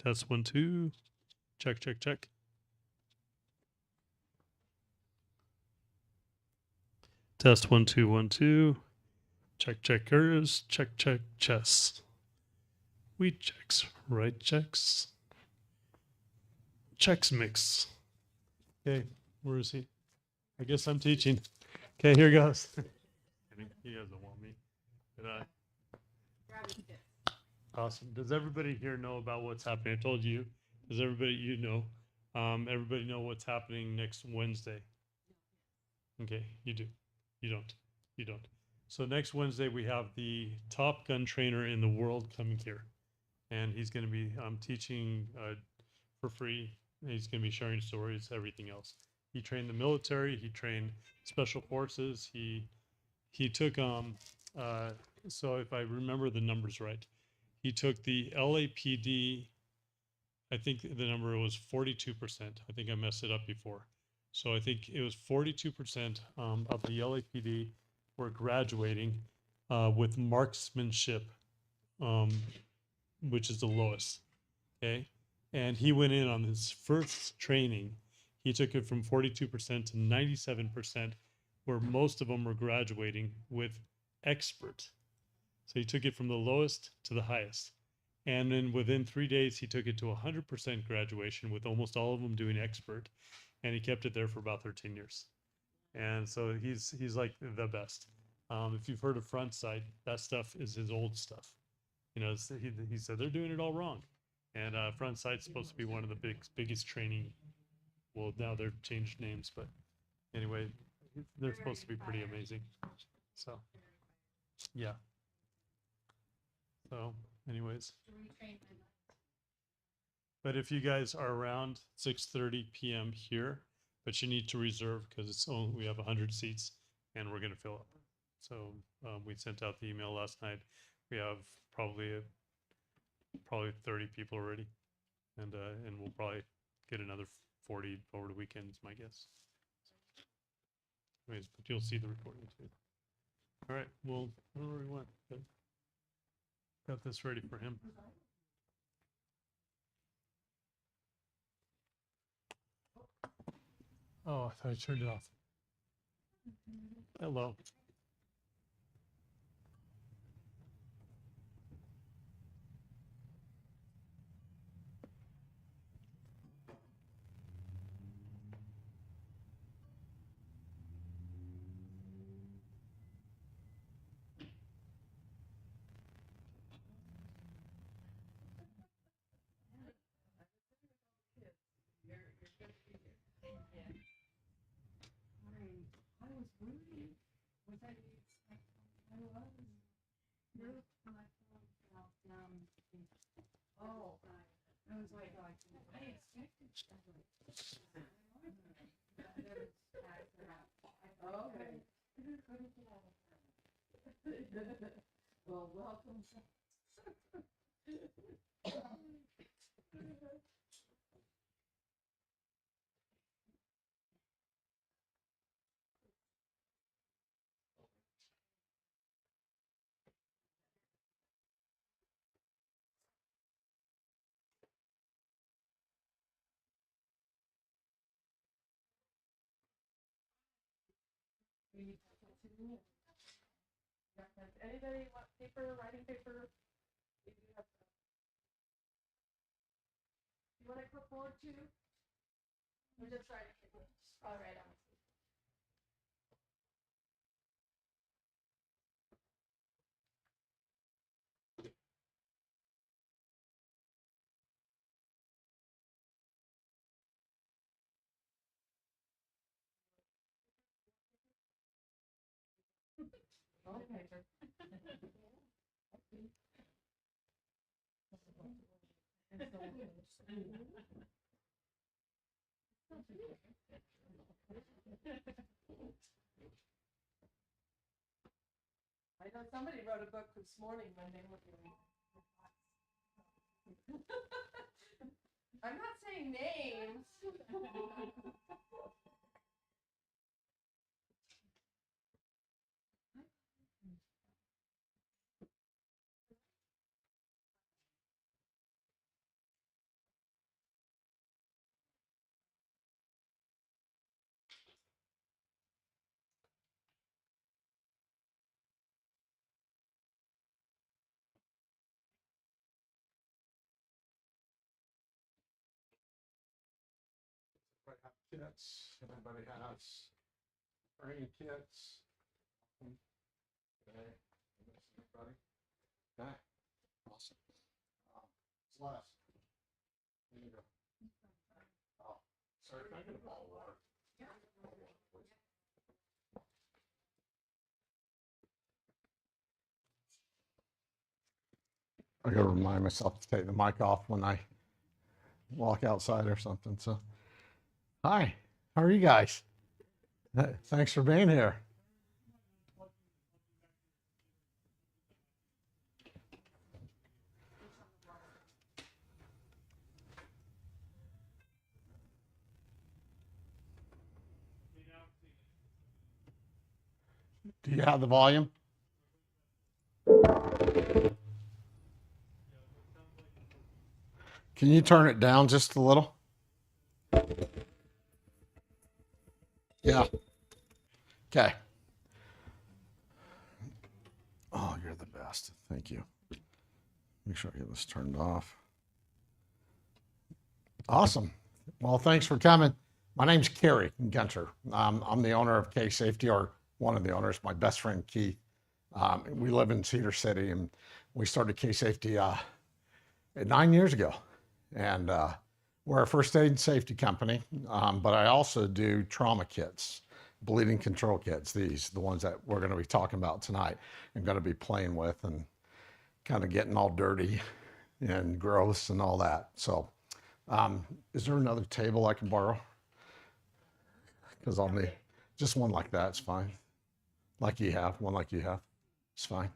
Test 1, 2. Check, check, check. Test 1, 2, 1, 2. Check, checkers. Check, check, chess. Wheat checks. Right checks. Checks mix. Okay, where is he? I guess I'm teaching. Okay, here goes. He doesn't want me. But, awesome. Does everybody here know about what's happening? I told you. Does everybody know? Everybody know what's happening next Wednesday? Okay, you do. You don't. You don't. So next Wednesday we have the top gun trainer in the world coming here, and he's going to be teaching for free. He's going to be sharing stories, everything else. He trained the military. He trained special forces. He took so if I remember the numbers right, he took the LAPD. I think the number was 42%. I think I messed it up before. So I think it was 42% of the LAPD were graduating with marksmanship, which is the lowest. Okay. And he went in on his first training. He took it from 42% to 97%, where most of them were graduating with expert. So he took it from the lowest to the highest. And then within 3 days, he took it to 100% graduation, with almost all of them doing expert. And he kept it there for about 13 years. And so he's like the best. If you've heard of front sight, that stuff is his old stuff. You know, he said they're doing it all wrong. And front sight's supposed to be one of the biggest training. Well, now they've changed names, but anyway, they're supposed to be pretty amazing. So, yeah. So, anyways. But if you guys are around 6:30 p.m. here, but you need to reserve because it's only, we have 100 seats and we're going to fill up. So we sent out the email last night. We have probably 30 people already, and we'll probably get another 40 over the weekend is my guess. Anyways, but you'll see the recording too. All right, well, where we went. Got this ready for him. Oh, I thought I turned it off. Hello. Well, welcome. Anybody want paper, writing paper? You want to come forward too? Or just writing paper? Just probably write on. Okay. I know somebody wrote a book this morning when they were doing. I'm not saying names. kits. Everybody has training kits. Okay. Everybody. Okay. Awesome. Celeste. There you go. Oh, sorry, can I get a bottle of water? I gotta remind myself to take the mic off when I walk outside or something. So, hi, how are you guys? Thanks for being here. Do you have the volume? Can you turn it down just a little? Yeah. Okay. Oh, you're the best. Thank you. Make sure I get this turned off. Awesome. Well, thanks for coming. My name's Kerry Gunter. I'm the owner of K Safety, or one of the owners, my best friend Keith. We live in Cedar City, and we started K Safety 9 years ago. And we're a first aid and safety company, but I also do trauma kits, bleeding control kits, the ones that we're going to be talking about tonight and going to be playing with and kind of getting all dirty and gross and all that. So is there another table I can borrow? Because I'll need just one like that. It's fine. Like you have, one like you have. It's fine.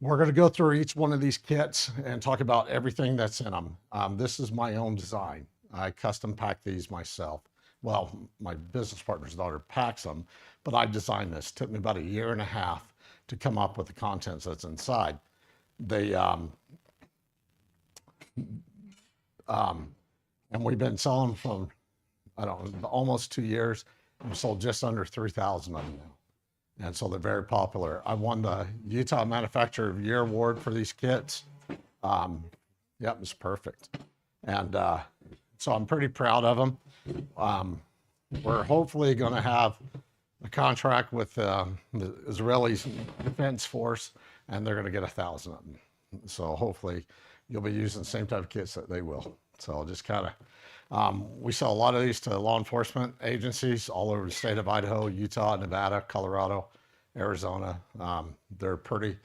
We're going to go through each one of these kits and talk about everything that's in them. This is my own design. I custom pack these myself. Well, my business partner's daughter packs them, but I designed this. It took me about 1.5 years to come up with the contents that's inside. And we've been selling from, I don't know, almost 2 years. We've sold just under 3,000 of them now. And so they're very popular. I won the Utah Manufacturer of the Year award for these kits. Yep, it's perfect. And so I'm pretty proud of them. We're hopefully going to have a contract with the Israeli Defense Force, and they're going to get 1,000 of them. So hopefully you'll be using the same type of kits that they will. So just kind of, we sell a lot of these to law enforcement agencies all over the state of Idaho, Utah, Nevada, Colorado, Arizona. They're pretty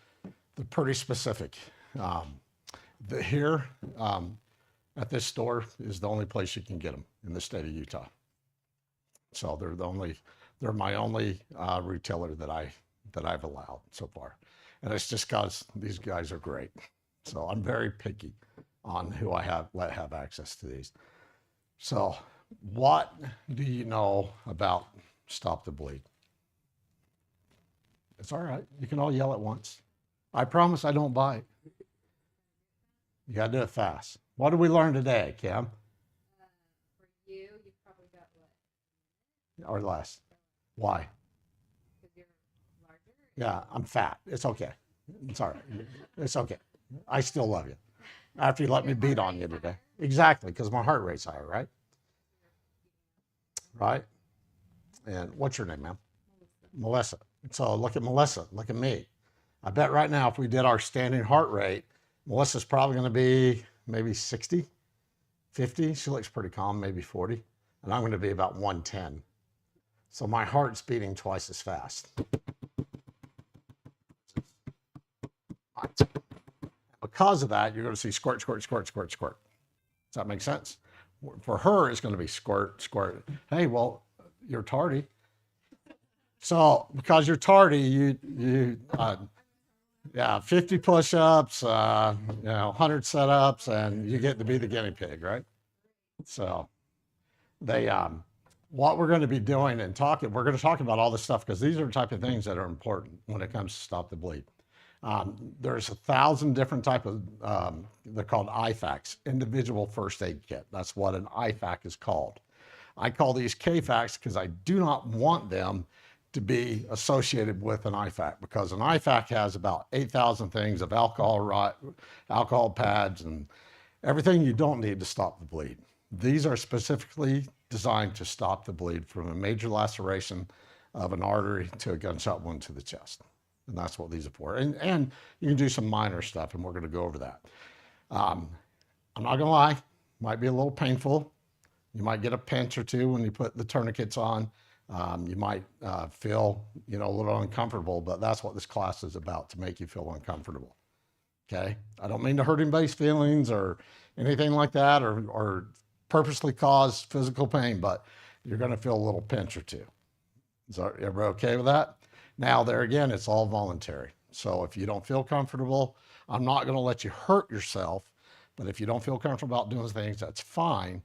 specific. Here at this store is the only place you can get them in the state of Utah. So they're my only retailer that I've allowed so far. And it's just because these guys are great. So I'm very picky on who I let have access to these. So what do you know about Stop the Bleed? It's all right. You can all yell at once. I promise I don't bite. You got to do it fast. What did we learn today, Kim? For you probably got what? Or less. Why? Because you're larger? Yeah, I'm fat. It's okay. It's all right. It's okay. I still love you. After you let me beat on you today. Exactly, because my heart rate's higher, right? Right? And what's your name, ma'am? Melissa. So look at Melissa. Look at me. I bet right now if we did our standing heart rate, Melissa's probably going to be maybe 60, 50. She looks pretty calm, maybe 40. And I'm going to be about 110. So my heart's beating twice as fast. Because of that, you're going to see squirt, squirt, squirt, squirt, squirt. Does that make sense? For her, it's going to be squirt, squirt. Hey, well, you're tardy. So because you're tardy, yeah, 50 push-ups, 100 setups, and you get to be the guinea pig, right? So what we're going to be doing and we're going to talk about all this stuff because these are the type of things that are important when it comes to Stop the Bleed. There's 1,000 different type of, they're called IFAKs, individual first aid kit. That's what an IFAK is called. I call these KFAKs because I do not want them to be associated with an IFAK because an IFAK has about 8,000 things of alcohol pads and everything you don't need to stop the bleed. These are specifically designed to stop the bleed from a major laceration of an artery to a gunshot wound to the chest. And that's what these are for. And you can do some minor stuff, and we're going to go over that. I'm not going to lie, might be a little painful. You might get a pinch or two when you put the tourniquets on. You might feel, a little uncomfortable, but that's what this class is about, to make you feel uncomfortable. Okay? I don't mean to hurt anybody's feelings or anything like that, or purposely cause physical pain, but you're going to feel a little pinch or two. Is everybody okay with that? Now, there again, it's all voluntary. So if you don't feel comfortable, I'm not going to let you hurt yourself. But if you don't feel comfortable about doing things, that's fine.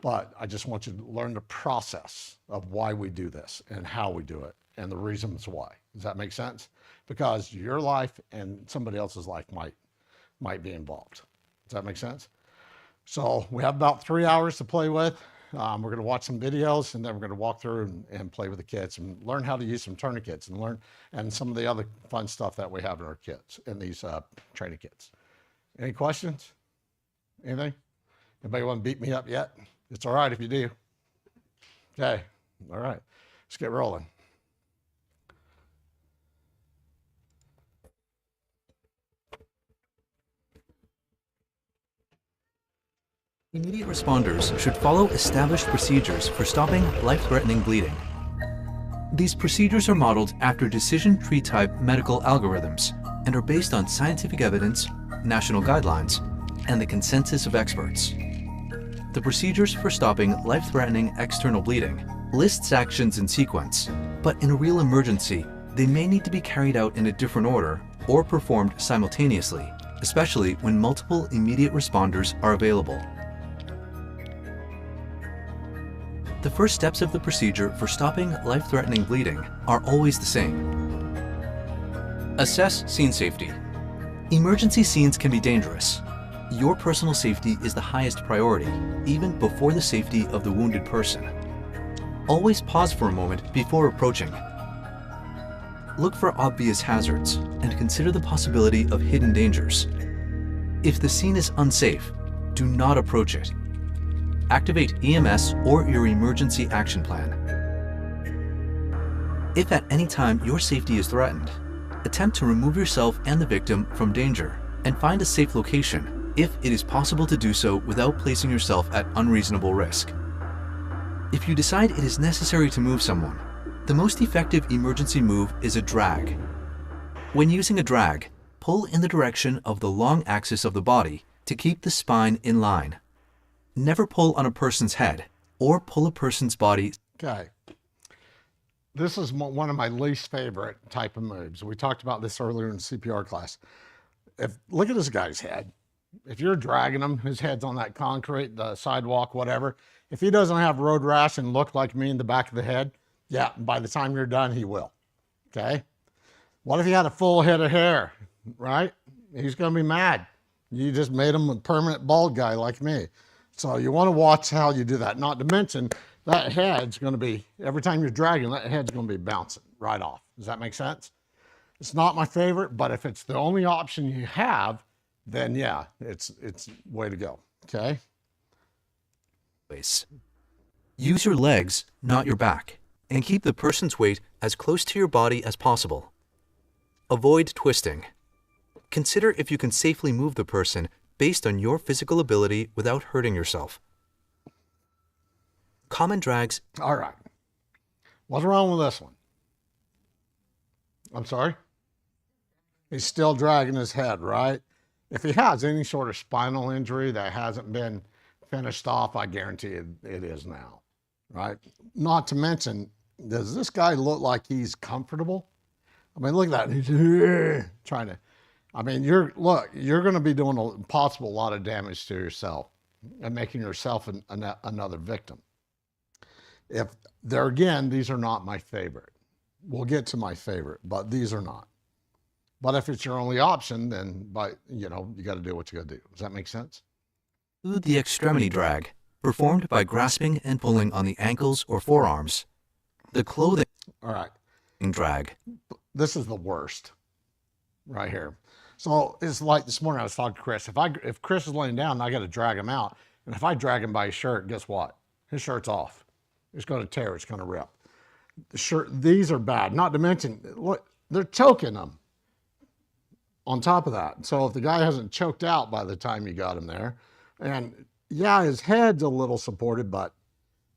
But I just want you to learn the process of why we do this and how we do it and the reasons why. Does that make sense? Because your life and somebody else's life might be involved. Does that make sense? So we have about 3 hours to play with. We're going to watch some videos, and then we're going to walk through and play with the kids and learn how to use some tourniquets and some of the other fun stuff that we have in our kits, in these training kits. Any questions? Anything? Anybody want to beat me up yet? It's all right if you do. Okay. All right. Let's get rolling. Immediate responders should follow established procedures for stopping life-threatening bleeding. These procedures are modeled after decision tree type medical algorithms and are based on scientific evidence, national guidelines, and the consensus of experts. The procedures for stopping life-threatening external bleeding lists actions in sequence, but in a real emergency, they may need to be carried out in a different order or performed simultaneously, especially when multiple immediate responders are available. The first steps of the procedure for stopping life-threatening bleeding are always the same. Assess scene safety. Emergency scenes can be dangerous. Your personal safety is the highest priority, even before the safety of the wounded person. Always pause for a moment before approaching. Look for obvious hazards and consider the possibility of hidden dangers. If the scene is unsafe, do not approach it. Activate EMS or your emergency action plan. If at any time your safety is threatened, attempt to remove yourself and the victim from danger and find a safe location if it is possible to do so without placing yourself at unreasonable risk. If you decide it is necessary to move someone, the most effective emergency move is a drag. When using a drag, pull in the direction of the long axis of the body to keep the spine in line. Never pull on a person's head or pull a person's body. Okay. This is one of my least favorite type of moves. We talked about this earlier in CPR class. Look at this guy's head. If you're dragging him, his head's on that concrete, the sidewalk, whatever. If he doesn't have road rash and look like me in the back of the head, yeah, by the time you're done, he will. Okay? What if he had a full head of hair, right? He's going to be mad. You just made him a permanent bald guy like me. So you want to watch how you do that. Not to mention, that head's going to be, every time you're dragging, that head's going to be bouncing right off. Does that make sense? It's not my favorite, but if it's the only option you have, then yeah, it's way to go. Okay? Use your legs, not your back, and keep the person's weight as close to your body as possible. Avoid twisting. Consider if you can safely move the person based on your physical ability without hurting yourself. Common drags. All right. What's wrong with this one? I'm sorry? He's still dragging his head, right? If he has any sort of spinal injury that hasn't been finished off, I guarantee it is now, right? Not to mention, does this guy look like he's comfortable? I mean, look at that. He's trying to, I mean, you're going to be doing a possible lot of damage to yourself and making yourself another victim. If there again, these are not my favorite. We'll get to my favorite, but these are not. But if it's your only option, then you got to do what you got to do. Does that make sense? The extremity drag, performed by grasping and pulling on the ankles or forearms. The clothing. All right. Drag. This is the worst right here. So it's like this morning I was talking to Chris. If Chris is laying down and I got to drag him out, And if I drag him by his shirt, guess what? His shirt's off. It's going to tear. It's going to rip. The shirt, these are bad. Not to mention, look, they're choking them on top of that. So if the guy hasn't choked out by the time you got him there, and yeah, his head's a little supported, but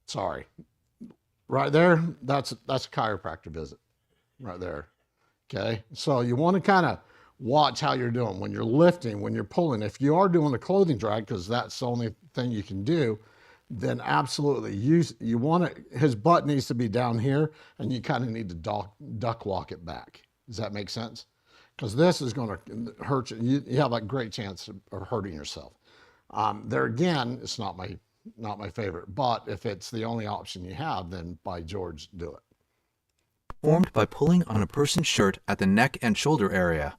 sorry. Right there, that's a chiropractor visit right there. Okay, so you want to kind of watch how you're doing when you're lifting, when you're pulling. If you are doing a clothing drag, because that's the only thing you can do, then absolutely you want to, his butt needs to be down here, and you kind of need to duck walk it back. Does that make sense? Because this is going to hurt you. You have a great chance of hurting yourself. There again, it's not my favorite, but if it's the only option you have, then by George, do it. Formed by pulling on a person's shirt at the neck and shoulder area.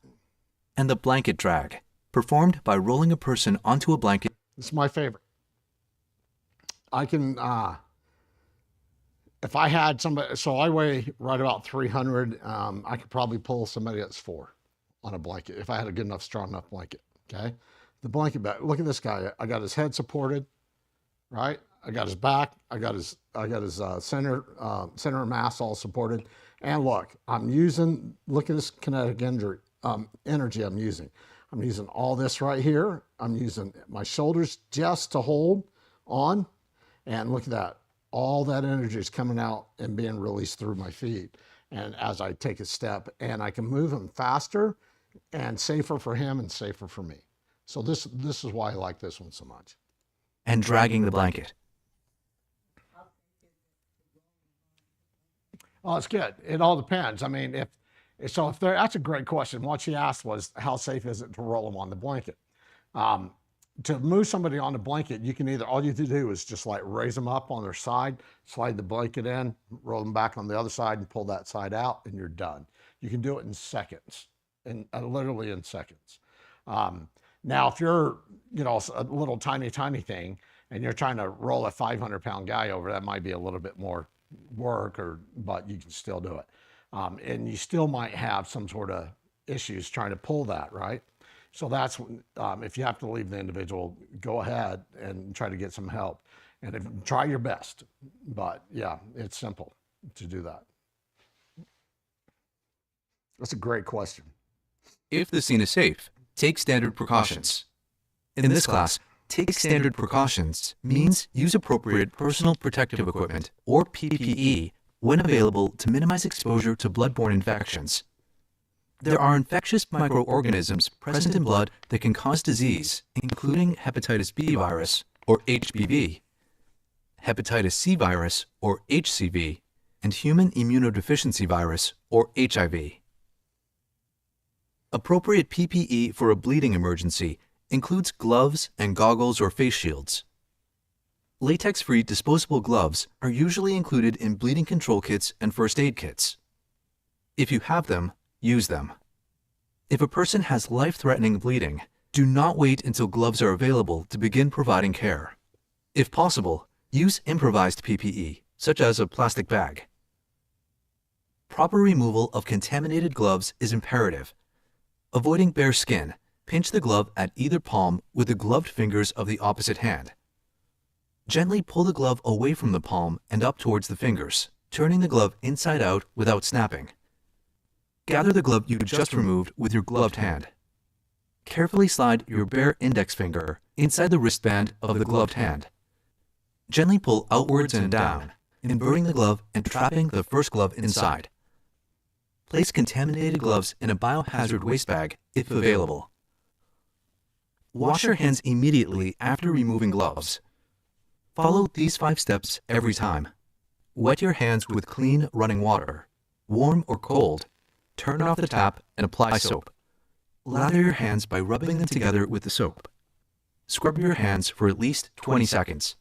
And the blanket drag, performed by rolling a person onto a blanket. It's my favorite. I can, if I had somebody, so I weigh right about 300, I could probably pull somebody that's 4 on a blanket if I had a good enough, strong enough blanket, okay? The blanket back, look at this guy. I got his head supported, right? I got his back, I got his center of mass all supported. And look, look at this kinetic energy I'm using. I'm using all this right here. I'm using my shoulders just to hold on. And look at that. All that energy is coming out and being released through my feet. And as I take a step, and I can move him faster and safer for him and safer for me. So this is why I like this one so much. And dragging the blanket. Oh, it's good. It all depends. I mean, that's a great question. What she asked was, how safe is it to roll them on the blanket? To move somebody on the blanket, you can all you have to do is just like raise them up on their side, slide the blanket in, roll them back on the other side and pull that side out, and you're done. You can do it in seconds, literally in seconds. Now, if you're, a little tiny thing and you're trying to roll a 500-pound guy over, that might be a little bit more work, but you can still do it. And you still might have some sort of issues trying to pull that, right? So that's if you have to leave the individual, go ahead and try to get some help, and try your best. But yeah, it's simple to do that. That's a great question. If the scene is safe, take standard precautions. In this class, take standard precautions means use appropriate personal protective equipment, or PPE, when available to minimize exposure to bloodborne infections. There are infectious microorganisms present in blood that can cause disease, including hepatitis B virus, or HBV, hepatitis C virus, or HCV, and human immunodeficiency virus, or HIV. Appropriate PPE for a bleeding emergency includes gloves and goggles or face shields. Latex-free disposable gloves are usually included in bleeding control kits and first aid kits. If you have them, use them. If a person has life-threatening bleeding, do not wait until gloves are available to begin providing care. If possible, use improvised PPE, such as a plastic bag. Proper removal of contaminated gloves is imperative. Avoiding bare skin, pinch the glove at either palm with the gloved fingers of the opposite hand. Gently pull the glove away from the palm and up towards the fingers, turning the glove inside out without snapping. Gather the glove you just removed with your gloved hand. Carefully slide your bare index finger inside the wristband of the gloved hand. Gently pull outwards and down, inverting the glove and trapping the first glove inside. Place contaminated gloves in a biohazard waste bag if available. Wash your hands immediately after removing gloves. Follow these 5 steps every time. Wet your hands with clean running water, warm or cold. Turn off the tap and apply soap. Lather your hands by rubbing them together with the soap. Scrub your hands for at least 20 seconds.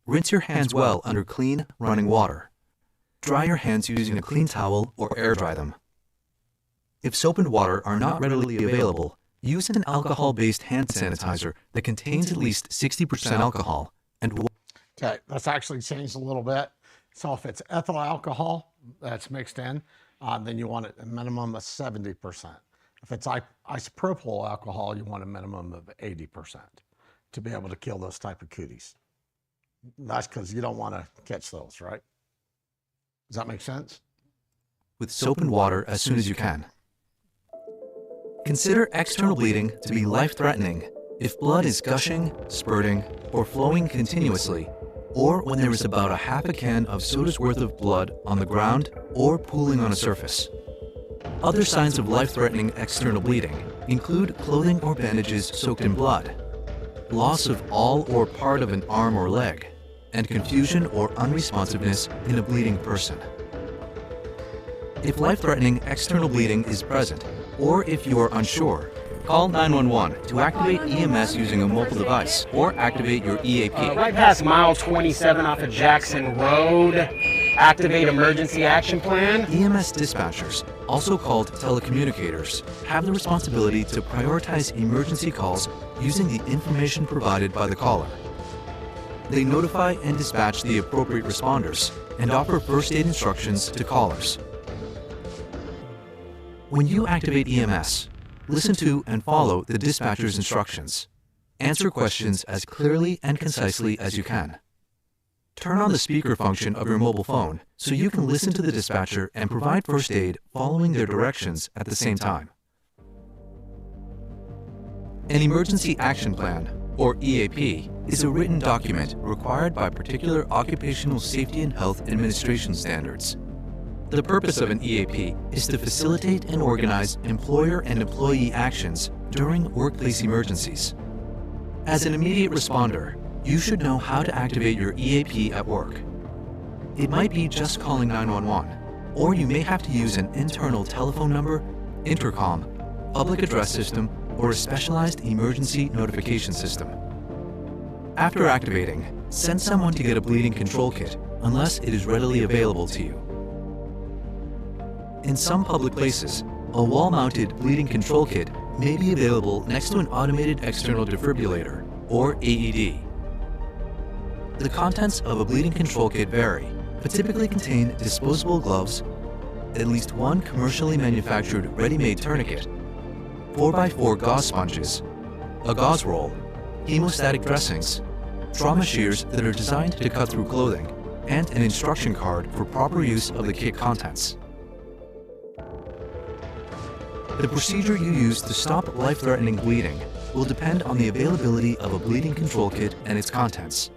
Rinse your hands well under clean running water. Dry your hands using a clean towel or air dry them. If soap and water are not readily available, use an alcohol-based hand sanitizer that contains at least 60% alcohol and Okay, that's actually changed a little bit. So if it's ethyl alcohol that's mixed in, then you want a minimum of 70%. If it's isopropyl alcohol, you want a minimum of 80%. to be able to kill those type of cooties. That's because you don't want to catch those, right? Does that make sense? With soap and water as soon as you can. Consider external bleeding to be life-threatening if blood is gushing, spurting, or flowing continuously, or when there is about a half a can of soda's worth of blood on the ground or pooling on a surface. Other signs of life-threatening external bleeding include clothing or bandages soaked in blood, loss of all or part of an arm or leg, and confusion or unresponsiveness in a bleeding person. If life-threatening external bleeding is present, or if you are unsure, call 911 to activate EMS using a mobile device or activate your EAP. Right past mile 27 off of Jackson Road. Activate emergency action plan. EMS dispatchers, also called telecommunicators, have the responsibility to prioritize emergency calls using the information provided by the caller. They notify and dispatch the appropriate responders and offer first aid instructions to callers. When you activate EMS, listen to and follow the dispatcher's instructions. Answer questions as clearly and concisely as you can. Turn on the speaker function of your mobile phone so you can listen to the dispatcher and provide first aid following their directions at the same time. An Emergency Action Plan, or EAP, is a written document required by particular Occupational Safety and Health Administration standards. The purpose of an EAP is to facilitate and organize employer and employee actions during workplace emergencies. As an immediate responder, you should know how to activate your EAP at work. It might be just calling 911, or you may have to use an internal telephone number, intercom, public address system, or a specialized emergency notification system. After activating, send someone to get a bleeding control kit unless it is readily available to you. In some public places, a wall-mounted bleeding control kit may be available next to an automated external defibrillator, or AED. The contents of a bleeding control kit vary, but typically contain disposable gloves, at least one commercially manufactured ready-made tourniquet, 4x4 gauze sponges, a gauze roll, hemostatic dressings, trauma shears that are designed to cut through clothing, and an instruction card for proper use of the kit contents. The procedure you use to stop life-threatening bleeding will depend on the availability of a bleeding control kit and its contents.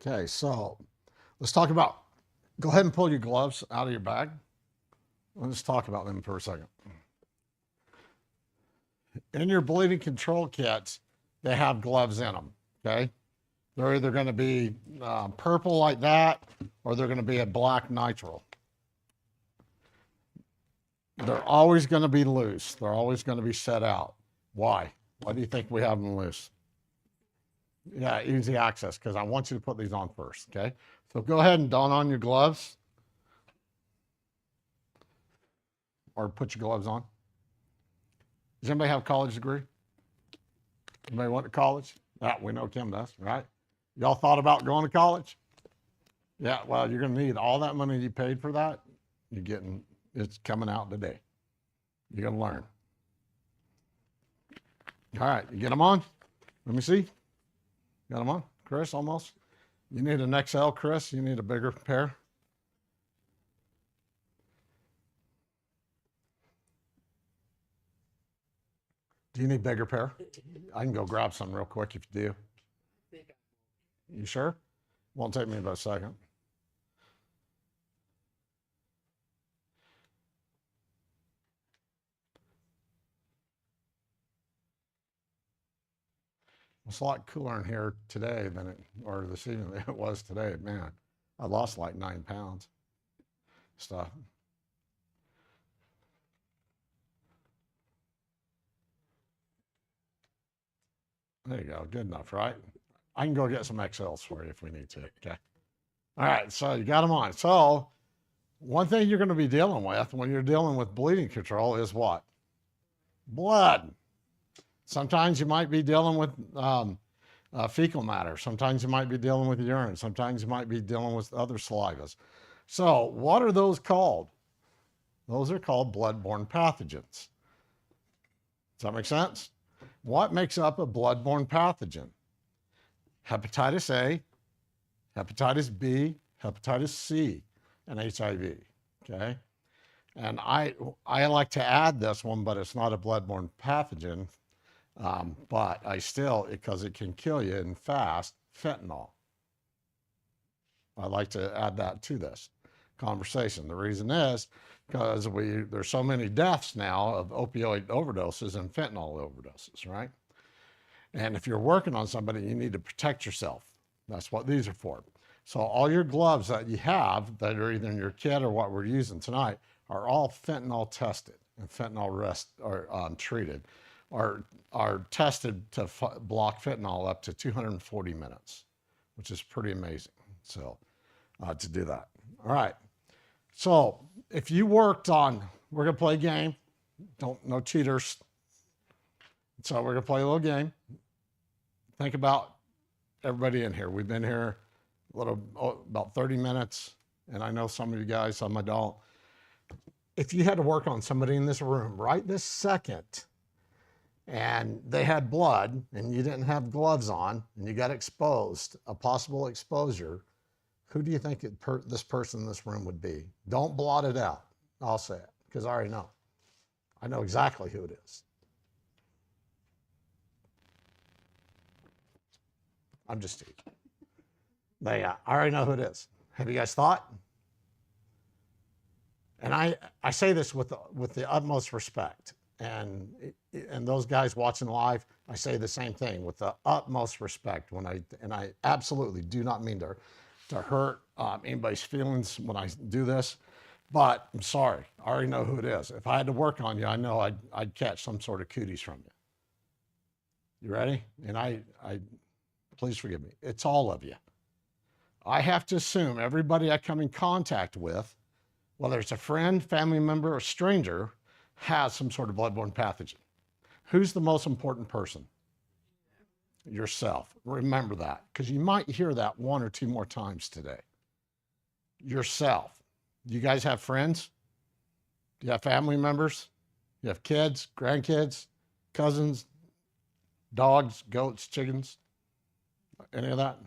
Okay, so let's talk about, go ahead and pull your gloves out of your bag. Let's talk about them for a second. In your bleeding control kits, they have gloves in them, okay? They're either going to be purple like that, or they're going to be a black nitrile. They're always going to be loose. They're always going to be set out. Why? Why do you think we have them loose? Yeah, easy access, because I want you to put these on first, okay? So go ahead and don on your gloves. Or put your gloves on. Does anybody have a college degree? Anybody went to college? Yeah, we know Kim does, right? Y'all thought about going to college? Yeah, well, you're going to need all that money you paid for that. It's coming out today. You're going to learn. All right, you get them on? Let me see. Got them on? Chris, almost? You need an XL, Chris? You need a bigger pair? Do you need a bigger pair? I can go grab some real quick if you do. You sure? Won't take me about a second. It's a lot cooler in here today or this evening than it was today. Man, I lost like 9 pounds. Stuff. There you go. Good enough, right? I can go get some XLs for you if we need to. Okay. All right. So you got them on. So one thing you're going to be dealing with when you're dealing with bleeding control is what? Blood. Sometimes you might be dealing with fecal matter. Sometimes you might be dealing with urine. Sometimes you might be dealing with other salivas. So what are those called? Those are called bloodborne pathogens. Does that make sense? What makes up a bloodborne pathogen? Hepatitis A, hepatitis B, hepatitis C, and HIV, okay? And I like to add this one, but it's not a bloodborne pathogen, but I still, because it can kill you and fast, fentanyl. I like to add that to this conversation. The reason is because there's so many deaths now of opioid overdoses and fentanyl overdoses, right? And if you're working on somebody, you need to protect yourself. That's what these are for. So all your gloves that you have that are either in your kit or what we're using tonight are all fentanyl tested and fentanyl treated, are tested to block fentanyl up to 240 minutes, which is pretty amazing. So to do that. All right. So if you worked on, we're going to play a game. No cheaters. So we're going to play a little game. Think about everybody in here. We've been here about 30 minutes, and I know some of you guys, some I don't. If you had to work on somebody in this room right this second, and they had blood, and you didn't have gloves on, and you got exposed, a possible exposure, who do you think this person in this room would be? Don't blot it out. I'll say it, because I already know. I know exactly who it is. I'm just teasing. But yeah, I already know who it is. Have you guys thought? And I say this with the utmost respect. And those guys watching live, I say the same thing with the utmost respect. And I absolutely do not mean to hurt anybody's feelings when I do this. But I'm sorry, I already know who it is. If I had to work on you, I know I'd catch some sort of cooties from you. You ready? And I please forgive me. It's all of you. I have to assume everybody I come in contact with, whether it's a friend, family member, or stranger, has some sort of bloodborne pathogen. Who's the most important person? Yourself. Remember that, because you might hear that one or two more times today. Yourself. You guys have friends? Do you have family members? You have kids, grandkids, cousins, dogs, goats, chickens? Any of that?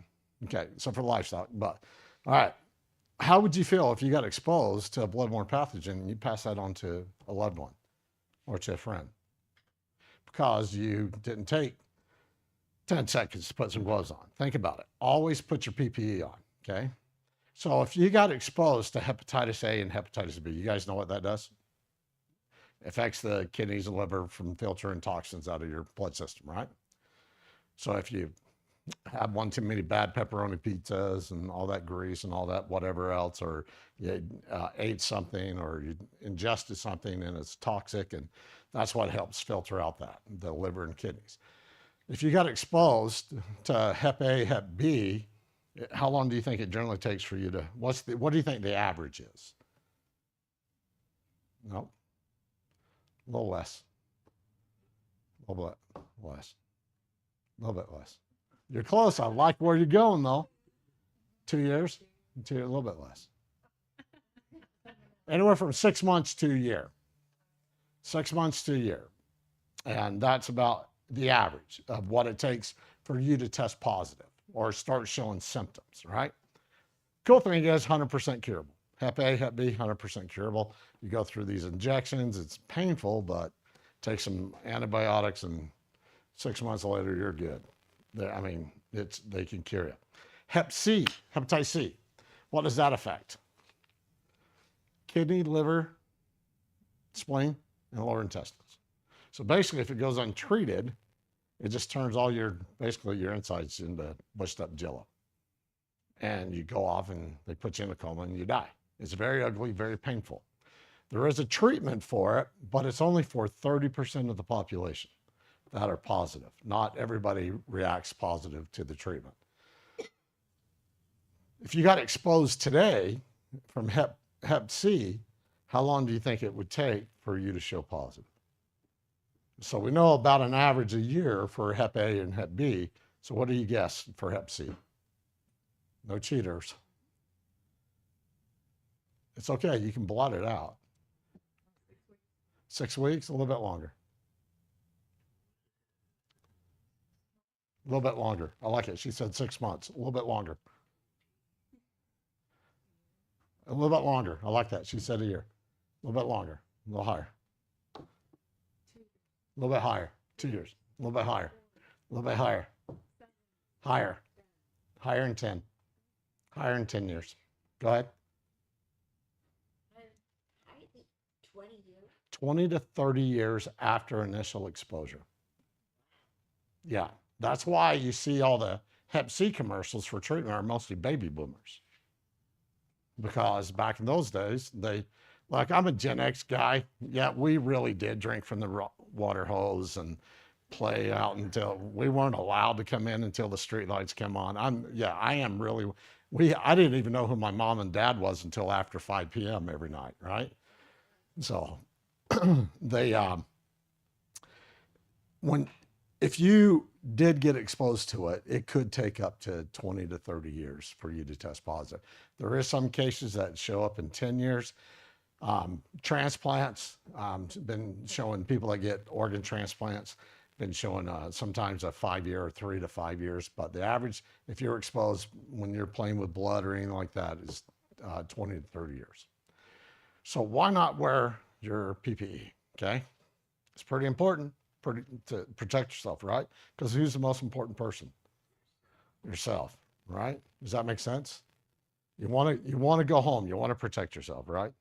Okay, so for livestock, but all right. How would you feel if you got exposed to a bloodborne pathogen and you pass that on to a loved one or to a friend? Because you didn't take 10 seconds to put some gloves on. Think about it. Always put your PPE on, okay? So if you got exposed to hepatitis A and hepatitis B, you guys know what that does? It affects the kidneys and liver from filtering toxins out of your blood system, right? So if you have one too many bad pepperoni pizzas and all that grease and all that whatever else, or you ate something or you ingested something and it's toxic, and that's what helps filter out the liver and kidneys. If you got exposed to Hep A, Hep B, how long do you think it generally takes for you to, what do you think the average is? No, a little less, a little bit less, a little bit less. You're close. I like where you're going, though. 2 years, a little bit less. Anywhere from 6 months to a year. 6 months to a year. And that's about the average of what it takes for you to test positive or start showing symptoms, right? Cool thing is 100% curable. Hep A, Hep B, 100% curable. You go through these injections. It's painful, but take some antibiotics and 6 months later, you're good. I mean, they can cure you. Hep C, hepatitis C. What does that affect? Kidney, liver, spleen, and lower intestines. So basically, if it goes untreated, it just turns basically your insides into bushed up jello. And you go off and they put you in a coma and you die. It's very ugly, very painful. There is a treatment for it, but it's only for 30% of the population that are positive. Not everybody reacts positive to the treatment. If you got exposed today from Hep C, how long do you think it would take for you to show positive? So we know about an average a year for Hep A and Hep B. So what do you guess for Hep C? No cheaters. It's okay. You can blot it out. 6 weeks, a little bit longer. A little bit longer. I like it. She said 6 months. A little bit longer. A little bit longer. I like that. She said a year. A little bit longer. A little higher. A little bit higher. 2 years. A little bit higher. A little bit higher. Higher. Higher than 10. Higher than 10 years. Go ahead. 20 to 30 years after initial exposure. Yeah. That's why you see all the Hep C commercials for treatment are mostly baby boomers. Because back in those days, like I'm a Gen X guy. Yeah, we really did drink from the water hose and play out until we weren't allowed to come in until the street lights came on. I am really, I didn't even know who my mom and dad was until after 5 p.m. every night, right? So if you did get exposed to it, it could take up to 20 to 30 years for you to test positive. There is some cases that show up in 10 years. Transplants, been showing people that get organ transplants, been showing sometimes a 5-year or 3 to 5 years, but the average, if you're exposed when you're playing with blood or anything like that, is 20 to 30 years. So why not wear your PPE, okay? It's pretty important to protect yourself, right? Because who's the most important person? Yourself, right? Does that make sense? You want to go home. You want to protect yourself, right?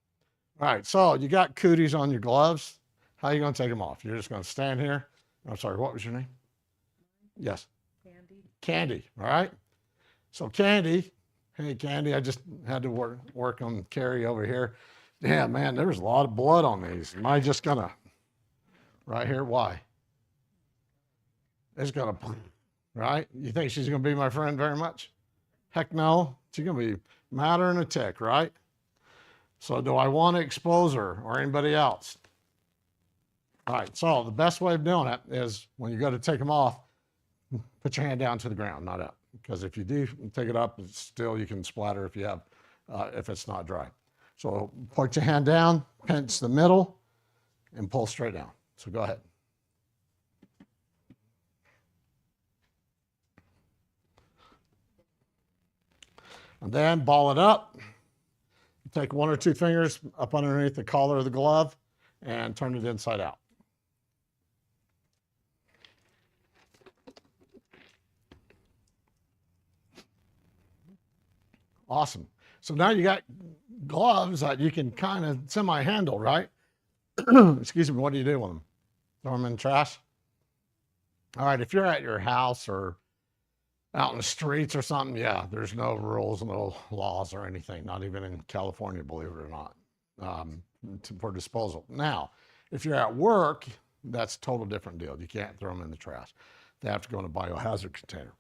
All right, so you got cooties on your gloves. How are you going to take them off? You're just going to stand here. I'm sorry, what was your name? Yes. Candy. Candy, all right? So Candy, hey Candy, I just had to work on Carrie over here. Yeah, man, there was a lot of blood on these. Am I just going to, right here, why? It's going to, right? You think she's going to be my friend very much? Heck no. She's going to be madder than a tick, right? So do I want to expose her or anybody else? All right, so the best way of doing it is when you go to take them off, put your hand down to the ground, not up. Because if you do take it up, it's still, you can splatter if you have, if it's not dry. So put your hand down, pinch the middle, and pull straight down. So go ahead. And then ball it up. Take 1 or 2 fingers up underneath the collar of the glove and turn it inside out. Awesome. So now you got gloves that you can kind of semi-handle, right? Excuse me, what do you do with them? Throw them in the trash? All right, if you're at your house or out in the streets or something, yeah, there's no rules, no laws or anything, not even in California, believe it or not, for disposal. Now, if you're at work, that's a total different deal. You can't throw them in the trash. They have to go in a biohazard container.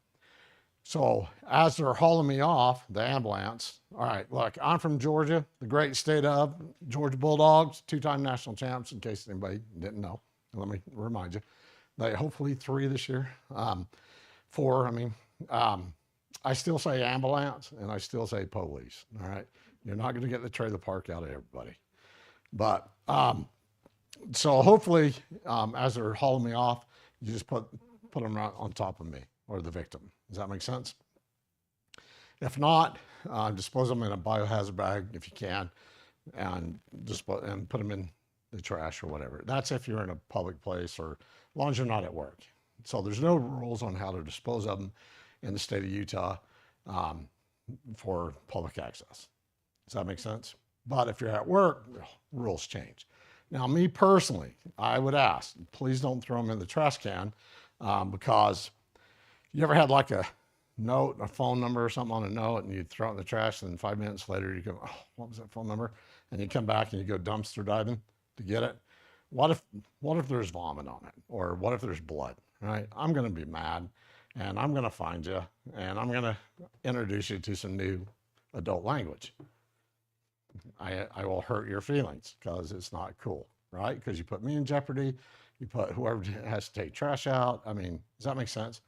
So as they're hauling me off, the ambulance, all right, look, I'm from Georgia, the great state of Georgia Bulldogs, 2-time national champs, in case anybody didn't know. Let me remind you. They hopefully 3 this year. 4, I mean, I still say ambulance and I still say police, all right? You're not gonna get the trailer park out of everybody. But, so hopefully, as they're hauling me off, you just put them right on top of me or the victim. Does that make sense? If not, dispose them in a biohazard bag if you can, and put them in the trash or whatever. That's if you're in a public place or as long as you're not at work. So there's no rules on how to dispose of them in the state of Utah for public access. Does that make sense? But if you're at work, rules change. Now, me personally, I would ask, please don't throw them in the trash can because you ever had like a note, a phone number or something on a note, and you throw it in the trash, and 5 minutes later you go, oh, what was that phone number? And you come back and you go dumpster diving to get it. What if there's vomit on it? Or what if there's blood, right? I'm gonna be mad, and I'm gonna find you, and I'm gonna introduce you to some new adult language. I will hurt your feelings because it's not cool, right? Because you put me in jeopardy, you put whoever has to take trash out. I mean, does that make sense?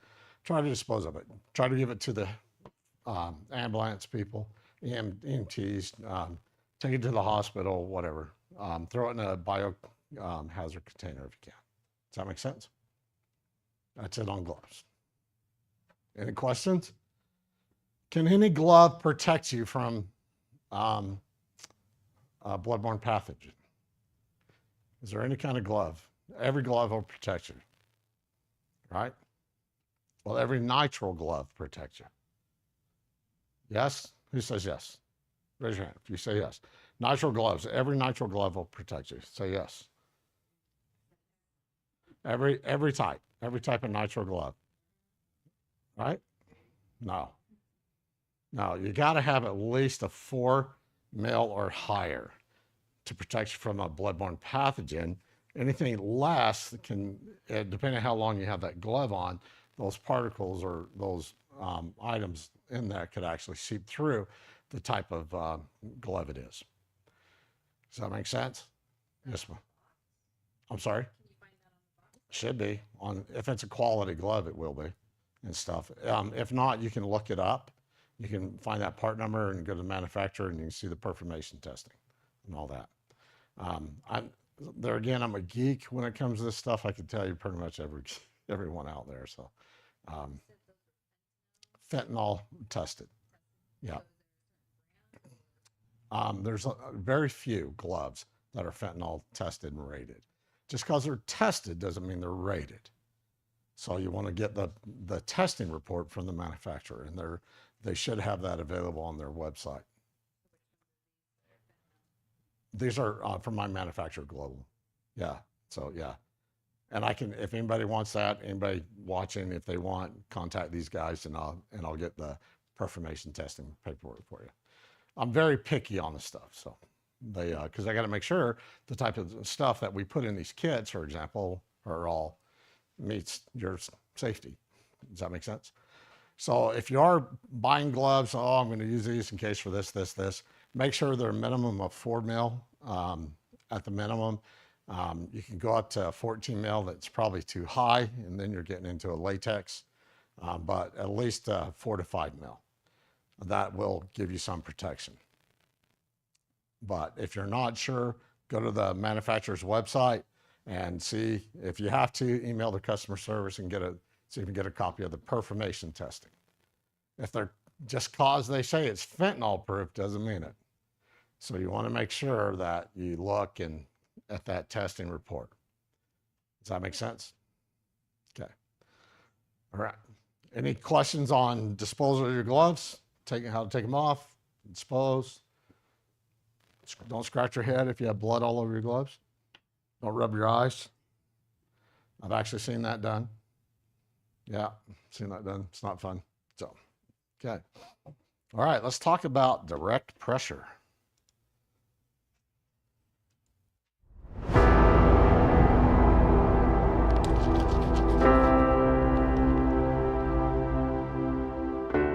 Try to dispose of it. Try to give it to the ambulance people, EMTs, take it to the hospital, whatever. Throw it in a hazard container if you can. Does that make sense? That's it on gloves. Any questions? Can any glove protect you from a bloodborne pathogen? Is there any kind of glove? Every glove will protect you, right? Well, every nitrile glove protects you. Yes? Who says yes? Raise your hand if you say yes. Nitrile gloves, every nitrile glove will protect you. Say yes. Every type of nitrile glove, right? No. No, you got to have at least a 4 mil or higher to protect you from a bloodborne pathogen. Anything less can, depending on how long you have that glove on, those particles or those items in there could actually seep through the type of glove it is. Does that make sense? Yes, ma'am. I'm sorry? Should be. If it's a quality glove, it will be and stuff. If not, you can look it up. You can find that part number and go to the manufacturer and you can see the performation testing and all that. I'm a geek when it comes to this stuff. I can tell you pretty much everyone out there. So fentanyl tested. Yeah. There's very few gloves that are fentanyl tested and rated. Just because they're tested doesn't mean they're rated. So you want to get the testing report from the manufacturer, and they should have that available on their website. These are from my manufacturer, Global. Yeah. So yeah. And I can, if anybody wants that, anybody watching, if they want, contact these guys and I'll get the performation testing paperwork for you. I'm very picky on the stuff. So because I got to make sure the type of stuff that we put in these kits, for example, are all meets your safety. Does that make sense? So if you are buying gloves, I'm going to use these in case for this, make sure they're a minimum of 4 mil at the minimum. You can go up to 14 mil. That's probably too high, and then you're getting into a latex, but at least 4 to 5 mil. That will give you some protection. But if you're not sure, go to the manufacturer's website and see. If you have to, email the customer service and see if you can get a copy of the performation testing. If they're just cause they say it's fentanyl proof doesn't mean it. So you want to make sure that you look at that testing report. Does that make sense? Okay. All right. Any questions on disposal of your gloves? How to take them off, dispose. Don't scratch your head if you have blood all over your gloves. Don't rub your eyes. I've actually seen that done. Yeah, seen that done. It's not fun. So, okay. All right, let's talk about direct pressure.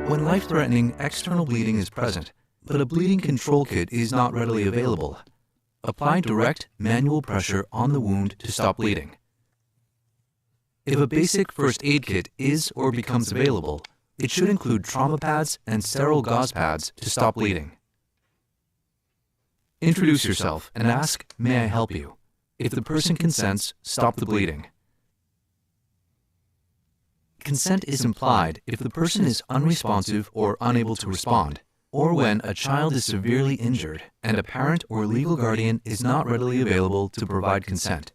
When life-threatening external bleeding is present, but a bleeding control kit is not readily available, apply direct manual pressure on the wound to stop bleeding. If a basic first aid kit is or becomes available, it should include trauma pads and sterile gauze pads to stop bleeding. Introduce yourself and ask, "May I help you?" If the person consents, stop the bleeding. Consent is implied if the person is unresponsive or unable to respond, or when a child is severely injured and a parent or legal guardian is not readily available to provide consent.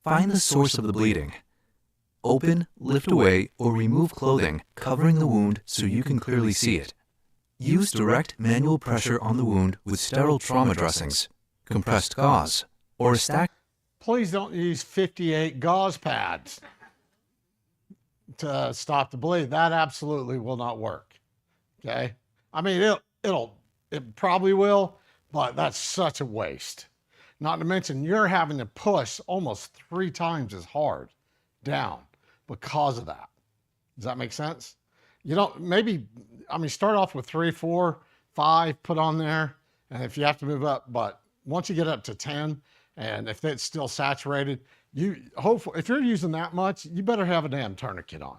Find the source of the bleeding. Open, lift away, or remove clothing covering the wound so you can clearly see it. Use direct manual pressure on the wound with sterile trauma dressings, compressed gauze, or a stack. Please don't use 58 gauze pads to stop the bleed. That absolutely will not work. Okay. I mean, it probably will, but that's such a waste. Not to mention you're having to push almost 3 times as hard down because of that. Does that make sense? You don't, start off with 3, 4, 5, put on there. And if you have to move up, but once you get up to 10, and if it's still saturated, if you're using that much, you better have a damn tourniquet on.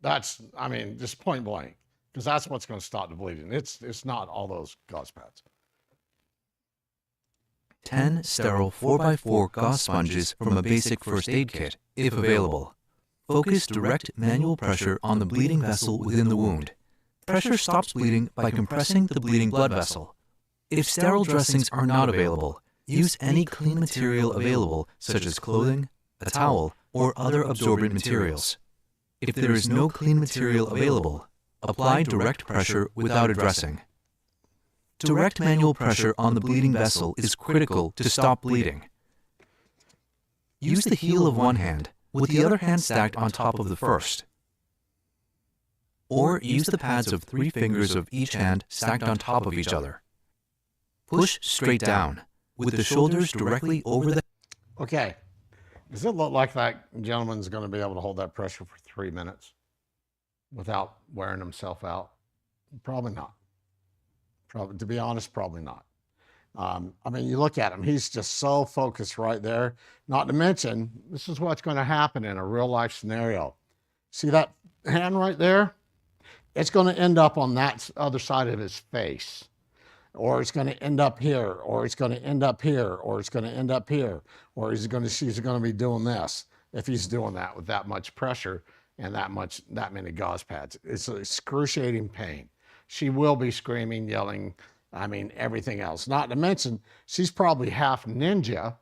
Just point blank, because that's what's going to stop the bleeding. It's not all those gauze pads. 10 sterile 4x4 gauze sponges from a basic first aid kit, if available. Focus direct manual pressure on the bleeding vessel within the wound. Pressure stops bleeding by compressing the bleeding blood vessel. If sterile dressings are not available, use any clean material available, such as clothing, a towel, or other absorbent materials. If there is no clean material available, apply direct pressure without a dressing. Direct manual pressure on the bleeding vessel is critical to stop bleeding. Use the heel of one hand, with the other hand stacked on top of the first. Or use the pads of 3 fingers of each hand stacked on top of each other. Push straight down, with the shoulders directly over the... Okay. Does it look like that gentleman's going to be able to hold that pressure for 3 minutes without wearing himself out? Probably not. Probably, to be honest, probably not. I mean, you look at him, he's just so focused right there. Not to mention, this is what's going to happen in a real life scenario. See that hand right there? It's going to end up on that other side of his face. Or it's going to end up here, or it's going to end up here, or it's going to end up here, or she's going to be doing this if he's doing that with that much pressure and that many gauze pads. It's excruciating pain. She will be screaming, yelling, I mean, everything else. Not to mention, she's probably half ninja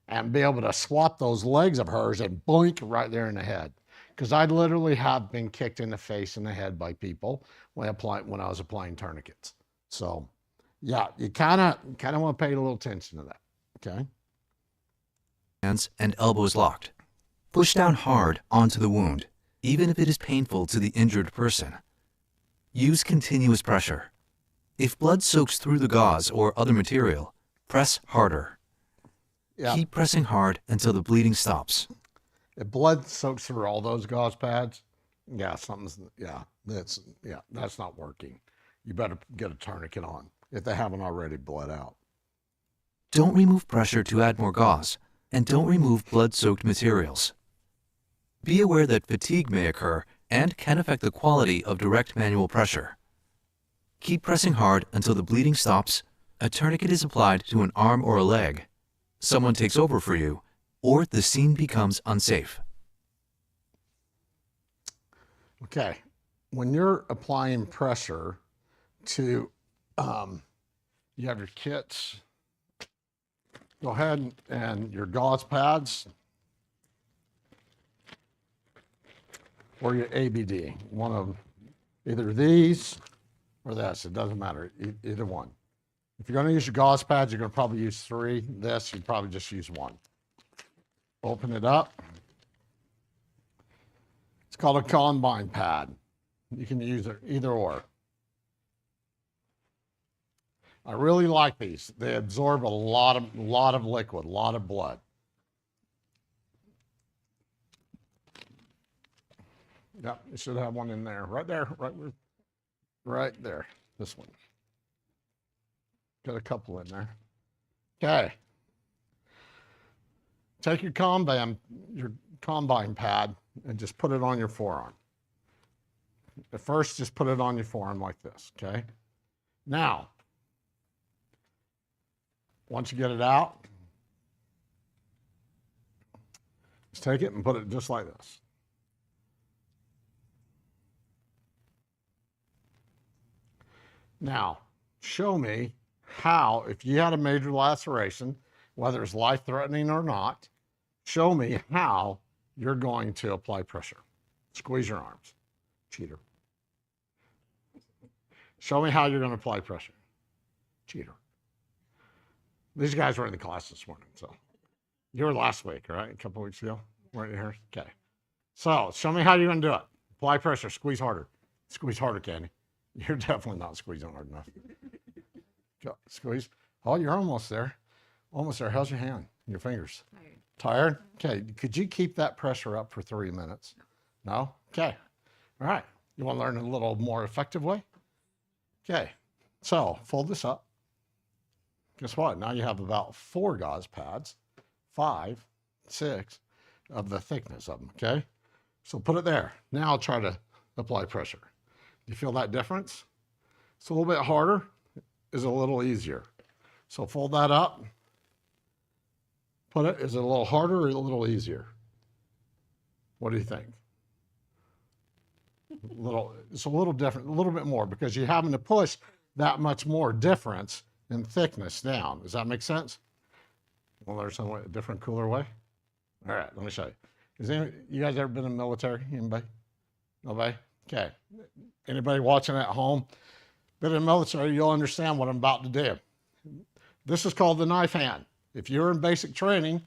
and be able to swap those legs of hers and blink right there in the head. Because I literally have been kicked in the face and the head by people when I was applying tourniquets. So, yeah, you kind of want to pay a little attention to that, okay? Hands and elbows locked. Push down hard onto the wound, even if it is painful to the injured person. Use continuous pressure. If blood soaks through the gauze or other material, press harder. Yeah. Keep pressing hard until the bleeding stops. If blood soaks through all those gauze pads, that's not working. You better get a tourniquet on if they haven't already bled out. Don't remove pressure to add more gauze, and don't remove blood-soaked materials. Be aware that fatigue may occur and can affect the quality of direct manual pressure. Keep pressing hard until the bleeding stops, a tourniquet is applied to an arm or a leg, someone takes over for you, or the scene becomes unsafe. Okay, when you're applying pressure to, you have your kits, go ahead and your gauze pads, or your ABD, one of either these or this, it doesn't matter, either one. If you're going to use your gauze pads, you're going to probably use 3. This, you'd probably just use 1. Open it up. It's called a combine pad. You can use it either or. I really like these. They absorb a lot of liquid, a lot of blood. Yep, you should have one in there. Right there, right there. This one. Got a couple in there. Okay. Take your combine pad and just put it on your forearm. At first, just put it on your forearm like this, okay? Now, once you get it out, just take it and put it just like this. Now, show me how, if you had a major laceration, whether it's life-threatening or not, show me how you're going to apply pressure. Squeeze your arms. Cheater. Show me how you're going to apply pressure. Cheater. These guys were in the class this morning, so. You were last week, right? A couple weeks ago? Weren't you here? Okay. So, show me how you're going to do it. Apply pressure. Squeeze harder. Squeeze harder, Candy. You're definitely not squeezing hard enough. Go, squeeze. Oh, you're almost there. Almost there. How's your hand? Your fingers? Tired? Okay. Could you keep that pressure up for 3 minutes? No? Okay. All right. You want to learn a little more effective way? Okay. So fold this up. Guess what? Now you have about 4 gauze pads, 5, 6 of the thickness of them. Okay. So put it there. Now try to apply pressure. Do you feel that difference? It's a little bit harder. It's a little easier. So fold that up. put it? Is it a little harder or a little easier? What do you think? It's a little different, a little bit more because you're having to push that much more difference in thickness down. Does that make sense? Well, there's some way, a different, cooler way. All right, let me show you. You guys ever been in the military? Anybody? Nobody? Okay. Anybody watching at home? Been in the military, you'll understand what I'm about to do. This is called the knife hand. If you're in basic training,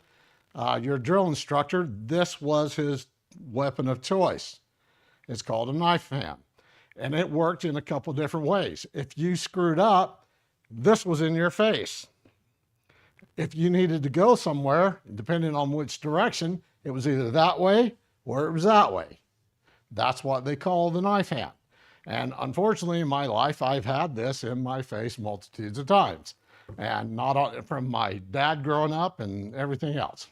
your drill instructor, this was his weapon of choice. It's called a knife hand. And it worked in a couple different ways. If you screwed up, this was in your face. If you needed to go somewhere, depending on which direction, it was either that way or it was that way. That's what they call the knife hand. And unfortunately, in my life, I've had this in my face multitudes of times. And not from my dad growing up and everything else.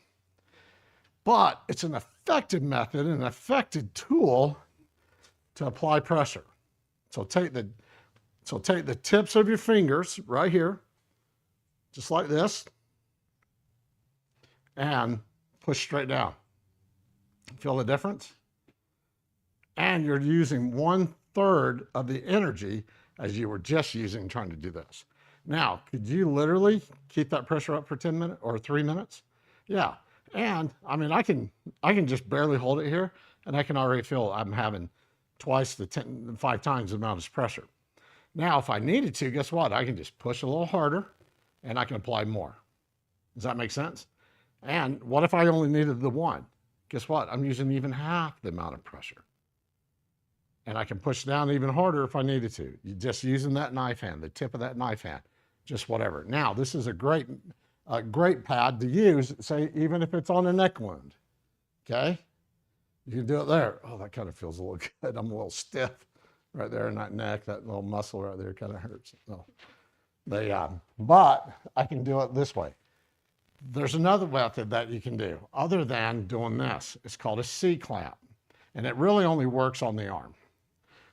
But it's an effective method, an effective tool to apply pressure. So take the tips of your fingers right here, just like this, and push straight down. Feel the difference? And you're using 1/3 of the energy as you were just using trying to do this. Now, could you literally keep that pressure up for 10 minutes or 3 minutes? Yeah. And I mean, I can just barely hold it here and I can already feel I'm having twice the 5 times the amount of pressure. Now, if I needed to, guess what? I can just push a little harder and I can apply more. Does that make sense? And what if I only needed the one? Guess what? I'm using even half the amount of pressure. And I can push down even harder if I needed to. You're just using that knife hand, the tip of that knife hand, just whatever. Now, this is a great pad to use, say, even if it's on a neck wound, okay? You can do it there. Oh, that kind of feels a little good. I'm a little stiff right there in that neck. That little muscle right there kind of hurts. No. But I can do it this way. There's another method that you can do other than doing this. It's called a C-clamp, and it really only works on the arm.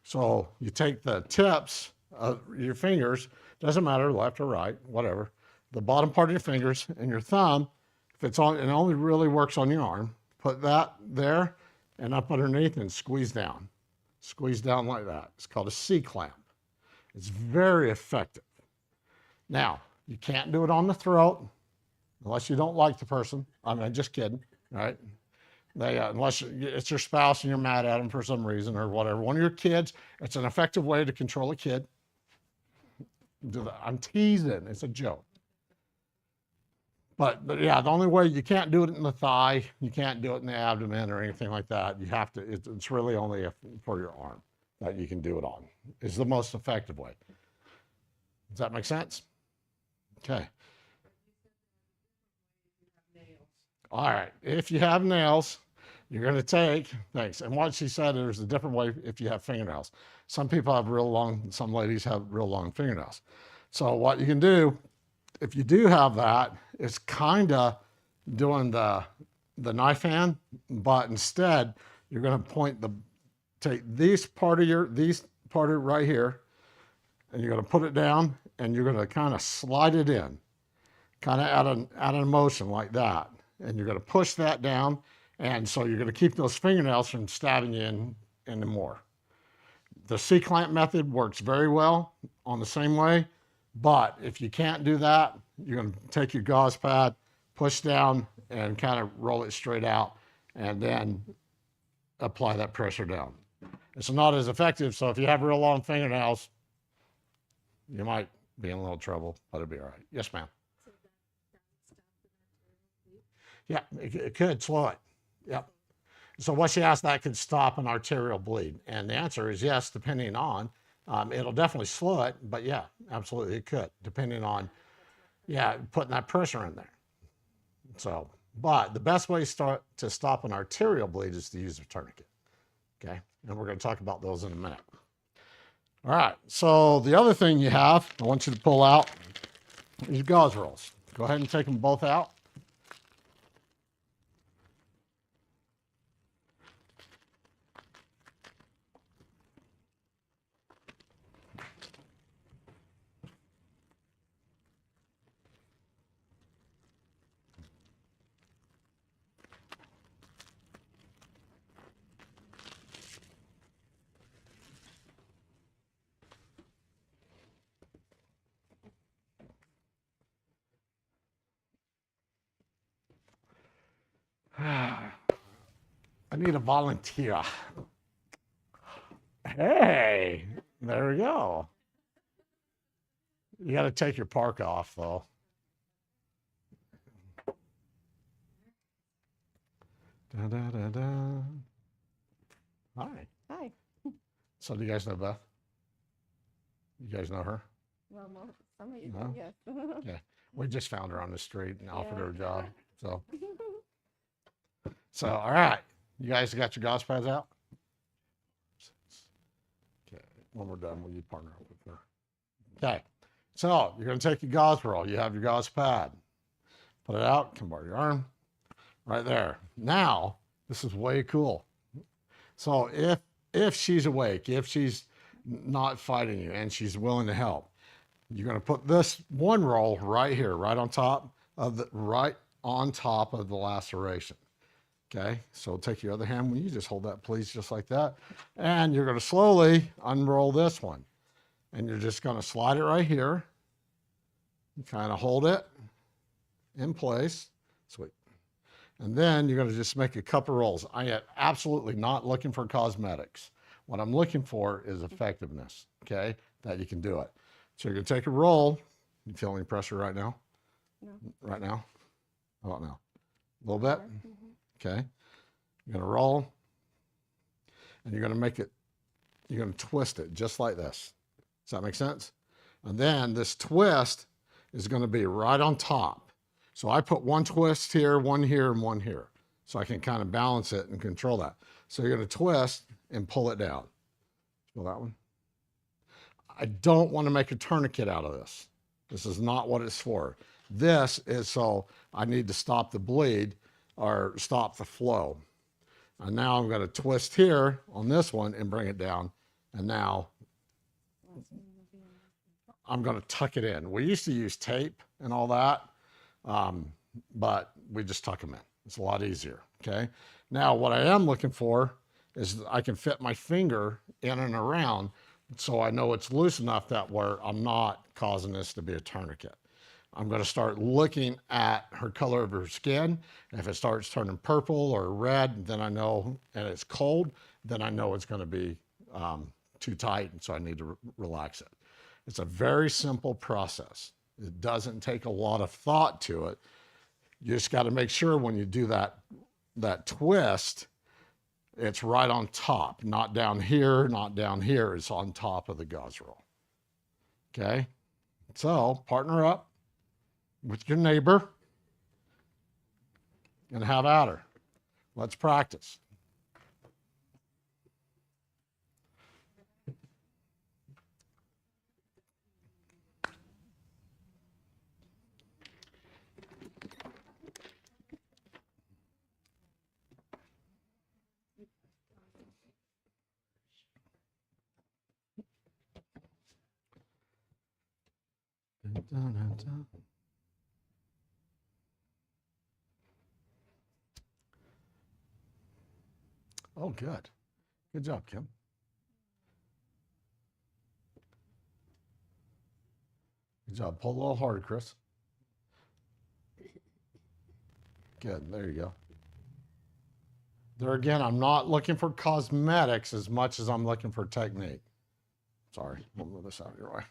So you take the tips of your fingers, doesn't matter left or right, whatever, the bottom part of your fingers and your thumb, if it's on, it only really works on your arm, put that there and up underneath and squeeze down. Squeeze down like that. It's called a C-clamp. It's very effective. Now, you can't do it on the throat unless you don't like the person. I mean, just kidding, right? Unless it's your spouse and you're mad at them for some reason or whatever. One of your kids, it's an effective way to control a kid. I'm teasing, it's a joke. But yeah, the only way, you can't do it in the thigh, you can't do it in the abdomen or anything like that. You have to, it's really only for your arm that you can do it on. It's the most effective way. Does that make sense? Okay. All right, if you have nails, you're going to take, thanks. And what she said, there's a different way if you have fingernails. Some people have real long, some ladies have real long fingernails. So what you can do, if you do have that, it's kind of doing the knife hand, but instead you're going to take this part of right here, and you're going to put it down, and you're going to kind of slide it in, kind of at an motion like that. And you're going to push that down, and so you're going to keep those fingernails from stabbing you in anymore. The C-clamp method works very well on the same way, but if you can't do that, you're going to take your gauze pad, push down, and kind of roll it straight out, and then apply that pressure down. It's not as effective, so if you have real long fingernails, you might be in a little trouble, but it'll be all right. Yes, ma'am. Yeah, it could slow it. Yep. So what she asked, that could stop an arterial bleed. And the answer is yes, depending on, it'll definitely slow it, but yeah, absolutely it could, depending on, yeah, putting that pressure in there. So, but the best way to stop an arterial bleed is to use a tourniquet, okay? And we're gonna talk about those in a minute. All right, so the other thing you have, I want you to pull out, is your gauze rolls. Go ahead and take them both out. need a volunteer. Hey, there we go. You got to take your park off, though. Da, da, da, da. Hi. Hi. So do you guys know Beth? You guys know her? Well, some of you No? do, yes. Yeah. We just found her on the street and offered her a job. So all right. You guys got your gauze pads out? Okay. When we're done, will you partner up with her? Okay. So you're going to take your gauze roll. You have your gauze pad. Put it out. Come over your arm. Right there. Now, this is way cool. So if she's awake, if she's not fighting you and she's willing to help, you're going to put this one roll right here, right on top of the laceration. Okay, so take your other hand. Will you just hold that, please, just like that? And you're going to slowly unroll this one. And you're just going to slide it right here. Kind of hold it in place. Sweet. And then you're going to just make a couple rolls. I am absolutely not looking for cosmetics. What I'm looking for is effectiveness, okay, that you can do it. So you're going to take a roll. You feel any pressure right now? No. Right now? How about now? A little bit? Okay. You're going to roll. And you're going to make it, you're going to twist it just like this. Does that make sense? And then this twist is going to be right on top. So I put one twist here, and one here. So I can kind of balance it and control that. So you're going to twist and pull it down. Feel that one? I don't want to make a tourniquet out of this. This is not what it's for. This is so I need to stop the bleed or stop the flow. And now I'm going to twist here on this one and bring it down. And now I'm going to tuck it in. We used to use tape and all that, but we just tuck them in. It's a lot easier, okay? Now, what I am looking for is I can fit my finger in and around so I know it's loose enough that where I'm not causing this to be a tourniquet. I'm going to start looking at her color of her skin. If it starts turning purple or red, then I know, and it's cold, then I know it's going to be too tight, and so I need to relax it. It's a very simple process. It doesn't take a lot of thought to it. You just got to make sure when you do that twist, it's right on top, not down here, not down here. It's on top of the gauze roll. Okay? So partner up with your neighbor and have at her. Let's practice. Oh, good. Good job, Kim. Good job. Pull a little harder, Chris. Good. There you go. There again, I'm not looking for cosmetics as much as I'm looking for technique. Sorry, we'll move this out of your way.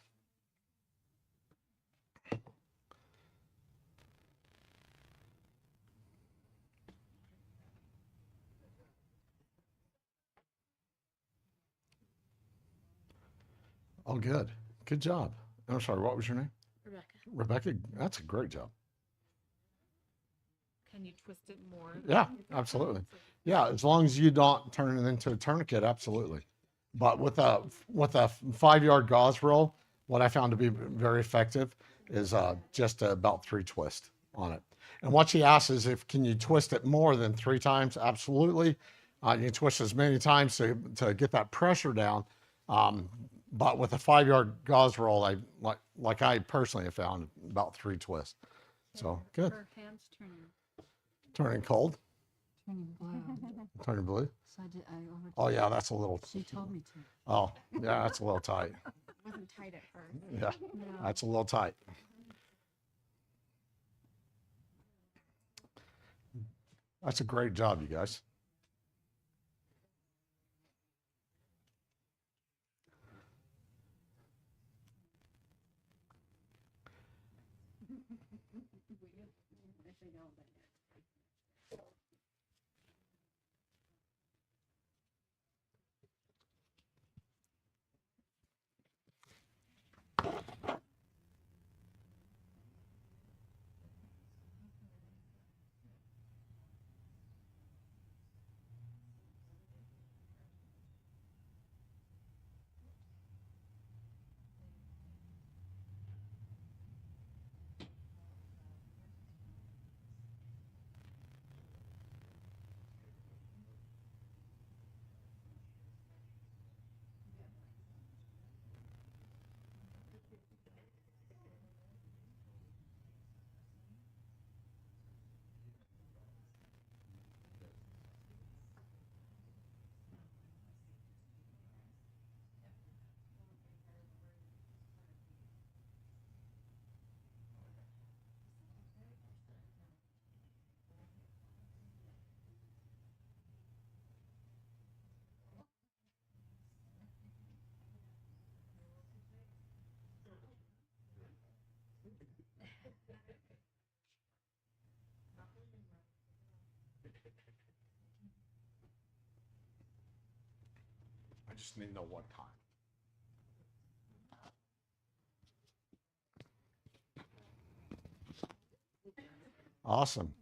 Oh, good. Good job. I'm sorry, what was your name? Rebecca, Rebecca, that's a great job. can you twist it more? Yeah, absolutely. Yeah, as long as you don't turn it into a tourniquet, absolutely. But with a 5-yard gauze roll, what I found to be very effective is just about 3 twists on it. And what she asks is can you twist it more than 3 times? Absolutely. You can twist as many times to get that pressure down. But with a 5-yard gauze roll, I personally have found about 3 twists. So good. Her hands turning Turning cold, blue. turning blue. So I overtook. Oh yeah, that's a little. She told me to. Oh yeah, that's a little tight. Wasn't tight at first. Yeah, that's a little tight. That's a great job, you guys. I just need to know what time. Awesome.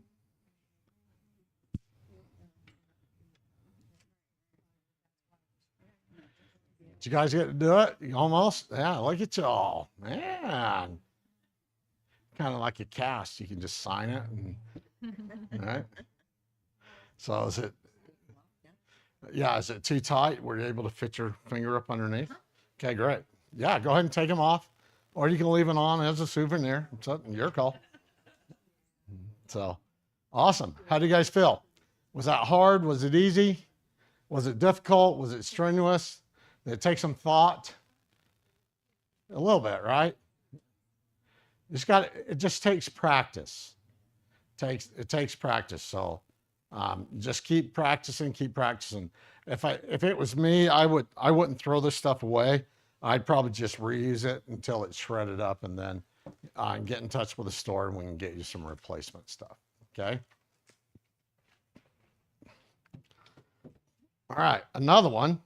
Did you guys get to do it? You almost? Yeah, look at y'all. Man. Kind of like a cast. You can just sign it. And, right? So is it, yeah, is it too tight? Were you able to fit your finger up underneath? Okay, great. Yeah, go ahead and take them off. Or you can leave it on as a souvenir. It's up, your call. So, awesome. How do you guys feel? Was that hard? Was it easy? Was it difficult? Was it strenuous? Did it take some thought? A little bit, right? It just takes practice. It takes practice. So just keep practicing, keep practicing. If it was me, I wouldn't throw this stuff away. I'd probably just reuse it until it's shredded up, and then get in touch with the store and we can get you some replacement stuff. Okay. All right, another one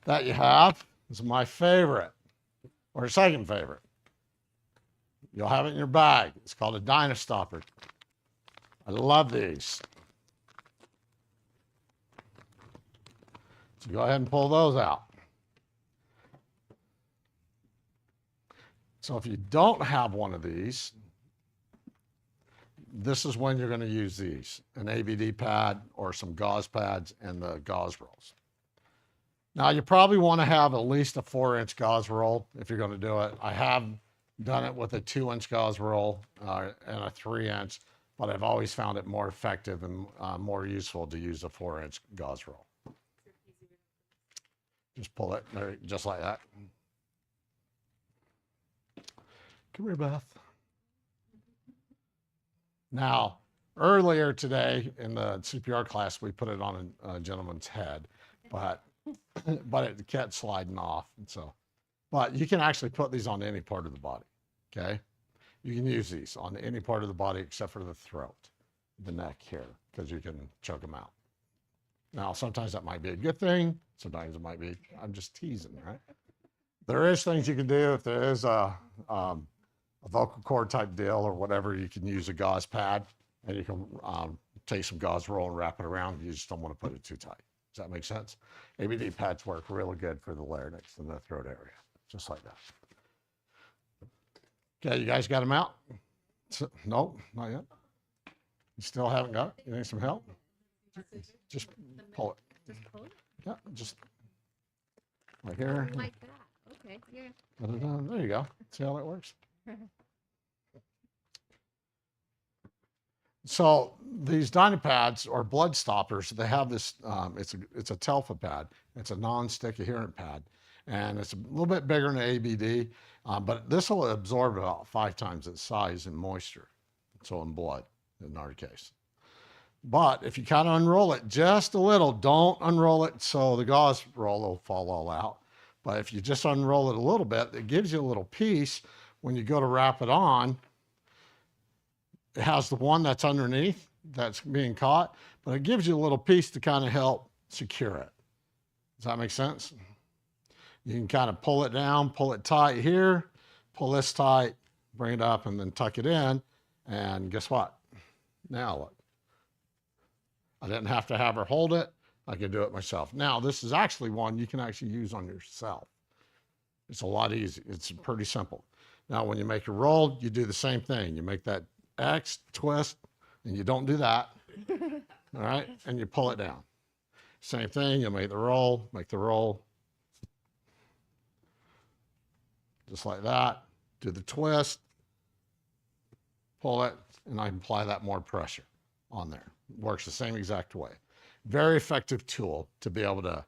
that you have is my favorite, or second favorite. You'll have it in your bag. It's called a Dynastopper. I love these. So go ahead and pull those out. So if you don't have one of these, this is when you're going to use these, an ABD pad or some gauze pads and the gauze rolls. Now you probably want to have at least a 4-inch gauze roll if you're going to do it. I have done it with a 2-inch gauze roll and a 3-inch, but I've always found it more effective and more useful to use a 4-inch gauze roll. Just pull it there, just like that. Come here, Beth. Now, earlier today in the CPR class, we put it on a gentleman's head, but it kept sliding off. And so, but you can actually put these on any part of the body. Okay, you can use these on any part of the body except for the throat, the neck here, because you can choke them out. Now, sometimes that might be a good thing. Sometimes it might be. I'm just teasing, right? There is things you can do if there is a vocal cord type deal or whatever. You can use a gauze pad, and you can take some gauze roll and wrap it around. You just don't want to put it too tight. Does that make sense? ABD pads work really good for the larynx and the throat area, just like that. Okay, you guys got them out? So, nope, not yet. You still haven't got it? You need some help? Just pull it. Just pull it? Yeah, just right here. Like that. Okay, yeah. There you go. See how that works? So these Dynapads or blood stoppers, they have this, it's a Telfa pad. It's a non-stick adherent pad. And it's a little bit bigger than ABD, but this will absorb about 5 times its size in moisture. So in blood, in our case. But if you kind of unroll it just a little, don't unroll it so the gauze roll will fall all out. But if you just unroll it a little bit, it gives you a little piece when you go to wrap it on. it has the one that's underneath that's being caught, but it gives you a little piece to kind of help secure it. Does that make sense? You can kind of pull it down, pull it tight here, pull this tight, bring it up, and then tuck it in. And guess what? Now look. I didn't have to have her hold it. I could do it myself. Now, this is actually one you can actually use on yourself. It's a lot easier. It's pretty simple. Now, when you make a roll, you do the same thing. You make that X, twist, and you don't do that. All right? And you pull it down. Same thing. You make the roll, just like that. Do the twist, pull it, and I apply that more pressure on there. Works the same exact way. Very effective tool to be able to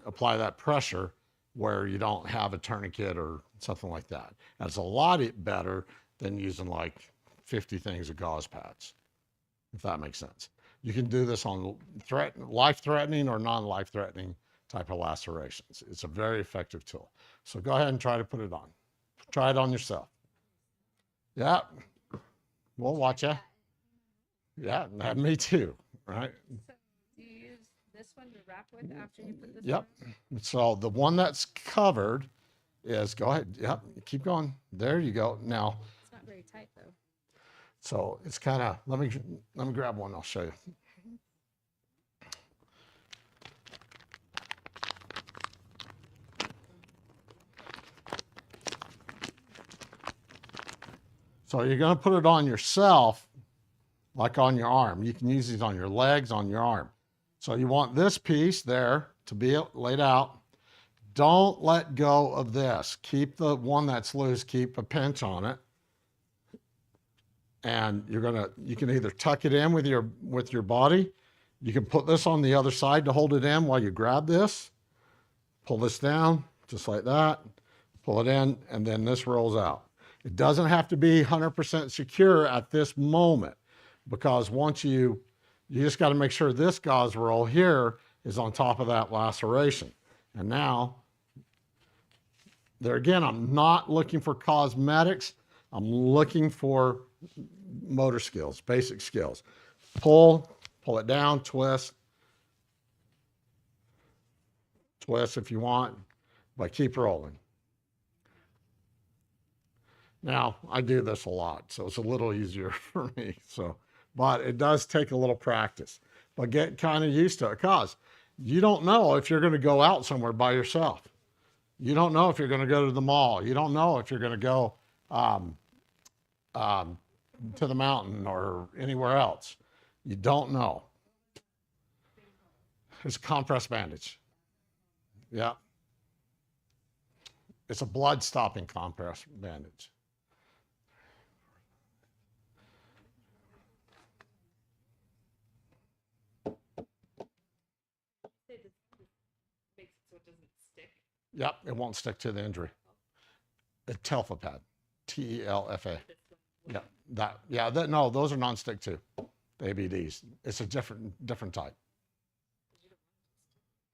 apply that pressure where you don't have a tourniquet or something like that. And it's a lot better than using like 50 things of gauze pads, if that makes sense. You can do this on life-threatening or non-life-threatening type of lacerations. It's a very effective tool. So go ahead and try to put it on. Try it on yourself. Yeah, we'll watch you. Yeah, me too, right? So do you use this one to wrap with after you put this Yep. on? So the one that's covered is, go ahead, yep, keep going. There you go. Now, It's not very tight though. so it's kind of, let me grab one, I'll show you. So you're going to put it on yourself, like on your arm. You can use these on your legs, on your arm. So you want this piece there to be laid out. Don't let go of this. Keep the one that's loose, keep a pinch on it. And you can either tuck it in with your body. You can put this on the other side to hold it in while you grab this. Pull this down, just like that. Pull it in, and then this rolls out. It doesn't have to be 100% secure at this moment, because once you just got to make sure this gauze roll here is on top of that laceration. And now, there again, I'm not looking for cosmetics. I'm looking for motor skills, basic skills. Pull it down, twist if you want, but keep rolling. Now, I do this a lot, so it's a little easier for me. But it does take a little practice. But get kind of used to it, because you don't know if you're going to go out somewhere by yourself. You don't know if you're going to go to the mall. You don't know if you're going to go to the mountain or anywhere else. You don't know. It's a compress bandage. Yeah. It's a blood-stopping compress bandage. Makes it so it doesn't stick. Yep, it won't stick to the injury. A Telfa pad, Telfa. Yeah, no, those are non-stick too. The ABDs. It's a different type.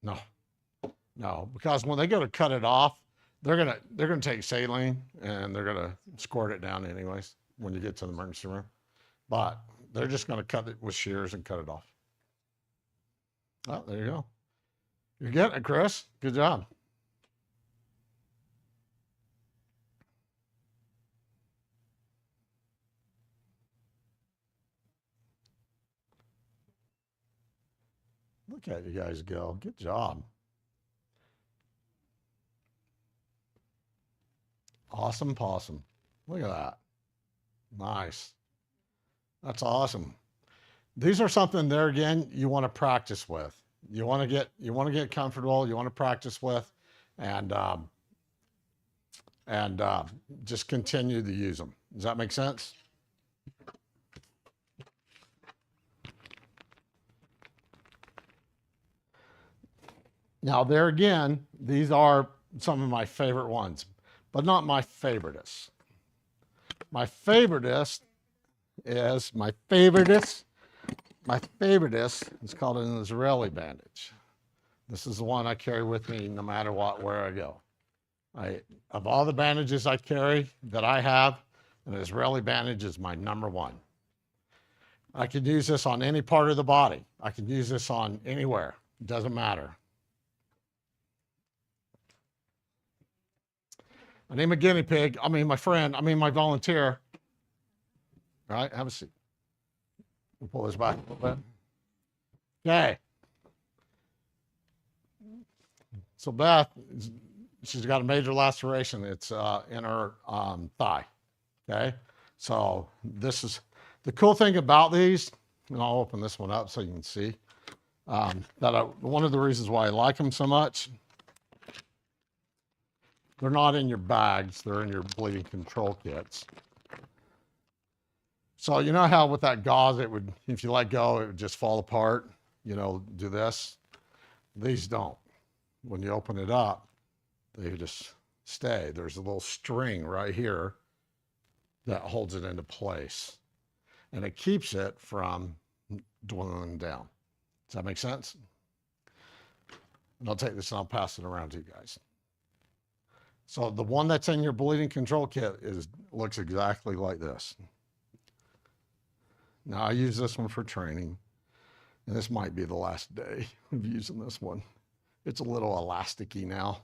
No, because when they go to cut it off, they're gonna take saline and they're gonna squirt it down anyways when you get to the emergency room. But they're just gonna cut it with shears and cut it off. Oh, there you go. You're getting it, Chris. Good job. Look at you guys go. Good job. Awesome possum. Look at that. Nice. That's awesome. These are something there again you want to practice with. You want to get comfortable. You want to practice with, and just continue to use them. Does that make sense? Now there again, these are some of my favorite ones, but not my favoritist. My favoritist is it's called an Israeli bandage. This is the one I carry with me no matter what, where I go. Of all the bandages I carry that I have, An Israeli bandage is my number one. I could use this on any part of the body. I could use this on anywhere. It doesn't matter. I need my guinea pig. I mean, my friend. I mean, my volunteer. All right, have a seat. We'll pull this back a little bit. Okay. So Beth, she's got a major laceration. It's in her thigh. Okay. So this is the cool thing about these, and I'll open this one up so you can see one of the reasons why I like them so much. They're not in your bags. They're in your bleeding control kits. So you know how with that gauze, it would, if you let go, it would just fall apart, you know, do this. These don't. When you open it up, they just stay. There's a little string right here that holds it into place. And it keeps it from dwindling down. Does that make sense? And I'll take this and I'll pass it around to you guys. So the one that's in your bleeding control kit looks exactly like this. Now I use this one for training, and this might be the last day of using this one. It's a little elasticy now.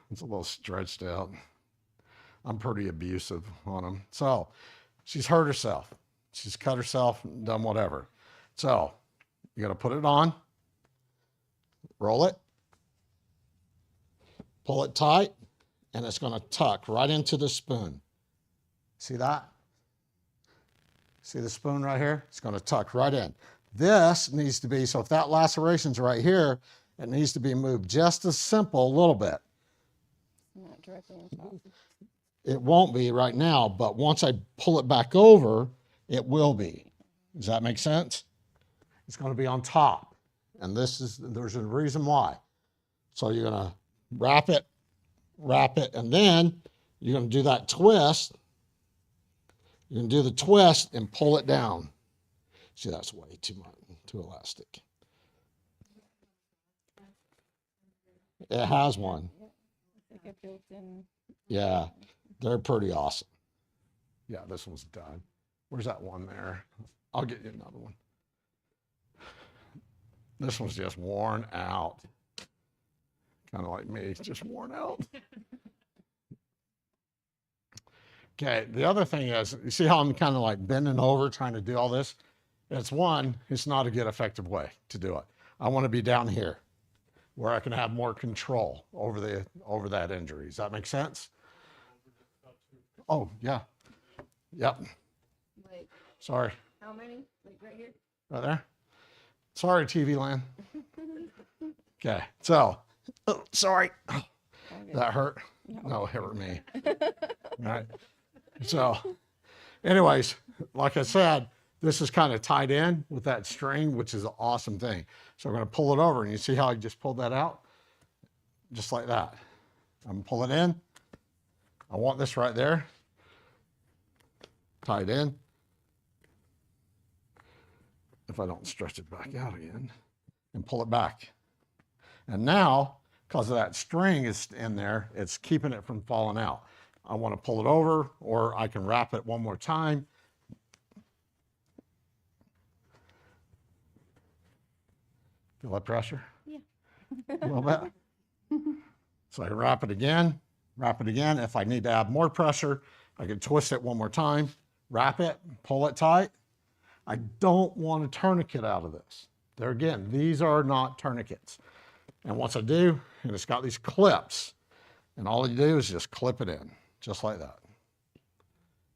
It's a little stretched out. I'm pretty abusive on them. So she's hurt herself. She's cut herself, done whatever. So you're gonna put it on, roll it, pull it tight, and it's gonna tuck right into the spoon. See that? See the spoon right here? It's gonna tuck right in. This needs to be, so if that laceration's right here, it needs to be moved just as simple a little bit. Not directly on top. It won't be right now, but once I pull it back over, it will be. Does that make sense? It's gonna be on top. And there's a reason why. So you're gonna wrap it, and then you're gonna do that twist. You can do the twist and pull it down. See, that's way too much, too elastic. It has one. Like a built-in. Yeah, they're pretty awesome. Yeah, this one's done. Where's that one there? I'll get you another one. This one's just worn out. Kind of like me, it's just worn out. Okay, the other thing is, you see how I'm kind of like bending over trying to do all this? It's not a good effective way to do it. I want to be down here where I can have more control over that injury. Does that make sense? Oh, yeah. Yep. Like, Sorry. how many? Like right here? Right there. Sorry, TV land. Okay, so, oh, sorry. Oh, good. That hurt? No, it hurt me. All right. So, anyways, like I said, this is kind of tied in with that string, which is an awesome thing. So I'm going to pull it over, and you see how I just pulled that out? Just like that. I'm going to pull it in. I want this right there. Tied in. If I don't stretch it back out again, and pull it back. And now, because of that string is in there, it's keeping it from falling out. I want to pull it over, or I can wrap it one more time. Feel that pressure? Yeah. A little bit. So I can wrap it again. If I need to add more pressure, I can twist it one more time, wrap it, pull it tight. I don't want a tourniquet out of this. There again, these are not tourniquets. And once I do, and it's got these clips, and all you do is just clip it in, just like that.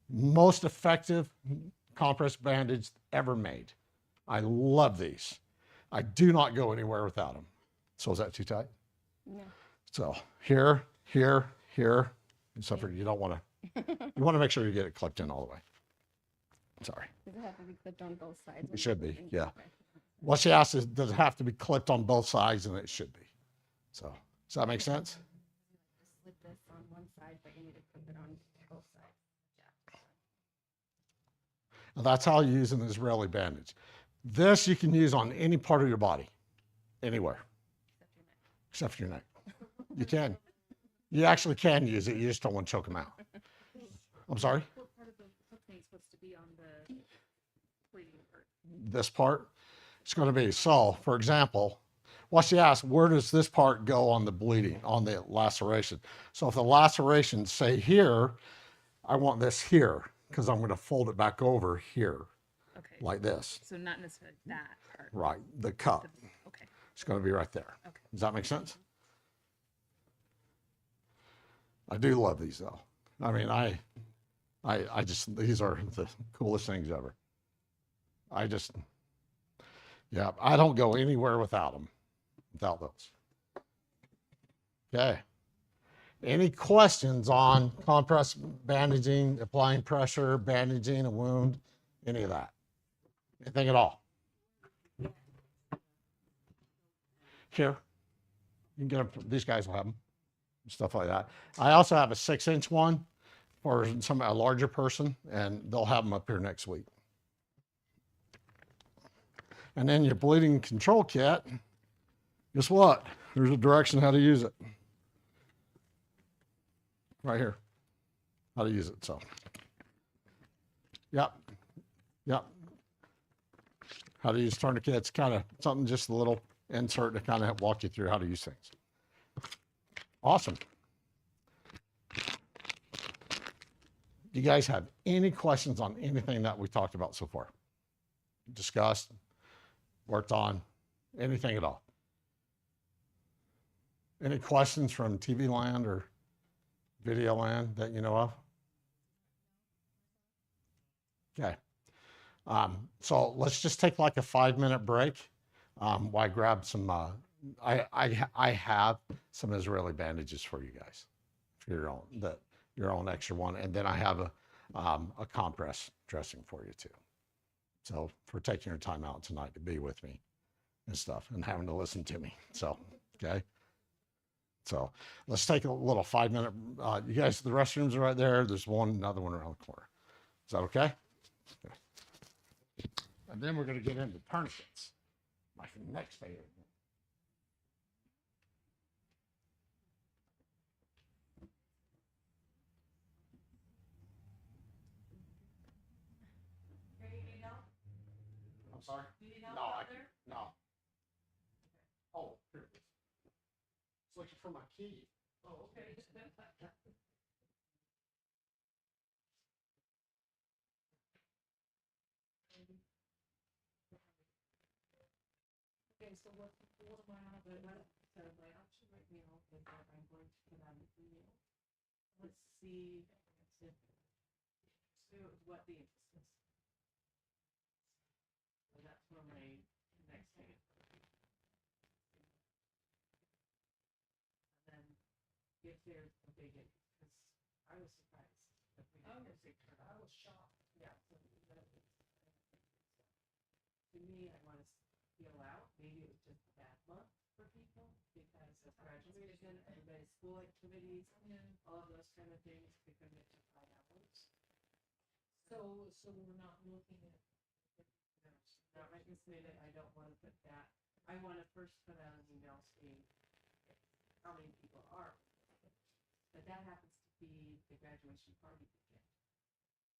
Most effective compress bandage ever made. I love these. I do not go anywhere without them. So is that too tight? No. So here, except for you don't want to, you want to make sure you get it clipped in all the way. Sorry. Does it have to be clipped on both sides? It should be, Okay. yeah. What she asked is, does it have to be clipped on both sides? And it should be. So, does that make sense? Just slip this on one side, but you need to clip it on both sides. Yeah. And that's how you use an Israeli bandage. This you can use on any part of your body, anywhere, except for your neck. You can. You actually can use it. You just don't want to choke them out. I'm sorry? What part of the this part, it's going to be, so for example, well, she asked, where does this part go on the bleeding, on the laceration? So if the laceration, say here, I want this here because I'm going to fold it back over here Okay. like this. So not necessarily that part. Right, the cup. Okay. It's going to be right there. Okay. Does that make sense? I do love these though. I mean, I just, these are the coolest things ever. Yeah, I don't go anywhere without them, without those. Okay. Any questions on compress bandaging, applying pressure, bandaging a wound, any of that? Anything at all? Here, you can get them, these guys will have them, stuff like that. I also have a 6-inch one for a larger person, and they'll have them up here next week. And then your bleeding control kit, guess what? There's a direction how to use it. Right here, how to use it, so. Yep, yep. How to use tourniquets, kind of something, just a little insert to kind of help walk you through how to use things. Awesome. Do you guys have any questions on anything that we talked about so far? Discussed, worked on, anything at all? Any questions from TV land or video land that you know of? Okay. So let's just take like a 5-minute break while I grab some, I have some Israeli bandages for you guys, for your own extra one. And then I have a compress dressing for you too. So for taking your time out tonight to be with me and stuff and having to listen to me. So, okay. So let's take a little 5-minute, you guys, the restrooms are right there. There's another one around the corner. Is that okay? Okay. And then we're going to get into tourniquets, my next favorite. I'm sorry? No, no. Oh, here it is. It's looking for my key. Oh, okay. Okay, so what my option right now is that I'm going to put out an email. Let's see what the interest is. So that's for my next thing. And then if there's a big interest, because I was surprised that we didn't get a big turnout. I was shocked. Yeah. So to me, I want to feel out. Maybe it was just a bad month for people because of graduation, everybody's school activities, all of those kind of things could commit to 5 hours. So we're not looking at, no, not right this minute. I don't want to put that. I want to first put out an email saying how many people are. But that happens to be the graduation party weekend.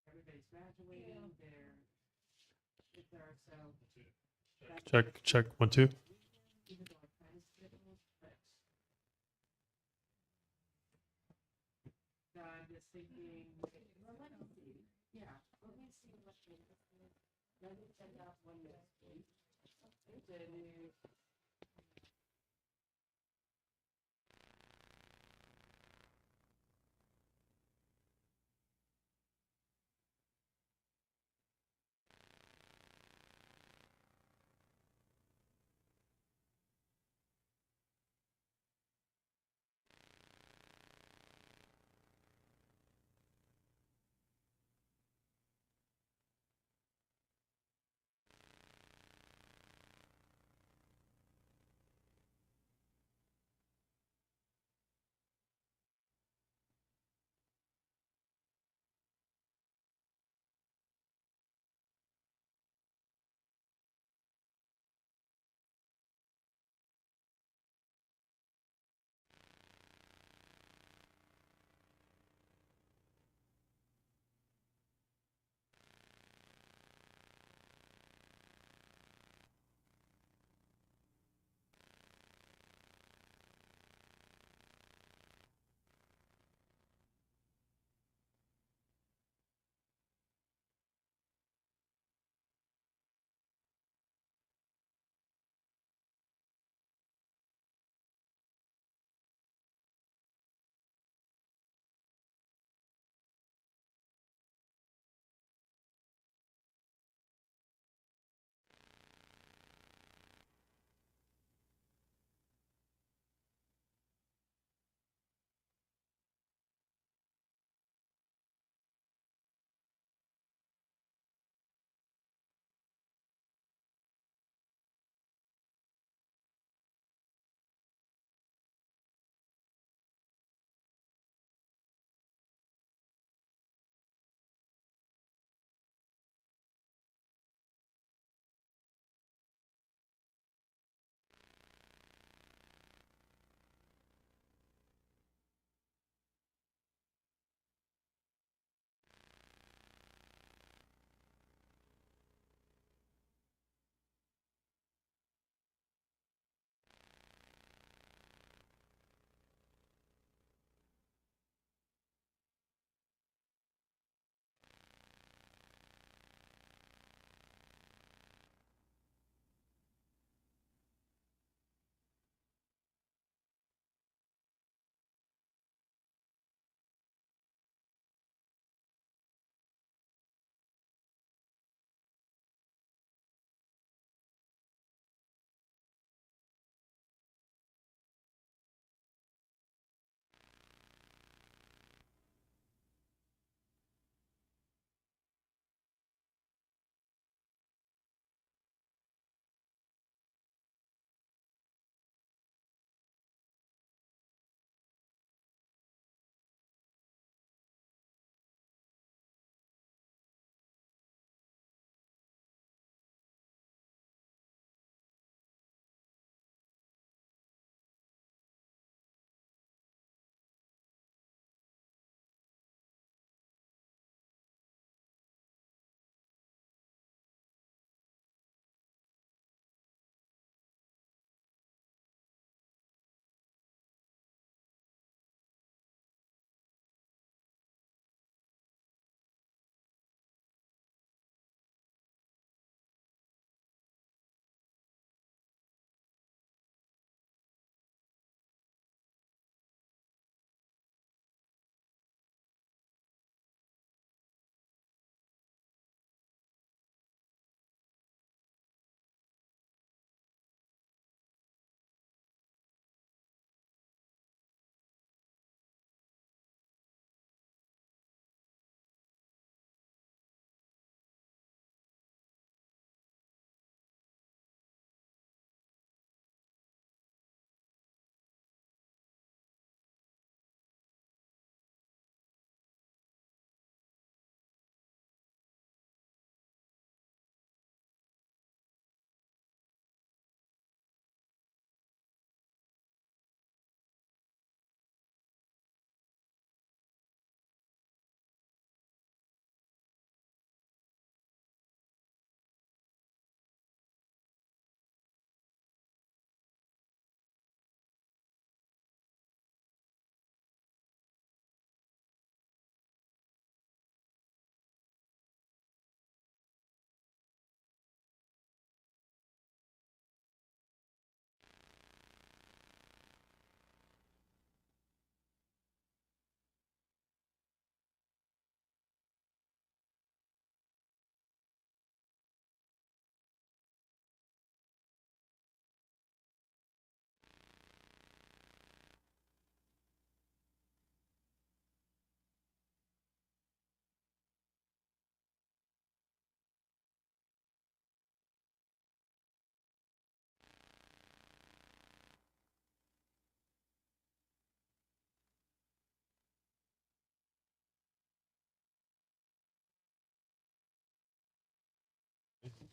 Everybody's graduating, they're so. Check 1 2. Even though I kind of scheduled, but I'm just thinking, well, let me see. Yeah, let me see what the let me send out one next week. Then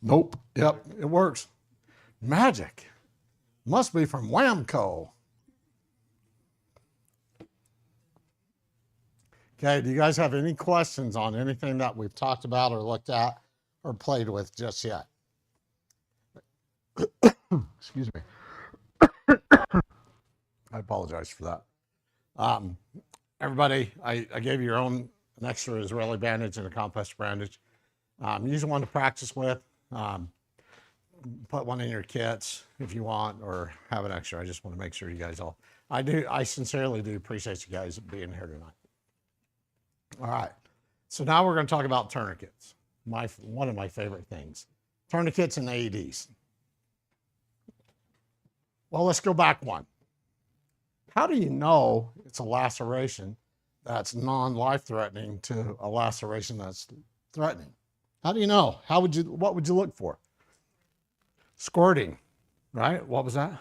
Nope. Yep, it works. Magic. Must be from Whamco. Okay, do you guys have any questions on anything that we've talked about or looked at or played with just yet? Excuse me. I apologize for that. Everybody, I gave you your own an extra Israeli bandage and a compressed bandage. Use one to practice with. Put one in your kits if you want, or have an extra. I just want to make sure you guys all. I sincerely do appreciate you guys being here tonight. All right. So now we're going to talk about tourniquets. One of my favorite things. Tourniquets and AEDs. Well, let's go back one. How do you know it's a laceration that's non-life-threatening to a laceration that's threatening? How do you know? What would you look for? Squirting, right? What was that?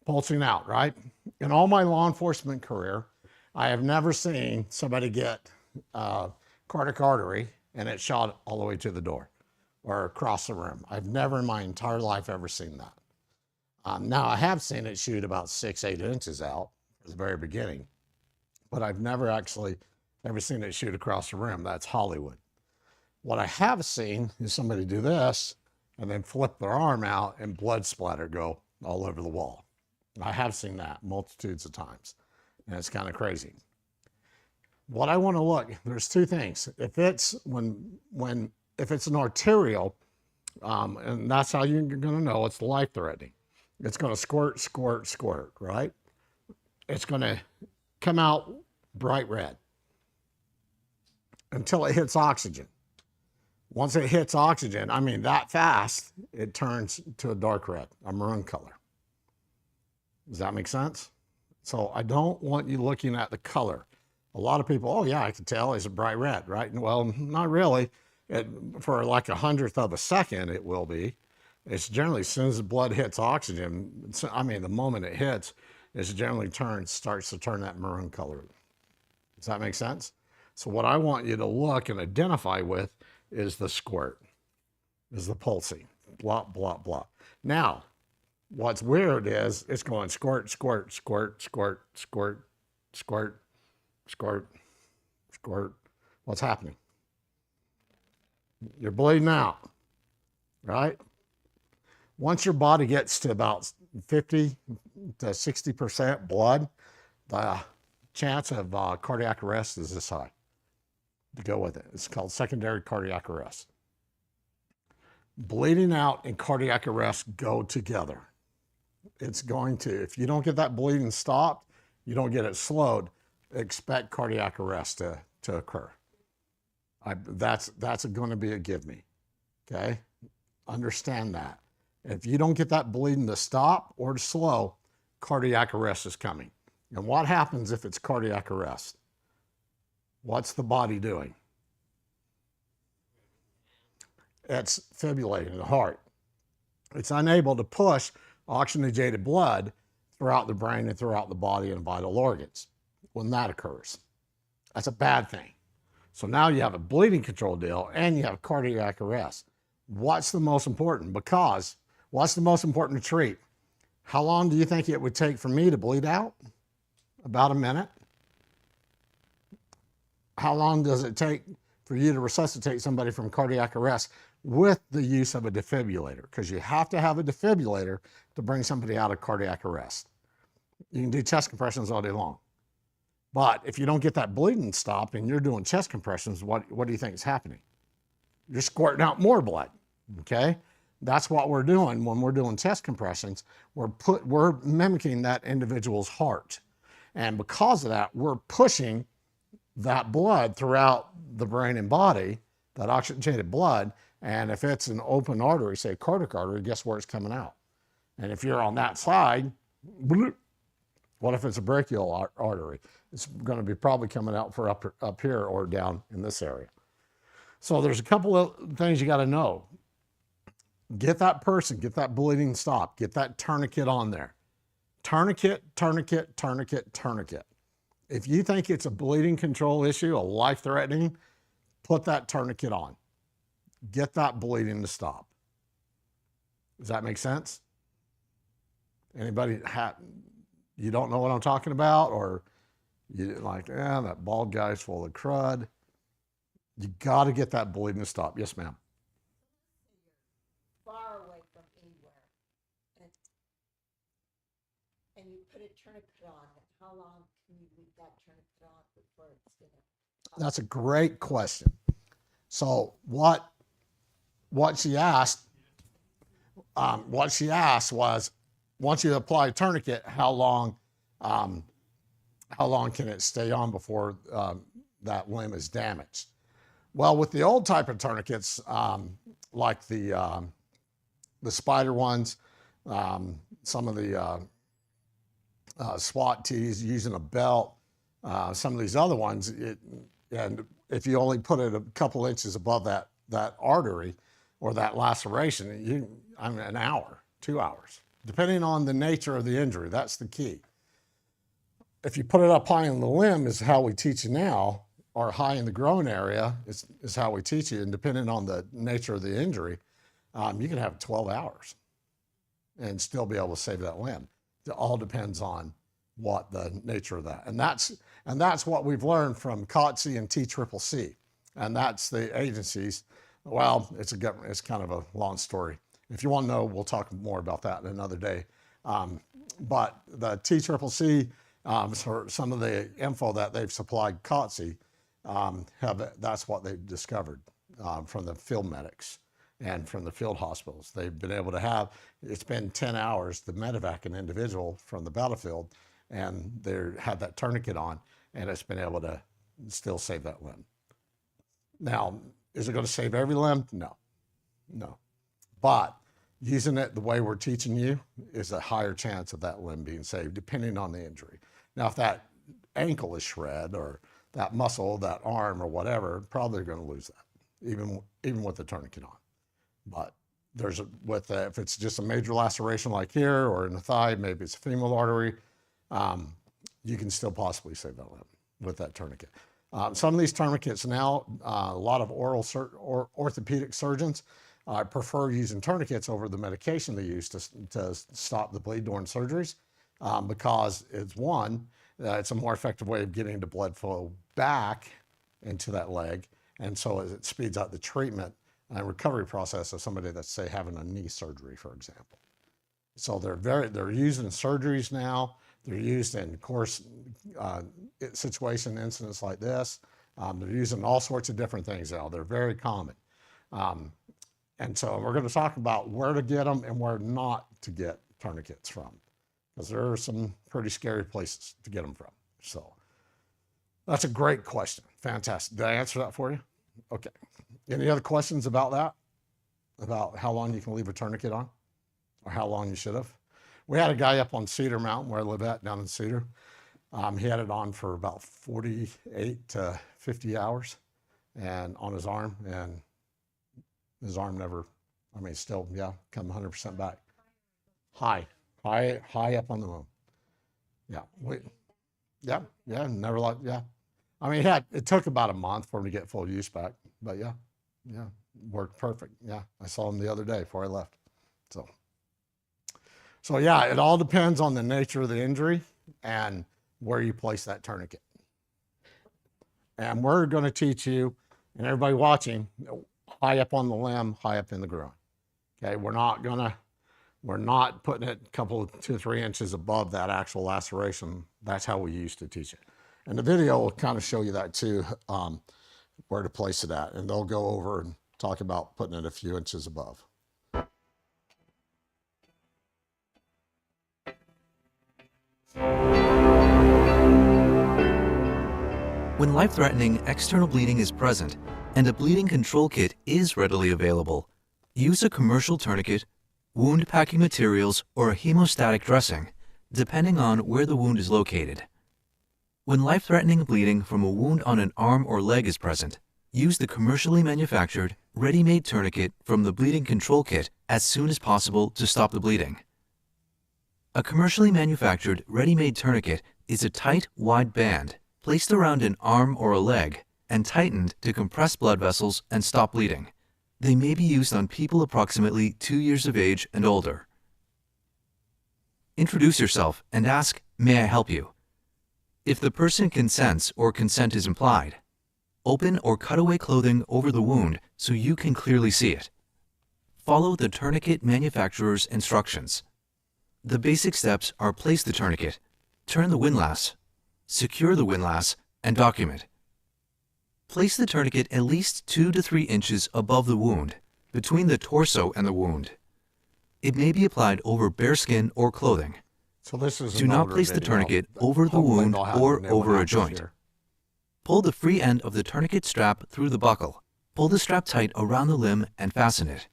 Pulsing out, right? In all my law enforcement career, I have never seen somebody get cardiac artery and it shot all the way to the door or across the room. I've never in my entire life ever seen that. Now, I have seen it shoot about 6-8 inches out at the very beginning, but I've never actually ever seen it shoot across the room. That's Hollywood. What I have seen is somebody do this and then flip their arm out and blood splatter go all over the wall. I have seen that multitudes of times, and it's kind of crazy. What I want to look, there's two things. If it's if it's an arterial, and that's how you're going to know it's life-threatening. It's going to squirt, squirt, squirt, right? It's going to come out bright red until it hits oxygen. Once it hits oxygen, I mean that fast, it turns to a dark red, a maroon color. Does that make sense? So I don't want you looking at the color. A lot of people, oh yeah, I can tell it's a bright red, right? Well, not really. For like 100th of a second, it will be. It's generally, as soon as the blood hits oxygen, I mean, the moment it hits, it generally starts to turn that maroon color. Does that make sense? So what I want you to look and identify with is the squirt, is the pulsing, blah, blah, blah. Now, what's weird is it's going squirt, squirt, squirt, squirt, squirt, squirt, squirt, squirt. What's happening? You're bleeding out, right? Once your body gets to about 50 to 60% blood, the chance of cardiac arrest is this high. To go with it. It's called secondary cardiac arrest. Bleeding out and cardiac arrest go together. It's going to, if you don't get that bleeding stopped, you don't get it slowed, expect cardiac arrest to occur. That's going to be a give me, okay? Understand that. If you don't get that bleeding to stop or to slow, cardiac arrest is coming. And what happens if it's cardiac arrest? What's the body doing? It's fibrillating the heart. It's unable to push oxygenated blood throughout the brain and throughout the body and vital organs. When that occurs, that's a bad thing. So now you have a bleeding control deal and you have cardiac arrest. What's the most important? Because what's the most important to treat? How long do you think it would take for me to bleed out? About a minute. How long does it take for you to resuscitate somebody from cardiac arrest with the use of a defibrillator? Because you have to have a defibrillator to bring somebody out of cardiac arrest. You can do chest compressions all day long. But if you don't get that bleeding stopped and you're doing chest compressions, what do you think is happening? You're squirting out more blood, okay? That's what we're doing when we're doing chest compressions. We're mimicking that individual's heart. And because of that, we're pushing that blood throughout the brain and body, that oxygenated blood. And if it's an open artery, say cardiac artery, guess where it's coming out? And if you're on that side, what if it's a brachial artery? It's going to be probably coming out for up here or down in this area. So there's a couple of things you got to know. Get that person, get that bleeding stopped, get that tourniquet on there. Tourniquet, tourniquet, tourniquet, tourniquet. If you think it's a bleeding control issue, a life-threatening, put that tourniquet on. get that bleeding to stop. Does that make sense? Anybody you don't know what I'm talking about, or you like, yeah, that bald guy's full of crud. You got to get that bleeding to stop. Yes, ma'am. Far away from anywhere, and you put a tourniquet on, how long can you leave that tourniquet on before it's gonna? That's a great question. So what she asked was, once you apply a tourniquet, how long can it stay on before that limb is damaged? Well, with the old type of tourniquets, like the spider ones, some of the SWAT tees using a belt, some of these other ones, and if you only put it a couple inches above that artery or that laceration, an hour, 2 hours, depending on the nature of the injury. That's the key. If you put it up high in the limb, is how we teach you now, or high in the groin area is how we teach you. And depending on the nature of the injury, you can have 12 hours and still be able to save that limb. It all depends on what the nature of that. And that's what we've learned from COTC and TCCC. And that's the agencies. Well, it's kind of a long story. If you want to know, we'll talk more about that another day. But the TCCC, for some of the info that they've supplied COTC, that's what they've discovered from the field medics and from the field hospitals. They've been able to have, it's been 10 hours to medevac an individual from the battlefield, and they had that tourniquet on, and it's been able to still save that limb. Now, is it going to save every limb? No. But using it the way we're teaching you is a higher chance of that limb being saved, depending on the injury. Now, if that ankle is shred, or that muscle, that arm, or whatever, probably going to lose that, even with the tourniquet on. But if it's just a major laceration like here, or in the thigh, maybe it's a femoral artery, you can still possibly save that limb with that tourniquet. Some of these tourniquets now, a lot of orthopedic surgeons prefer using tourniquets over the medication they use to stop the bleed during surgeries, because it's a more effective way of getting the blood flow back into that leg, and so it speeds up the treatment and recovery process of somebody that's, say, having a knee surgery, for example. So they're used in surgeries now. They're used in course incidents like this. They're used in all sorts of different things now. They're very common. And so we're going to talk about where to get them and where not to get tourniquets from, because there are some pretty scary places to get them from. So that's a great question. Fantastic. Did I answer that for you? Okay. Any other questions about that? About how long you can leave a tourniquet on, or how long you should have? We had a guy up on Cedar Mountain, where I live at, down in Cedar. He had it on for about 48 to 50 hours and on his arm, and his arm never, still, come 100% back. High up on the moon. Yeah. It took about a month for him to get full use back, but yeah, worked perfect. Yeah, I saw him the other day before I left. So yeah, it all depends on the nature of the injury and where you place that tourniquet. And we're going to teach you, and everybody watching, high up on the limb, high up in the groin. Okay, we're not putting it a couple, 2 or 3 inches above that actual laceration. That's how we used to teach it. And the video will kind of show you that too, where to place it at. And they'll go over and talk about putting it a few inches above. When life-threatening external bleeding is present and a bleeding control kit is readily available, use a commercial tourniquet, wound packing materials, or a hemostatic dressing, depending on where the wound is located. When life-threatening bleeding from a wound on an arm or leg is present, use the commercially manufactured, ready-made tourniquet from the bleeding control kit as soon as possible to stop the bleeding. A commercially manufactured, ready-made tourniquet is a tight, wide band placed around an arm or a leg and tightened to compress blood vessels and stop bleeding. They may be used on people approximately 2 years of age and older. Introduce yourself and ask, "May I help you?" If the person consents or consent is implied, open or cut away clothing over the wound so you can clearly see it. Follow the tourniquet manufacturer's instructions. The basic steps are place the tourniquet, turn the windlass, secure the windlass, and document. Place the tourniquet at least 2 to 3 inches above the wound, between the torso and the wound. It may be applied over bare skin or clothing. So this is Do an not older place the video. tourniquet over the Hopefully wound they'll have or the new over one a out this joint. year. Pull the free end of the tourniquet strap through the buckle. Pull the strap tight around the limb and fasten it.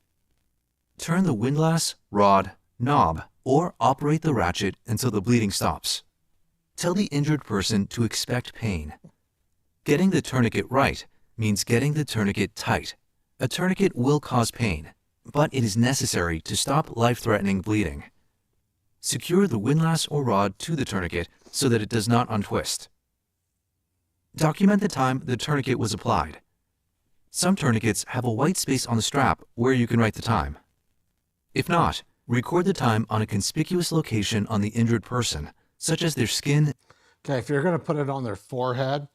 Turn the windlass, rod, knob, or operate the ratchet until the bleeding stops. Tell the injured person to expect pain. Getting the tourniquet right means getting the tourniquet tight. A tourniquet will cause pain, but it is necessary to stop life-threatening bleeding. Secure the windlass or rod to the tourniquet so that it does not untwist. Document the time the tourniquet was applied. Some tourniquets have a white space on the strap where you can write the time. If not, record the time on a conspicuous location on the injured person, such as their skin. Okay, if you're going to put it on their forehead,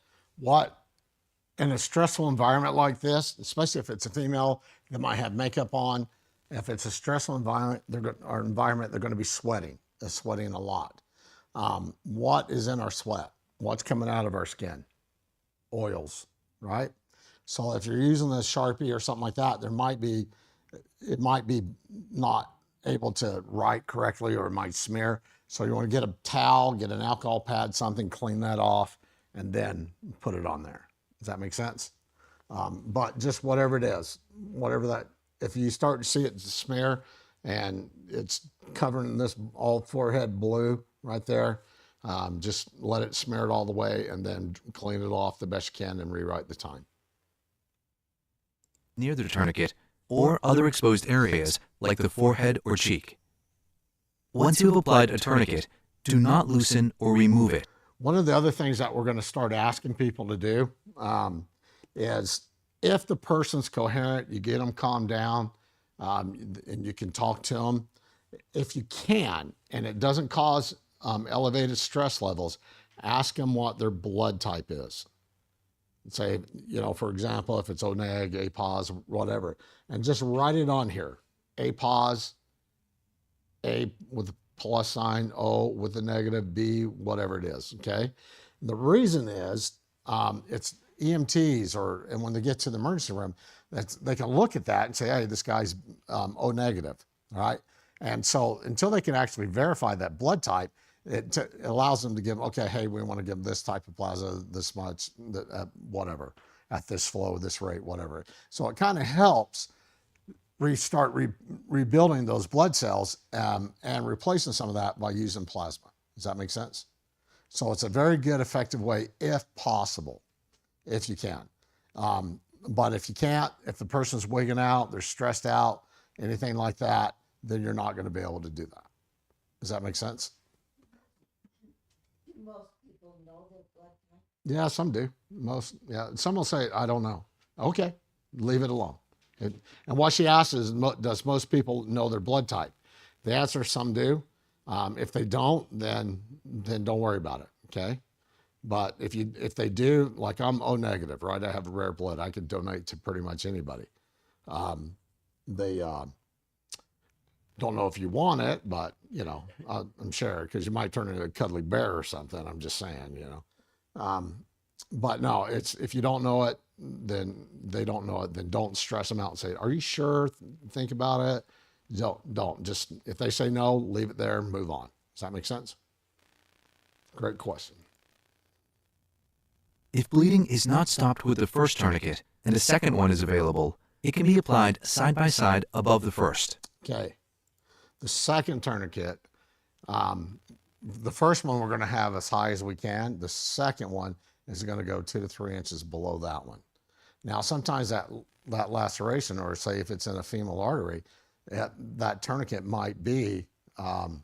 in a stressful environment like this, especially if it's a female that might have makeup on, if it's a stressful environment, they're going to be sweating. They're sweating a lot. What is in our sweat? What's coming out of our skin? Oils, right? So if you're using a Sharpie or something like that, it might be not able to write correctly, or it might smear. So you want to get a towel, get an alcohol pad, something, clean that off, and then put it on there. Does that make sense? But just whatever it is, if you start to see it smear and it's covering this all forehead blue right there, just let it smear it all the way and then clean it off the best you can and rewrite the time. Near the tourniquet or other exposed areas like the forehead or cheek. Once you have applied a tourniquet, do not loosen or remove it. One of the other things that we're going to start asking people to do is, if the person's coherent, you get them calmed down, and you can talk to them. If you can, and it doesn't cause elevated stress levels, ask them what their blood type is. Say, for example, if it's O neg, A pos, whatever, and just write it on here. A pos, A with a plus sign, O with a negative, B, whatever it is, okay? The reason is, it's EMTs, and when they get to the emergency room, they can look at that and say, hey, this guy's O negative, all right? And so until they can actually verify that blood type, it allows them to give, okay, hey, we want to give this type of plasma this much, whatever, at this flow, this rate, whatever. So it kind of helps restart rebuilding those blood cells and replacing some of that by using plasma. Does that make sense? So it's a very good, effective way, if possible, if you can. But if you can't, if the person's wigging out, they're stressed out, anything like that, then you're not going to be able to do that. Does that make sense? Most people know their blood type. Yeah, some do. Some will say, I don't know. Okay, leave it alone. And what she asks is, does most people know their blood type? The answer, some do. If they don't, then don't worry about it, okay? But if they do, like I'm O negative, right? I have rare blood. I can donate to pretty much anybody. They don't know if you want it, but I'm sure, because you might turn into a cuddly bear or something. I'm just saying, But no, if you don't know it, then they don't know it. Then don't stress them out and say, "Are you sure? Think about it." Don't. Just, if they say no, leave it there. Move on. Does that make sense? Great question. If bleeding is not stopped with the first tourniquet and a second one is available, it can be applied side by side above the first. Okay. The second tourniquet, the first one we're going to have as high as we can. The second one is going to go 2 to 3 inches below that one. Now, sometimes that laceration, or say if it's in a femoral artery, that tourniquet might be 1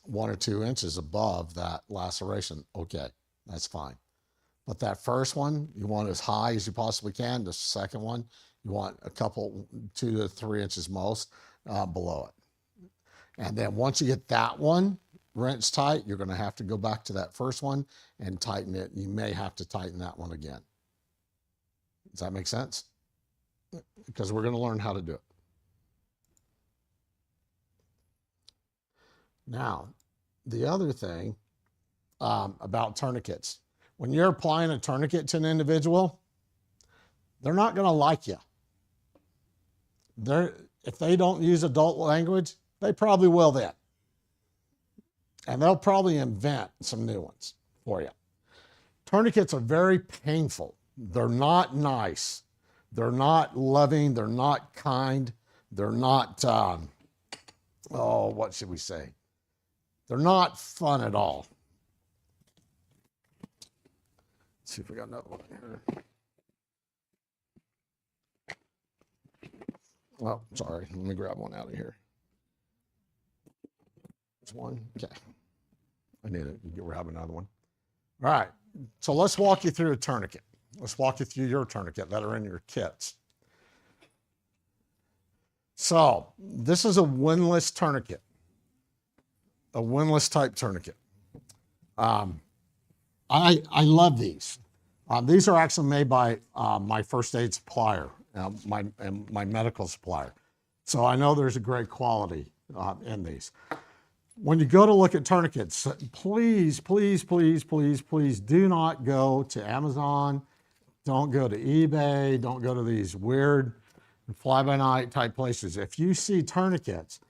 or 2 inches above that laceration. Okay, that's fine. But that first one, you want as high as you possibly can. The second one, You want a couple, 2 to 3 inches most below it. And then once you get that one wrenched tight, you're going to have to go back to that first one and tighten it. You may have to tighten that one again. Does that make sense? Because we're going to learn how to do it. Now, the other thing about tourniquets, when you're applying a tourniquet to an individual, they're not going to like you. If they don't use adult language, they probably will then. And they'll probably invent some new ones for you. Tourniquets are very painful. They're not nice. They're not loving. They're not kind. They're not, what should we say? They're not fun at all. Let's see if we got another one here. Well, sorry. Let me grab one out of here. There's one. Okay. I need to grab another one. All right. So let's walk you through a tourniquet. Let's walk you through your tourniquet that are in your kits. So this is a windlass tourniquet, a windlass type tourniquet. I love these. These are actually made by my first aid supplier, my medical supplier. So I know there's a great quality in these. When you go to look at tourniquets, please, please, please, please, please do not go to Amazon. Don't go to eBay. Don't go to these weird fly-by-night type places. If you see tourniquets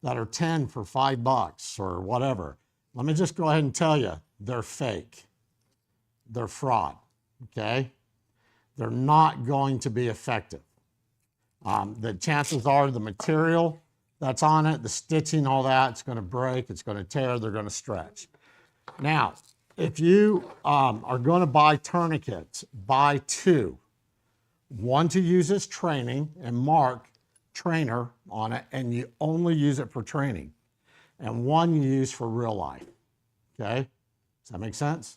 that are 10 for $5 or whatever, let me just go ahead and tell you, they're fake. They're fraud, okay? They're not going to be effective. The chances are the material that's on it, the stitching, all that, it's going to break, it's going to tear, they're going to stretch. Now, if you are going to buy tourniquets, buy 2. One to use as training and mark trainer on it, and you only use it for training. And one you use for real life, okay? Does that make sense?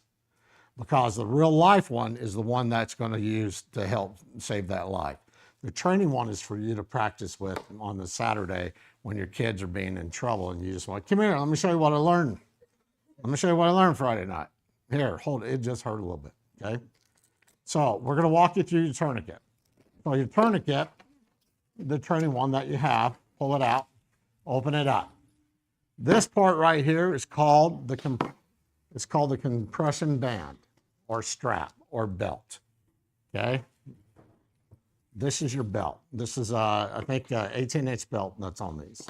Because the real life one is the one that's going to use to help save that life. The training one is for you to practice with on the Saturday when your kids are being in trouble and you just want, come here, let me show you what I learned. Let me show you what I learned Friday night. Here, hold it. It just hurt a little bit, okay? So we're going to walk you through your tourniquet. So your tourniquet, the training one that you have, pull it out, open it up. This part right here is called the compression band or strap or belt, okay? This is your belt. This is, I think, 18-inch belt that's on these.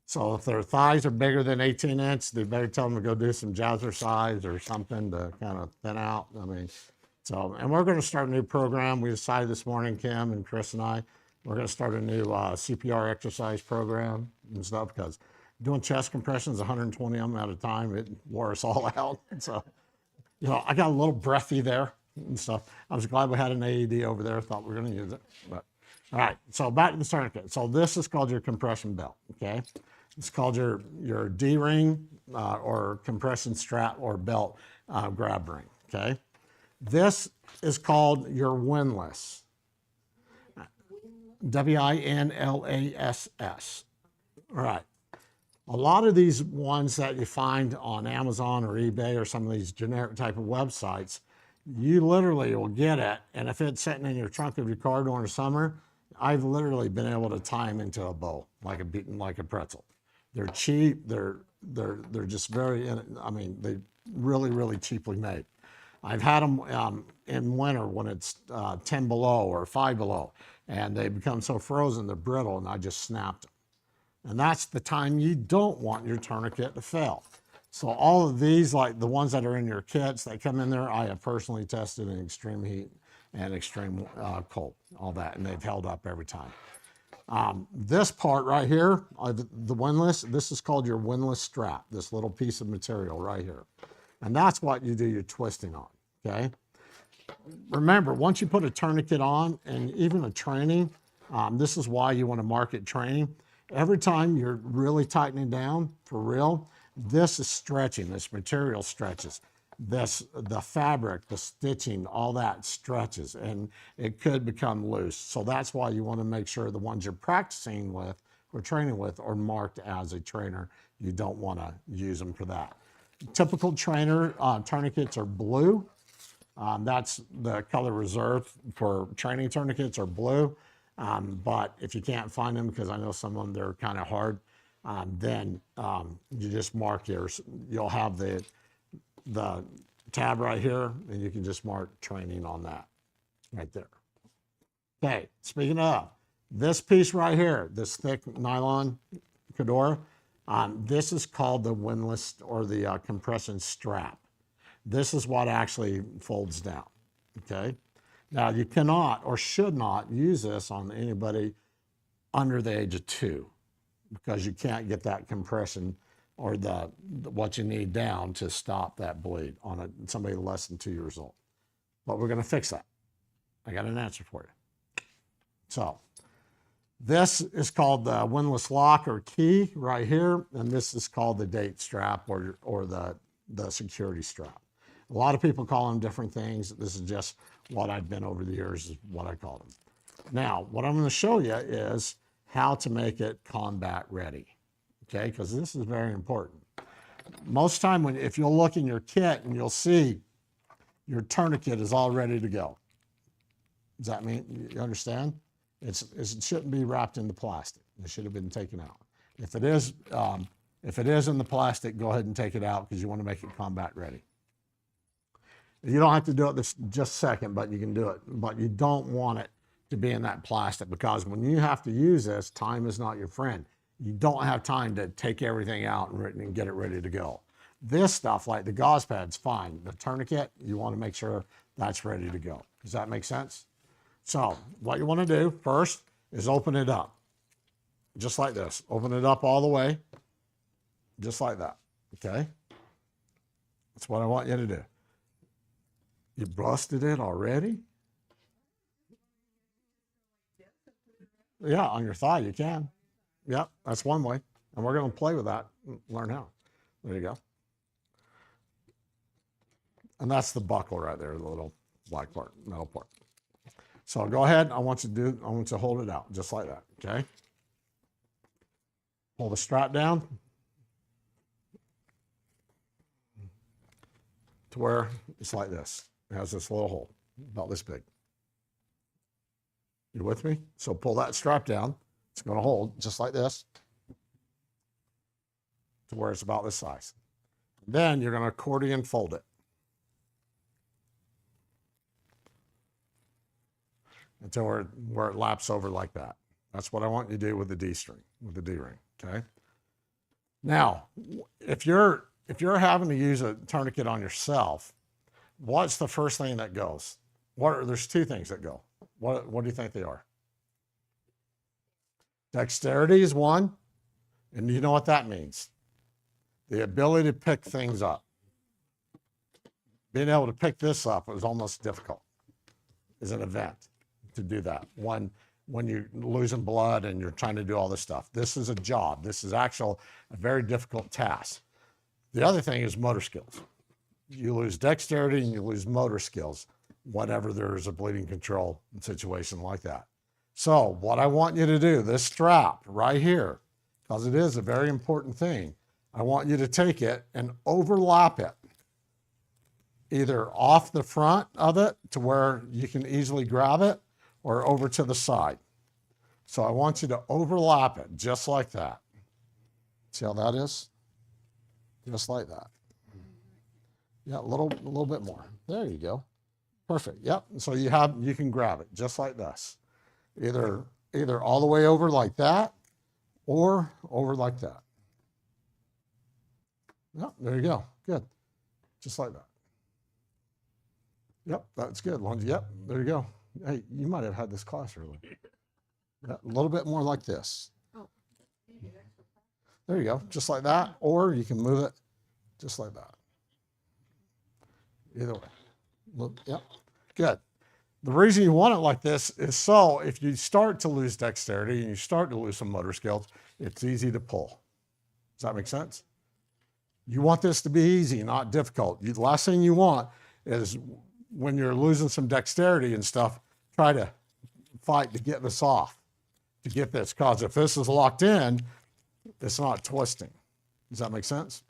So if their thighs are bigger than 18-inch, they better tell them to go do some jazzercise or something to kind of thin out. I mean, so, and we're going to start a new program. We decided this morning, Kim and Chris and I, we're going to start a new CPR exercise program and stuff because doing chest compressions, 120 of them at a time, it wore us all out. So, you know, I got a little breathy there and stuff. I was glad we had an AED over there. Thought we were going to use it. But all right, so back to the tourniquet. So this is called your compression belt, okay? It's called your D-ring or compression strap or belt grab ring, okay? This is called your windlass, W-I-N-L-A-S-S. All right. A lot of these ones that you find on Amazon or eBay or some of these generic type of websites, you literally will get it, and if it's sitting in your trunk of your car during the summer, I've literally been able to tie them into a bow, like a pretzel. They're cheap. They're just very. I mean, they really, really cheaply made. I've had them in winter when it's 10 below or 5 below, and they become so frozen they're brittle, and I just snapped them. And that's the time you don't want your tourniquet to fail. So all of these, like the ones that are in your kits that come in there, I have personally tested in extreme heat and extreme cold, all that, and they've held up every time. This part right here, the windlass, this is called your windlass strap, this little piece of material right here. And that's what you do your twisting on, okay? Remember, once you put a tourniquet on, and even a training, this is why you want to market training. Every time you're really tightening down for real, this is stretching, this material stretches. the fabric, the stitching, all that stretches and it could become loose. So that's why you want to make sure the ones you're practicing with or training with are marked as a trainer. You don't want to use them for that. Typical trainer tourniquets are blue. That's the color reserved for training tourniquets are blue. But if you can't find them, because I know some of them, they're kind of hard, then you just mark yours. You'll have the tab right here, and you can just mark training on that right there. Okay, speaking of, this piece right here, this thick nylon Fedora, this is called the windlass or the compression strap. This is what actually folds down, okay? Now, you cannot or should not use this on anybody under the age of 2 because you can't get that compression or what you need down to stop that bleed on somebody less than 2 years old. But we're going to fix that. I got an answer for you. So this is called the windlass lock or key right here, and this is called the date strap or the security strap. A lot of people call them different things. This is just what I've been over the years is what I call them. Now, what I'm going to show you is how to make it combat ready, okay? Because this is very important. Most time if you'll look in your kit and you'll see your tourniquet is all ready to go. Does that mean, you understand? It shouldn't be wrapped in the plastic. It should have been taken out. If it is in the plastic, go ahead and take it out because you want to make it combat ready. You don't have to do it this just a second, but you can do it. But you don't want it to be in that plastic because when you have to use this, time is not your friend. You don't have time to take everything out and get it ready to go. This stuff, like the gauze pad's fine. The tourniquet, you want to make sure that's ready to go. Does that make sense? So what you want to do first is open it up. Just like this. Open it up all the way. Just like that. Okay? That's what I want you to do. You busted it already? Yeah, on your thigh you can. Yep, that's one way. And we're going to play with that and learn how. There you go. And that's the buckle right there, the little black part, metal part. So go ahead. I want you to hold it out just like that, okay? Pull the strap down to where it's like this. It has this little hole, about this big. You with me? So pull that strap down. It's going to hold just like this to where it's about this size. Then you're going to accordion fold it until where it laps over like that. That's what I want you to do with the D-string, with the D-ring, okay? Now, if you're having to use a tourniquet on yourself, what's the first thing that goes? There's two things that go. What do you think they are? Dexterity is one, and you know what that means. The ability to pick things up. Being able to pick this up is almost difficult. Is an event to do that. When you're losing blood and you're trying to do all this stuff. This is a job. This is a very difficult task. The other thing is motor skills. You lose dexterity and you lose motor skills whenever there's a bleeding control situation like that. So what I want you to do, this strap right here, because it is a very important thing, I want you to take it and overlap it, either off the front of it to where you can easily grab it or over to the side. So I want you to overlap it just like that. See how that is? Just like that. Yeah, a little bit more. There you go. Perfect. Yep. So you can grab it just like this. Either all the way over like that or over like that. Yep, there you go. Good. Just like that. Yep, that's good. Yep, there you go. Hey, you might have had this class earlier. Yeah, a little bit more like this. There you go. Just like that. Or you can move it just like that. Either way. Look, yep. Good. The reason you want it like this is so if you start to lose dexterity and you start to lose some motor skills, it's easy to pull. Does that make sense? You want this to be easy, not difficult. The last thing you want is when you're losing some dexterity and stuff, try to fight to get this off, to get this. Because if this is locked in, it's not twisting. Does that make sense?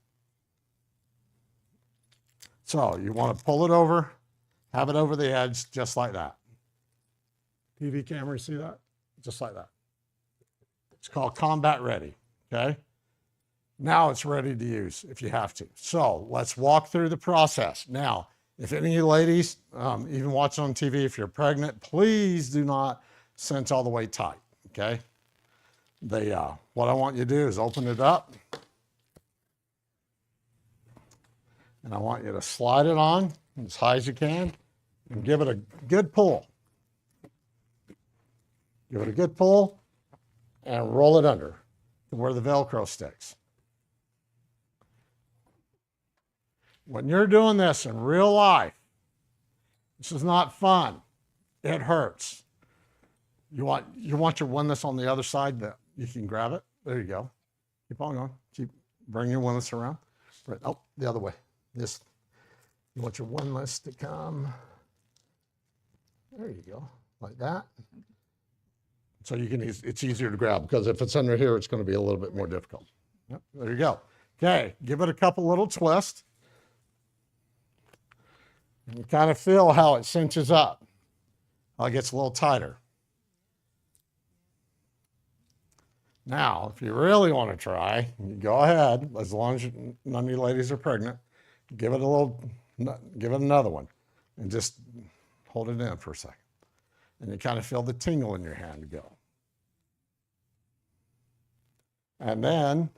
So you want to pull it over, have it over the edge, just like that. TV camera, see that? Just like that. It's called combat ready, okay? Now it's ready to use if you have to. So let's walk through the process. Now, if any of you ladies, even watching on TV, if you're pregnant, please do not cinch all the way tight, okay? What I want you to do is open it up. And I want you to slide it on as high as you can and give it a good pull. Give it a good pull and roll it under to where the Velcro sticks. When you're doing this in real life, this is not fun. It hurts. You want your windlass on the other side that you can grab it. There you go. Keep on going. Keep bring your windlass around. Right. Oh, the other way. This. You want your windlass to come. There you go, like that. So you can. It's easier to grab because if it's under here, it's going to be a little bit more difficult. Yep, there you go. Okay, give it a couple little twists. And you kind of feel how it cinches up, how it gets a little tighter. Now, if you really want to try, you go ahead, as long as none of you ladies are pregnant, give it another one, and just hold it in for a second. And you kind of feel the tingle in your hand go. And then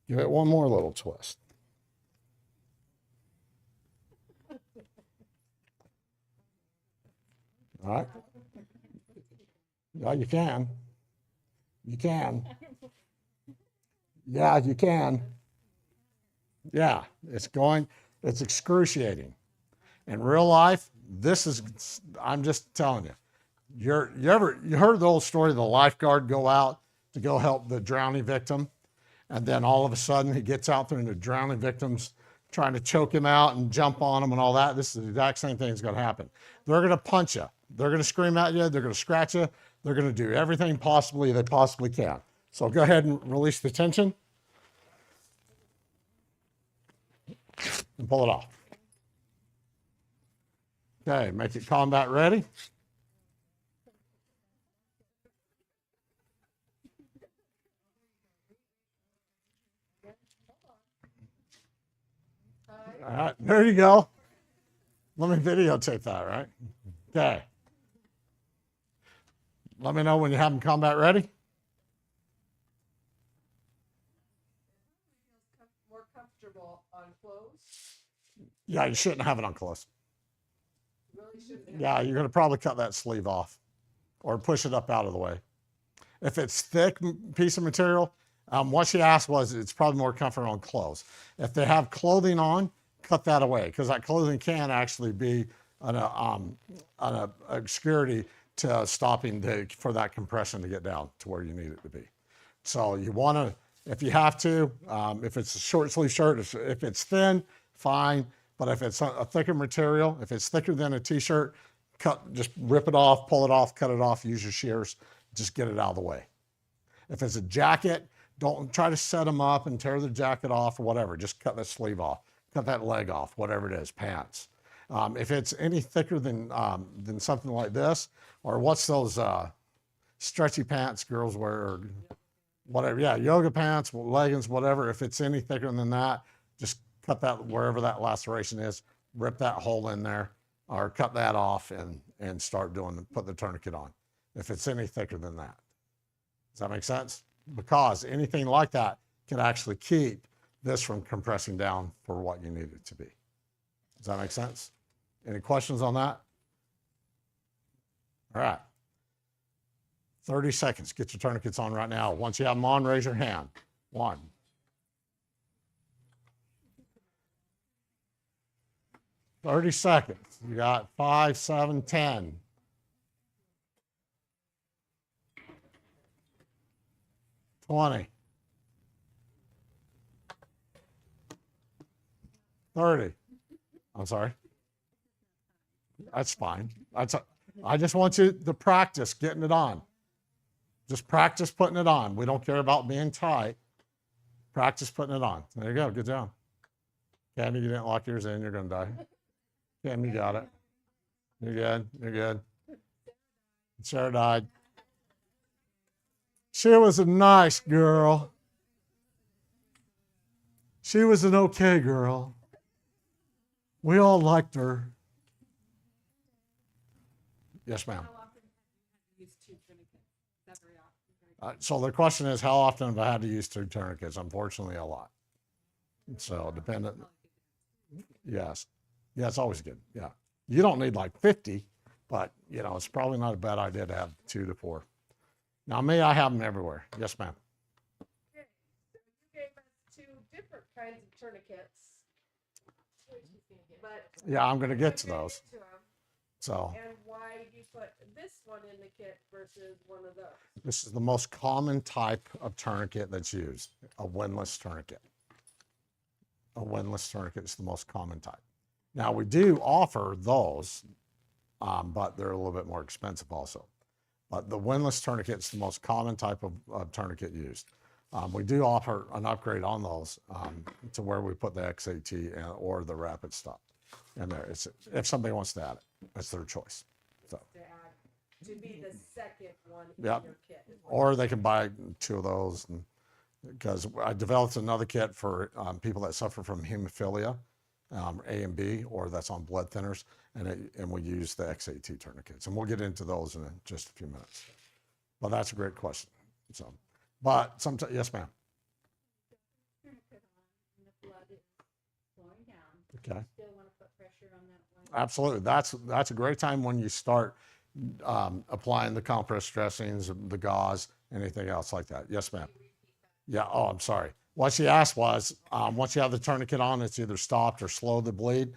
give it one more little twist. All right? Yeah, you can. You can. Yeah, you can. Yeah, it's excruciating. In real life, I'm just telling you. You heard the old story of the lifeguard go out to go help the drowning victim, and then all of a sudden he gets out there and the drowning victim's trying to choke him out and jump on him and all that. This is the exact same thing that's going to happen. They're going to punch you. They're going to scream at you. They're going to scratch you. They're going to do everything they possibly can. So go ahead and release the tension and pull it off. Okay, make it combat ready. All right, there you go. Let me videotape that, right? Okay. Let me know when you have them combat ready. More comfortable on clothes. Yeah, you shouldn't have it on close. Really shouldn't. Yeah, you're going to probably cut that sleeve off or push it up out of the way. If it's thick piece of material, what she asked was it's probably more comfortable on clothes. If they have clothing on, cut that away because that clothing can actually be an obscurity to stopping for that compression to get down to where you need it to be. So you want to, if you have to, if it's a short sleeve shirt, if it's thin, fine. But if it's a thicker material, if it's thicker than a t-shirt, just rip it off, pull it off, cut it off, use your shears, just get it out of the way. If it's a jacket, don't try to set them up and tear the jacket off or whatever. Just cut that sleeve off, cut that leg off, whatever it is, pants. If it's any thicker than something like this, or what's those stretchy pants girls wear, or whatever, yeah, yoga pants, leggings, whatever. If it's any thicker than that, just cut that wherever that laceration is, rip that hole in there, or cut that off and put the tourniquet on. If it's any thicker than that. Does that make sense? Because anything like that can actually keep this from compressing down for what you need it to be. Does that make sense? Any questions on that? All right. 30 seconds. Get your tourniquets on right now. Once you have them on, raise your hand. 1. 30 seconds. You got 5, 7, 10. 20. 30. I'm sorry. That's fine. I just want you to practice getting it on. Just practice putting it on. We don't care about being tight. Practice putting it on. There you go. Good job. Candy, you didn't lock yours in. You're going to die. Candy, you got it. You're good. You're good. Sarah died. She was a nice girl. She was an okay girl. We all liked her. Yes, ma'am. How often have you used two tourniquets? Not very often. So the question is, how often have I had to use 2 tourniquets? Unfortunately, a lot. So dependent. Yes. Yeah, it's always good. Yeah. You don't need like 50, but you know, it's probably not a bad idea to have 2 to 4. Now, me, I have them everywhere. Yes, ma'am. Okay, so you gave us two different kinds of tourniquets. But Yeah, I'm going to get to we're gonna those. get to 'em. So And why you put this one in the kit versus one of those? this is the most common type of tourniquet that's used, a windlass tourniquet. A windlass tourniquet is the most common type. Now, we do offer those, but they're a little bit more expensive also. But the windlass tourniquet is the most common type of tourniquet used. We do offer an upgrade on those to where we put the XAT or the rapid stop in there. It's, if somebody wants to add it, it's their choice. So, To add, to be the second one in Yep. your kit. is what or they can buy 2 of those. Because I developed another kit for people that suffer from hemophilia, A and B, or that's on blood thinners, and we use the XAT tourniquets. And we'll get into those in just a few minutes. But that's a great question. So, but sometimes, yes, ma'am. Tourniquet on and the blood is slowing down. Okay. Still want to put pressure on that one. Absolutely. That's a great time when you start applying the compress dressings, the gauze, anything else like that. Yes, ma'am. Yeah. Oh, I'm sorry. What she asked was, once you have the tourniquet on, it's either stopped or slowed the bleed.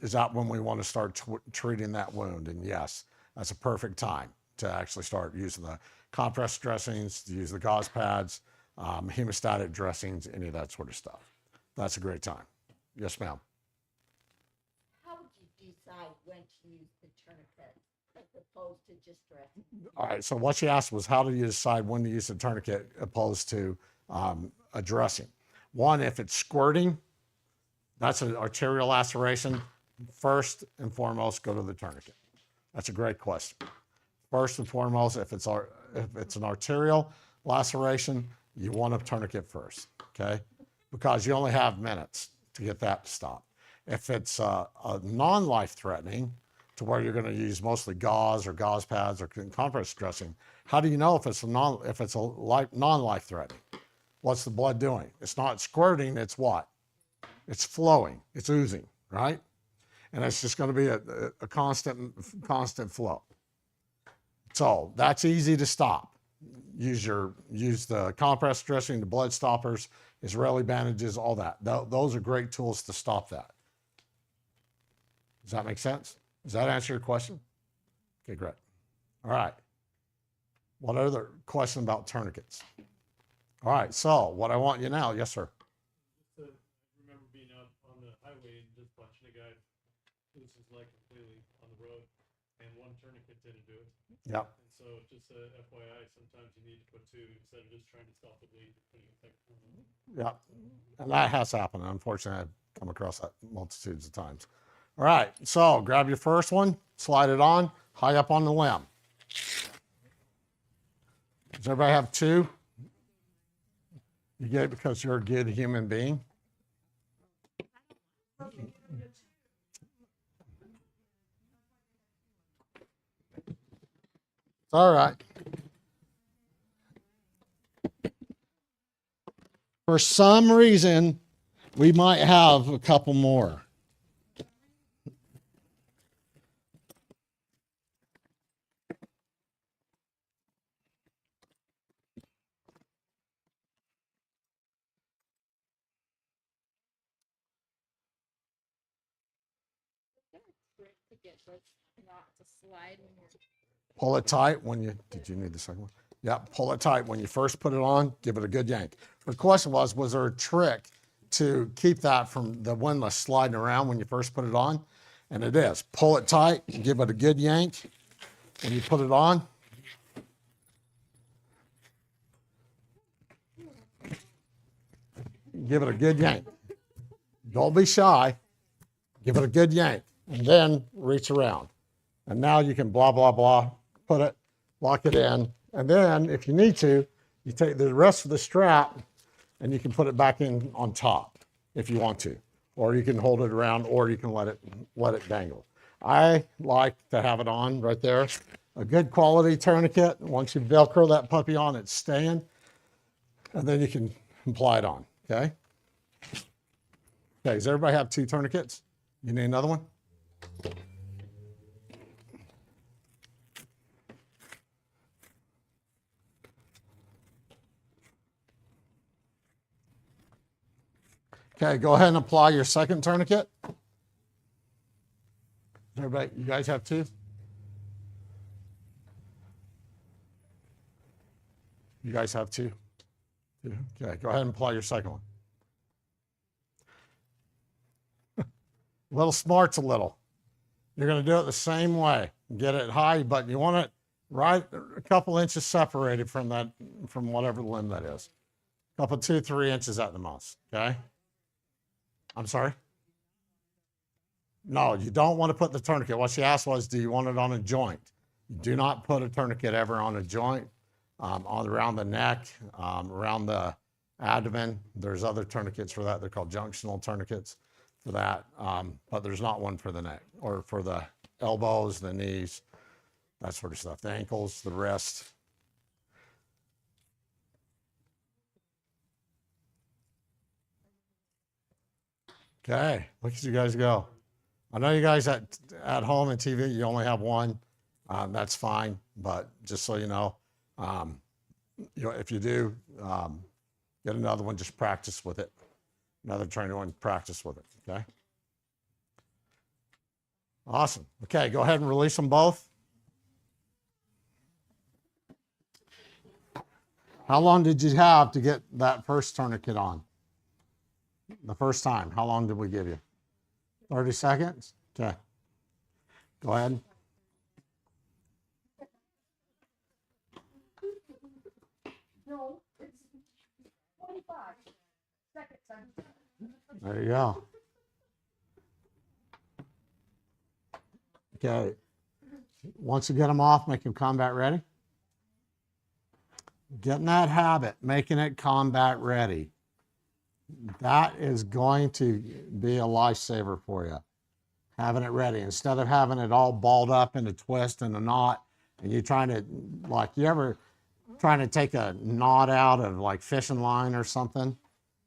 Is that when we want to start treating that wound? And yes, that's a perfect time to actually start using the compress dressings, to use the gauze pads, hemostatic dressings, any of that sort of stuff. That's a great time. Yes, ma'am. How would you decide when to use the tourniquet as opposed to just dressing? All right. So what she asked was, how do you decide when to use the tourniquet opposed to a dressing? One, if it's squirting, that's an arterial laceration. First and foremost, go to the tourniquet. That's a great question. First and foremost, if it's an arterial laceration, you want a tourniquet first, okay? Because you only have minutes to get that to stop. If it's a non-life-threatening, to where you're going to use mostly gauze or gauze pads or compress dressing, how do you know if it's non-life-threatening? What's the blood doing? It's not squirting. It's what? It's flowing. It's oozing, right? And it's just going to be a constant flow. So that's easy to stop. Use the compress dressing, the blood stoppers, Israeli bandages, all that. Those are great tools to stop that. Does that make sense? Does that answer your question? Okay, great. All right. What other question about tourniquets? All right, so what I want you now, yes, sir. I remember being out on the highway and just watching a guy lose his leg completely on the road, and one tourniquet didn't do it. Yep. And so just a FYI, sometimes you need to put 2 instead of just trying to stop the bleed. Putting a second one on. Yep. And that has happened. Unfortunately, I've come across that multitudes of times. All right, so grab your first one, slide it on, high up on the limb. Does everybody have 2? You get it because you're a good human being? It's all right. For some reason, we might have a couple more. Trick to get this not to slide when you're. Pull it tight when you, did you need the second one? Yeah, pull it tight when you first put it on, give it a good yank. The question was there a trick to keep that from the windlass sliding around when you first put it on, and it is. Pull it tight, give it a good yank when you put it on. Give it a good yank. Don't be shy. Give it a good yank, and then reach around. And now you can blah, blah, blah, put it, lock it in. And then if you need to, you take the rest of the strap and you can put it back in on top if you want to. Or you can hold it around, or you can let it dangle. I like to have it on right there. A good quality tourniquet. Once you Velcro that puppy on, it's staying. And then you can apply it on, okay? Okay, does everybody have 2 tourniquets? You need another one? Okay, go ahead and apply your second tourniquet. Everybody, you guys have 2? You guys have 2? Okay, go ahead and apply your second one. Little smarts a little. You're going to do it the same way. Get it high, but you want it right a couple inches separated from that, from whatever limb that is. A couple, 2-3 inches at the most, okay? I'm sorry? No, you don't want to put the tourniquet. What she asked was, do you want it on a joint? You do not put a tourniquet ever on a joint, around the neck, around the abdomen. There's other tourniquets for that. They're called junctional tourniquets for that, but there's not one for the neck or for the elbows, the knees, that sort of stuff, the ankles, the wrist. Okay, look at you guys go. I know you guys at home and TV, you only have one. That's fine, but just so you know, if you do, get another one, just practice with it. Another trainer one, practice with it, okay? Awesome. Okay, go ahead and release them both. How long did you have to get that first tourniquet on? The first time, how long did we give you? 30 seconds? Okay. Go ahead. No, it's 25 seconds. There you go. Okay. Once you get them off, make them combat ready. Get in that habit, making it combat ready. That is going to be a lifesaver for you. Having it ready. Instead of having it all balled up in a twist and a knot, and you trying to, like, you ever trying to take a knot out of like fishing line or something,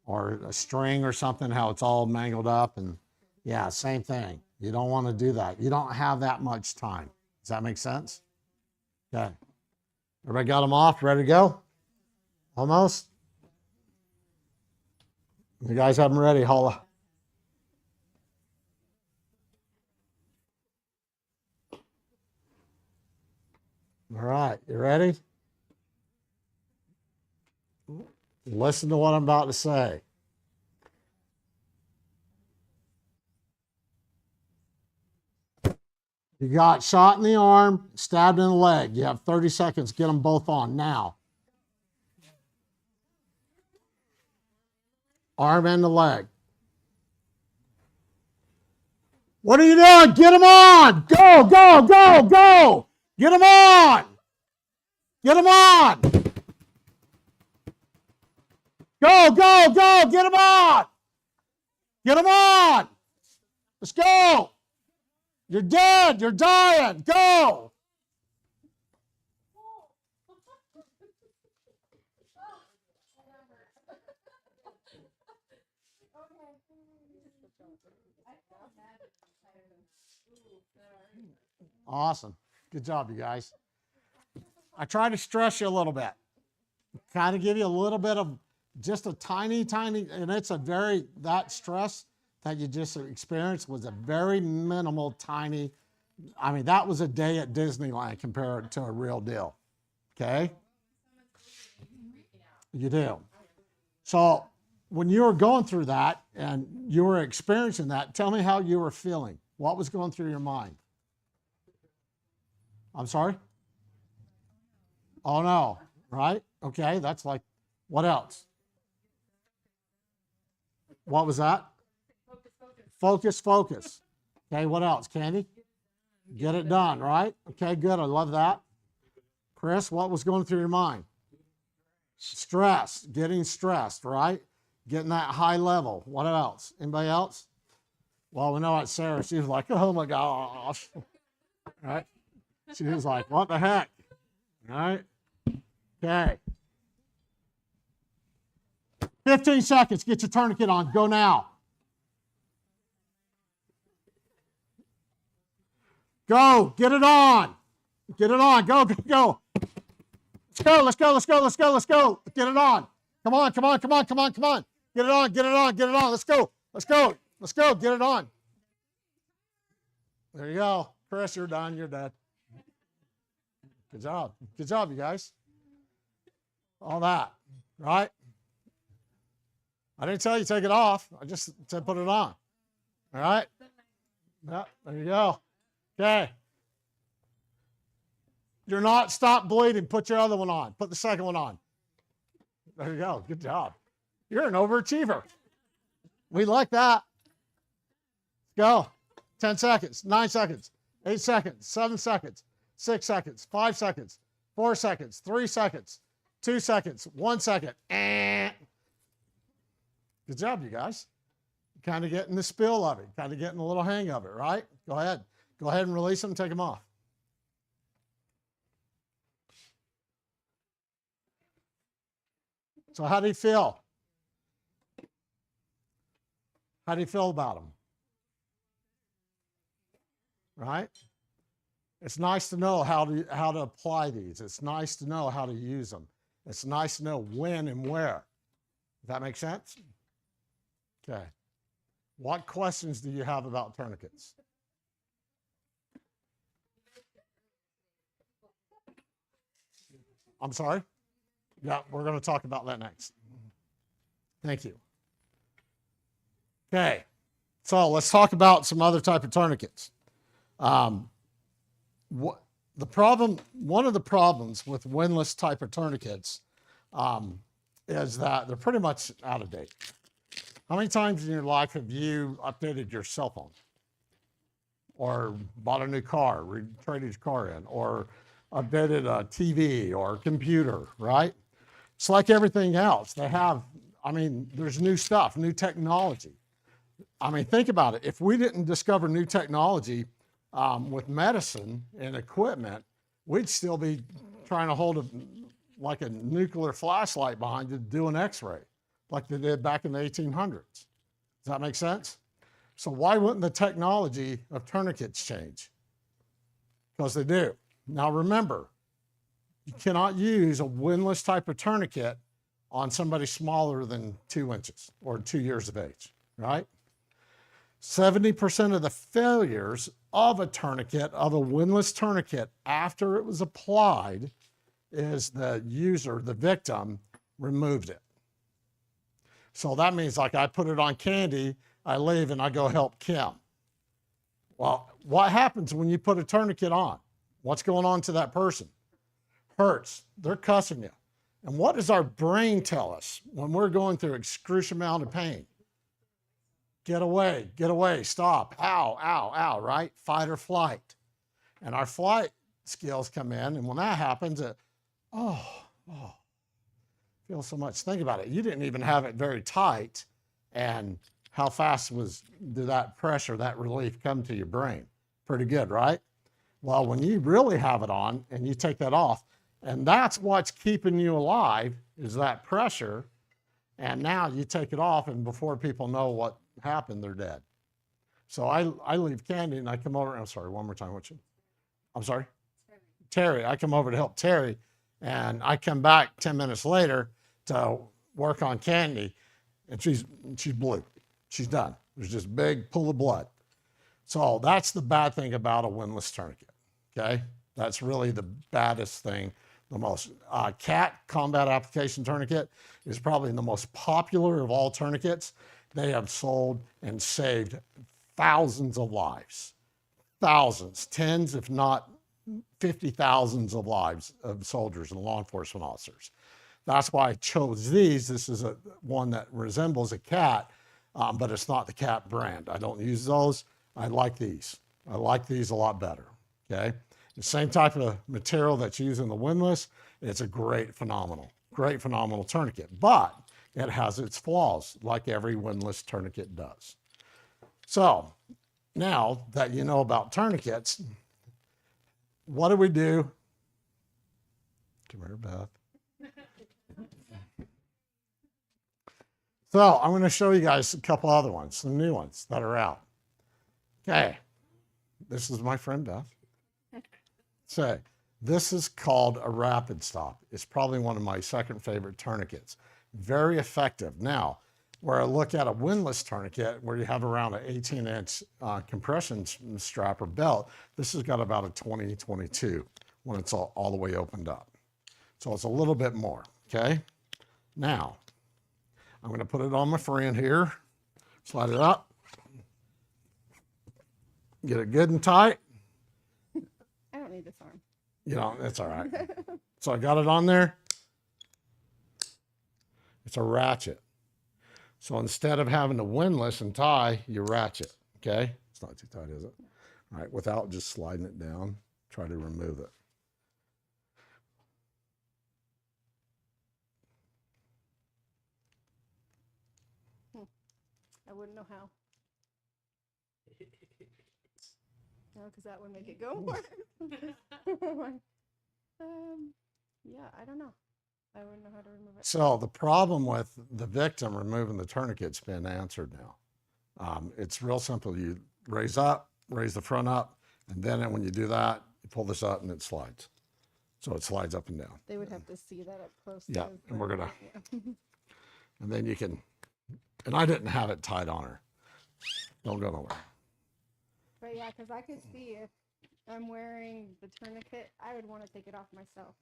or a string or something, how it's all mangled up, and yeah, same thing. You don't want to do that. You don't have that much time. Does that make sense? Okay. Everybody got them off, ready to go? Almost? You guys have them ready, holla. All right, you ready? Listen to what I'm about to say. You got shot in the arm, stabbed in the leg. You have 30 seconds. Get them both on now. Arm and the leg. What are you doing? Get them on. Go, go, go, go. Get them on. Get them on. Go, go, go. Get them on. Get them on. Let's go. You're dead. You're dying. Go. Awesome. Good job, you guys. I try to stress you a little bit. Kind of give you a little bit of just a tiny, and it's a very, that stress that you just experienced was a very minimal, tiny, I mean, that was a day at Disneyland compared to a real deal. Okay? You do. So when you were going through that and you were experiencing that, tell me how you were feeling. What was going through your mind? I'm sorry? Oh no, right? Okay, that's like, what else? What was that? Focus, focus. Okay, what else? Candy? Get it done, right? Okay, good. I love that. Chris, what was going through your mind? Stress, getting stressed, right? Getting that high level. What else? Anybody else? Well, we know what Sarah, she was like, oh my gosh. Right? She was like, what the heck? Right? Okay. 15 seconds. Get your tourniquet on. Go now. Go. Get it on. Get it on. Go, go, go. Let's go. Let's go. Let's go. Let's go. Let's go. Get it on. Come on. Come on. Come on. Come on. Come on. Get it on. Get it on. Get it on. Let's go. Let's go. Let's go. Get it on. There you go. Chris, you're done. You're dead. Good job. Good job, you guys. All that, right? I didn't tell you to take it off. I just said put it on. All right? Yeah, there you go. Okay. You're not stop bleeding. Put your other one on. Put the second one on. There you go. Good job. You're an overachiever. We like that. Go. 10 seconds, 9 seconds, 8 seconds, 7 seconds, 6 seconds, 5 seconds, 4 seconds, 3 seconds, 2 seconds, 1 second. Good job, you guys. Kind of getting the spill of it, kind of getting a little hang of it, right? Go ahead. Go ahead and release them, take them off. So how do you feel? How do you feel about them? Right? It's nice to know how to apply these. It's nice to know how to use them. It's nice to know when and where. Does that make sense? Okay. What questions do you have about tourniquets? I'm sorry? Yeah, we're going to talk about that next. Thank you. Okay. So let's talk about some other type of tourniquets. One of the problems with windlass type of tourniquets is that they're pretty much out of date. How many times in your life have you updated your cell phone, or bought a new car, traded your car in, or updated a TV or a computer, right? It's like everything else. There's new stuff, new technology. Think about it. If we didn't discover new technology with medicine and equipment, we'd still be trying to hold a nuclear flashlight behind you to do an x-ray, like they did back in the 1800s. Does that make sense? So why wouldn't the technology of tourniquets change? Because they do. Now remember, you cannot use a windlass type of tourniquet on somebody smaller than 2 inches or 2 years of age, right? 70% of the failures of a tourniquet, of a windlass tourniquet, after it was applied, is the user, the victim, removed it. So that means, like, I put it on Candy, I leave and I go help Kim. Well, what happens when you put a tourniquet on? What's going on to that person? Hurts. They're cussing you. And what does our brain tell us when we're going through excruciating amount of pain? Get away, stop, ow, ow, ow, right? Fight or flight. And our flight skills come in, and when that happens, feels so much. Think about it. You didn't even have it very tight, and how fast did that pressure, that relief come to your brain? Pretty good, right? Well, when you really have it on and you take that off, and that's what's keeping you alive, is that pressure, and now you take it off, and before people know what happened, they're dead. So I leave Candy and I come over. I'm sorry, one more time. I'm sorry? Terry. I come over to help Terry, and I come back 10 minutes later to work on Candy, and she's blue. She's done. There's just a big pool of blood. So that's the bad thing about a windlass tourniquet, okay? That's really the baddest thing the most CAT combat application tourniquet is probably the most popular of all tourniquets. They have sold and saved thousands of lives, thousands, tens, if not 50,000s of lives of soldiers and law enforcement officers. That's why I chose these. This is one that resembles a CAT, but it's not the CAT brand. I don't use those. I like these. I like these a lot better, okay? The same type of material that's used in the windlass. It's a great, phenomenal tourniquet, but it has its flaws, like every windlass tourniquet does. So now that you know about tourniquets, what do we do? Come here, Beth. So I'm going to show you guys a couple other ones, some new ones that are out. Okay, this is my friend Beth. So this is called a rapid stop. It's probably one of my second favorite tourniquets. Very effective. Now, where I look at a windlass tourniquet where you have around an 18-inch compression strap or belt, this has got about a 20, 22 when it's all the way opened up. So it's a little bit more, okay? Now, I'm going to put it on my friend here, slide it up, get it good and tight. I don't need this arm. You know, that's all right. So I got it on there. It's a ratchet. So instead of having to windlass and tie, you ratchet, okay? It's not too tight, is it? All right, without just sliding it down, try to remove it. I wouldn't know how. No, because that would make it go more. Yeah, I don't know. I wouldn't know how to remove it. So the problem with the victim removing the tourniquet's been answered now. It's real simple. You raise the front up, and then when you do that, you pull this up and it slides. So it slides up and down. They would have to see that up close. Yeah, because and we're gonna, yeah. and then you can, and I didn't have it tied on her. Don't go nowhere. But yeah, because I could see if I'm wearing the tourniquet, I would want to take it off myself.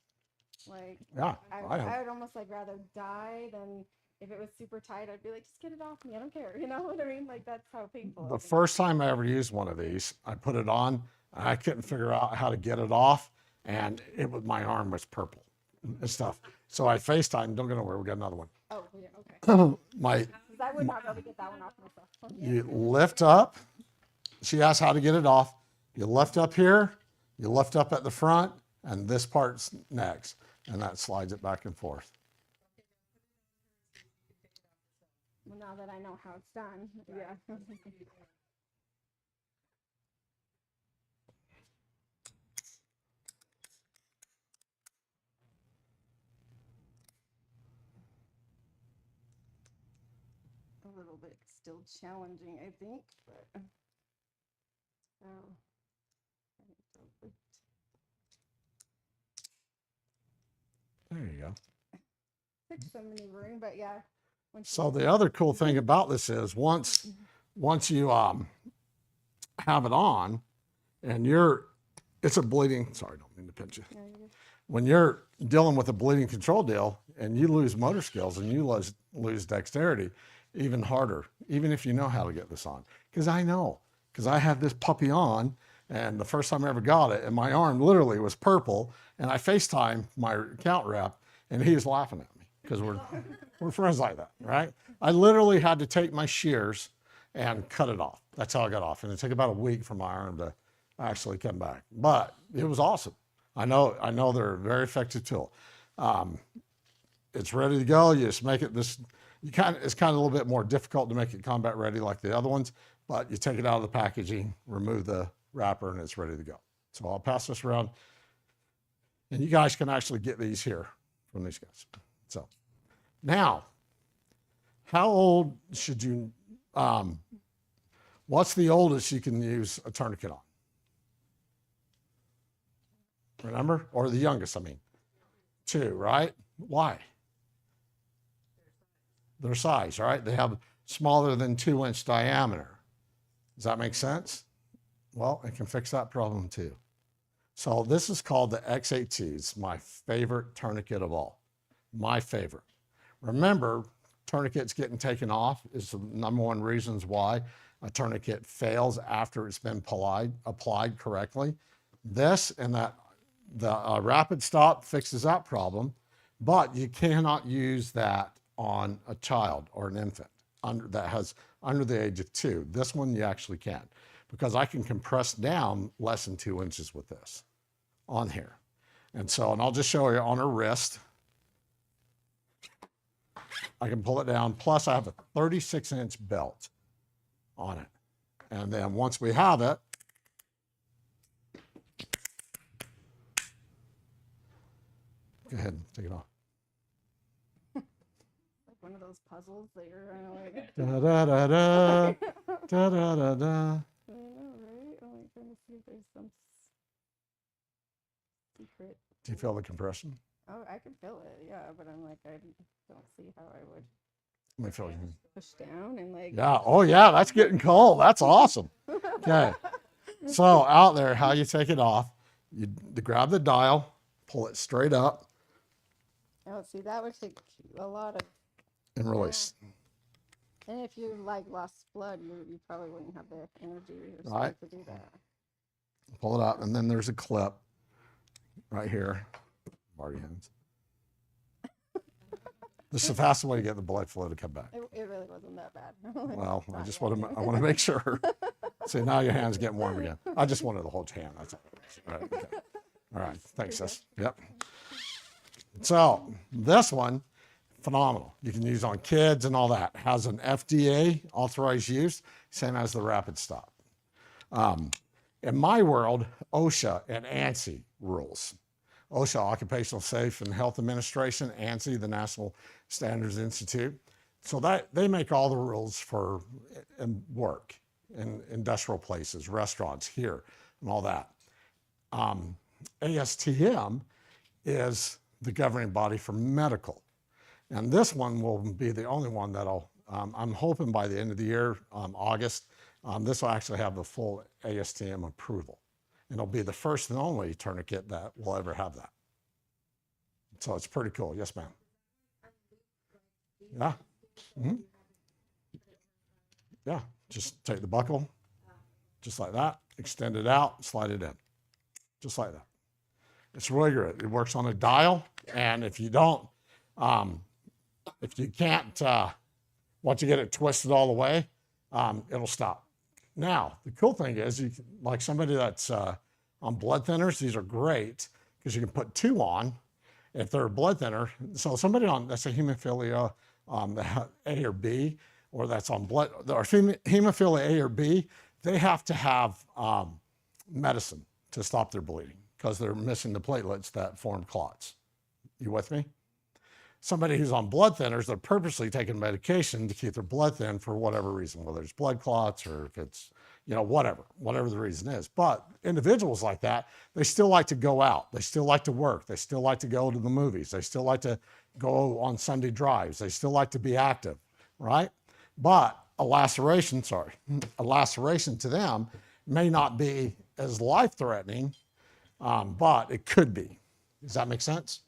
Like, Yeah, I would almost like rather die than if it was super tight. I'd be like, just get it off me. I don't care. You know what I mean? Like that's how painful. The first time I ever used one of these, I put it on. And I couldn't figure out how to get it off, and my arm was purple and stuff. So I FaceTime. Don't go nowhere. We got another one. Oh yeah, okay. My, 'Cause I would not be able to get that one off myself. you lift up. She asked how to get it off. You lift up here. You lift up at the front, and this part's next, and that slides it back and forth. Well, now that I know how it's done, yeah. A little bit still challenging, I think, but oh. There you go. Took some maneuvering, but yeah. So the other cool thing about this is once you have it on, and it's a bleeding. Sorry, don't mean to pinch you. When you're dealing with a bleeding control deal and you lose motor skills and you lose dexterity, even harder, even if you know how to get this on. Because I had this puppy on, and the first time I ever got it, and my arm literally was purple, and I FaceTimed my account rep, and he was laughing at me because we're friends like that, right? I literally had to take my shears and cut it off. That's how I got off, and it took about a week for my arm to actually come back. But it was awesome. I know they're a very effective tool. It's ready to go. You just make it this. It's kind of a little bit more difficult to make it combat ready like the other ones, but you take it out of the packaging, remove the wrapper, and it's ready to go. So I'll pass this around, and you guys can actually get these here from these guys. So now, how old should you? What's the oldest you can use a tourniquet on? Remember? Or the youngest, I mean. 2, right? Why? Their size, right? They have smaller than 2-inch diameter. Does that make sense? Well, it can fix that problem too. So this is called the XAT. It's my favorite tourniquet of all. My favorite. Remember, tourniquets getting taken off is the number one reasons why a tourniquet fails after it's been applied correctly. This and the rapid stop fixes that problem, but you cannot use that on a child or an infant that has under the age of 2. This one you actually can, because I can compress down less than 2 inches with this on here. And I'll just show you on her wrist. I can pull it down. Plus I have a 36-inch belt on it. And then once we have it, go ahead and take it off. Like one of those puzzles that you're like. Da da da da da da da da. I know, right? I'm like trying to see if there's some secret. Do you feel the compression? Oh, I can feel it, yeah, but I'm like, I don't see how I would Let me feel you. push down and like. Yeah. Oh yeah, that's getting cold. That's awesome. Okay. So out there, how you take it off? You grab the dial, pull it straight up, Oh, see, that would take a lot of. and release. And if you like lost blood, you probably wouldn't have the energy or Right. strength to do that. Pull it out, and then there's a clip right here. Marty hands. This is the fastest way to get the blood flow to come back. It really wasn't that bad. Well, I Not just yet. want to make sure. See, now your hand's getting warm again. I just wanted to hold your hand. That's all. All right. Okay. All right. Thanks, sis. Yep. So this one, phenomenal. You can use on kids and all that. Has an FDA authorized use, same as the rapid stop. In my world, OSHA and ANSI rules. OSHA, Occupational Safe and Health Administration, ANSI, the National Standards Institute. So that they make all the rules for work in industrial places, restaurants here, and all that. ASTM is the governing body for medical. And this one will be the only one that'll, I'm hoping by the end of the year, August, this will actually have the full ASTM approval. And it'll be the first and only tourniquet that will ever have that. So it's pretty cool. Yes, ma'am. Yeah. Mm-hmm. Yeah. Just take the buckle, just like that, extend it out, slide it in, just like that. It's really good. It works on a dial, and if you don't, if you can't, once you get it twisted all the way, it'll stop. Now, the cool thing is, like somebody that's on blood thinners, these are great because you can put 2 on if they're a blood thinner. So somebody that's a hemophilia A or B, or that's on blood, or hemophilia A or B, they have to have medicine to stop their bleeding because they're missing the platelets that form clots. You with me? Somebody who's on blood thinners, they're purposely taking medication to keep their blood thin for whatever reason, whether it's blood clots or if it's, whatever the reason is. But individuals like that, they still like to go out. They still like to work. They still like to go to the movies. They still like to go on Sunday drives. They still like to be active, right? But a laceration to them may not be as life-threatening, but it could be. Does that make sense?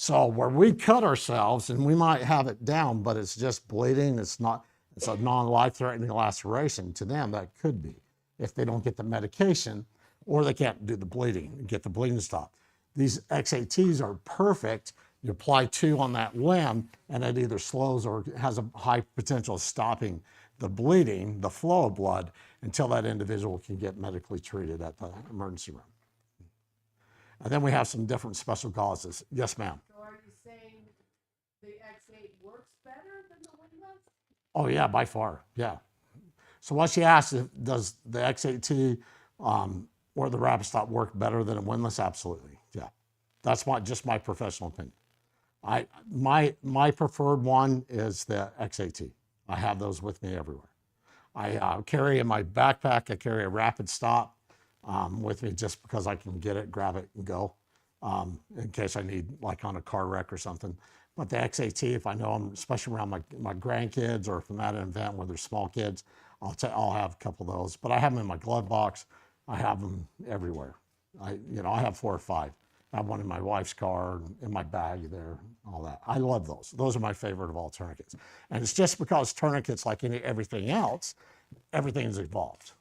So where we cut ourselves and we might have it down, but it's just bleeding, it's a non-life-threatening laceration, to them that could be if they don't get the medication or they can't do the bleeding and get the bleeding stopped. These XATs are perfect. You apply 2 on that limb and it either slows or has a high potential of stopping the bleeding, the flow of blood, until that individual can get medically treated at the emergency room. And then we have some different special causes. Yes, ma'am. So are you saying the X8 works better than the windlass? Oh yeah, by far, yeah. So what she asked, does the XAT or the rapid stop work better than a windlass? Absolutely, yeah. That's just my professional opinion. My preferred one is the XAT. I have those with me everywhere. I carry in my backpack, I carry a rapid stop with me just because I can get it, grab it, and go in case I need, like on a car wreck or something. But the XAT, if I know I'm, especially around my grandkids, or if I'm at an event where there's small kids, I'll have a couple of those. But I have them in my glove box. I have them everywhere. I have 4 or 5. I have one in my wife's car, in my bag there, all that. I love those. Those are my favorite of all tourniquets. And it's just because tourniquets, like everything else, everything's evolved.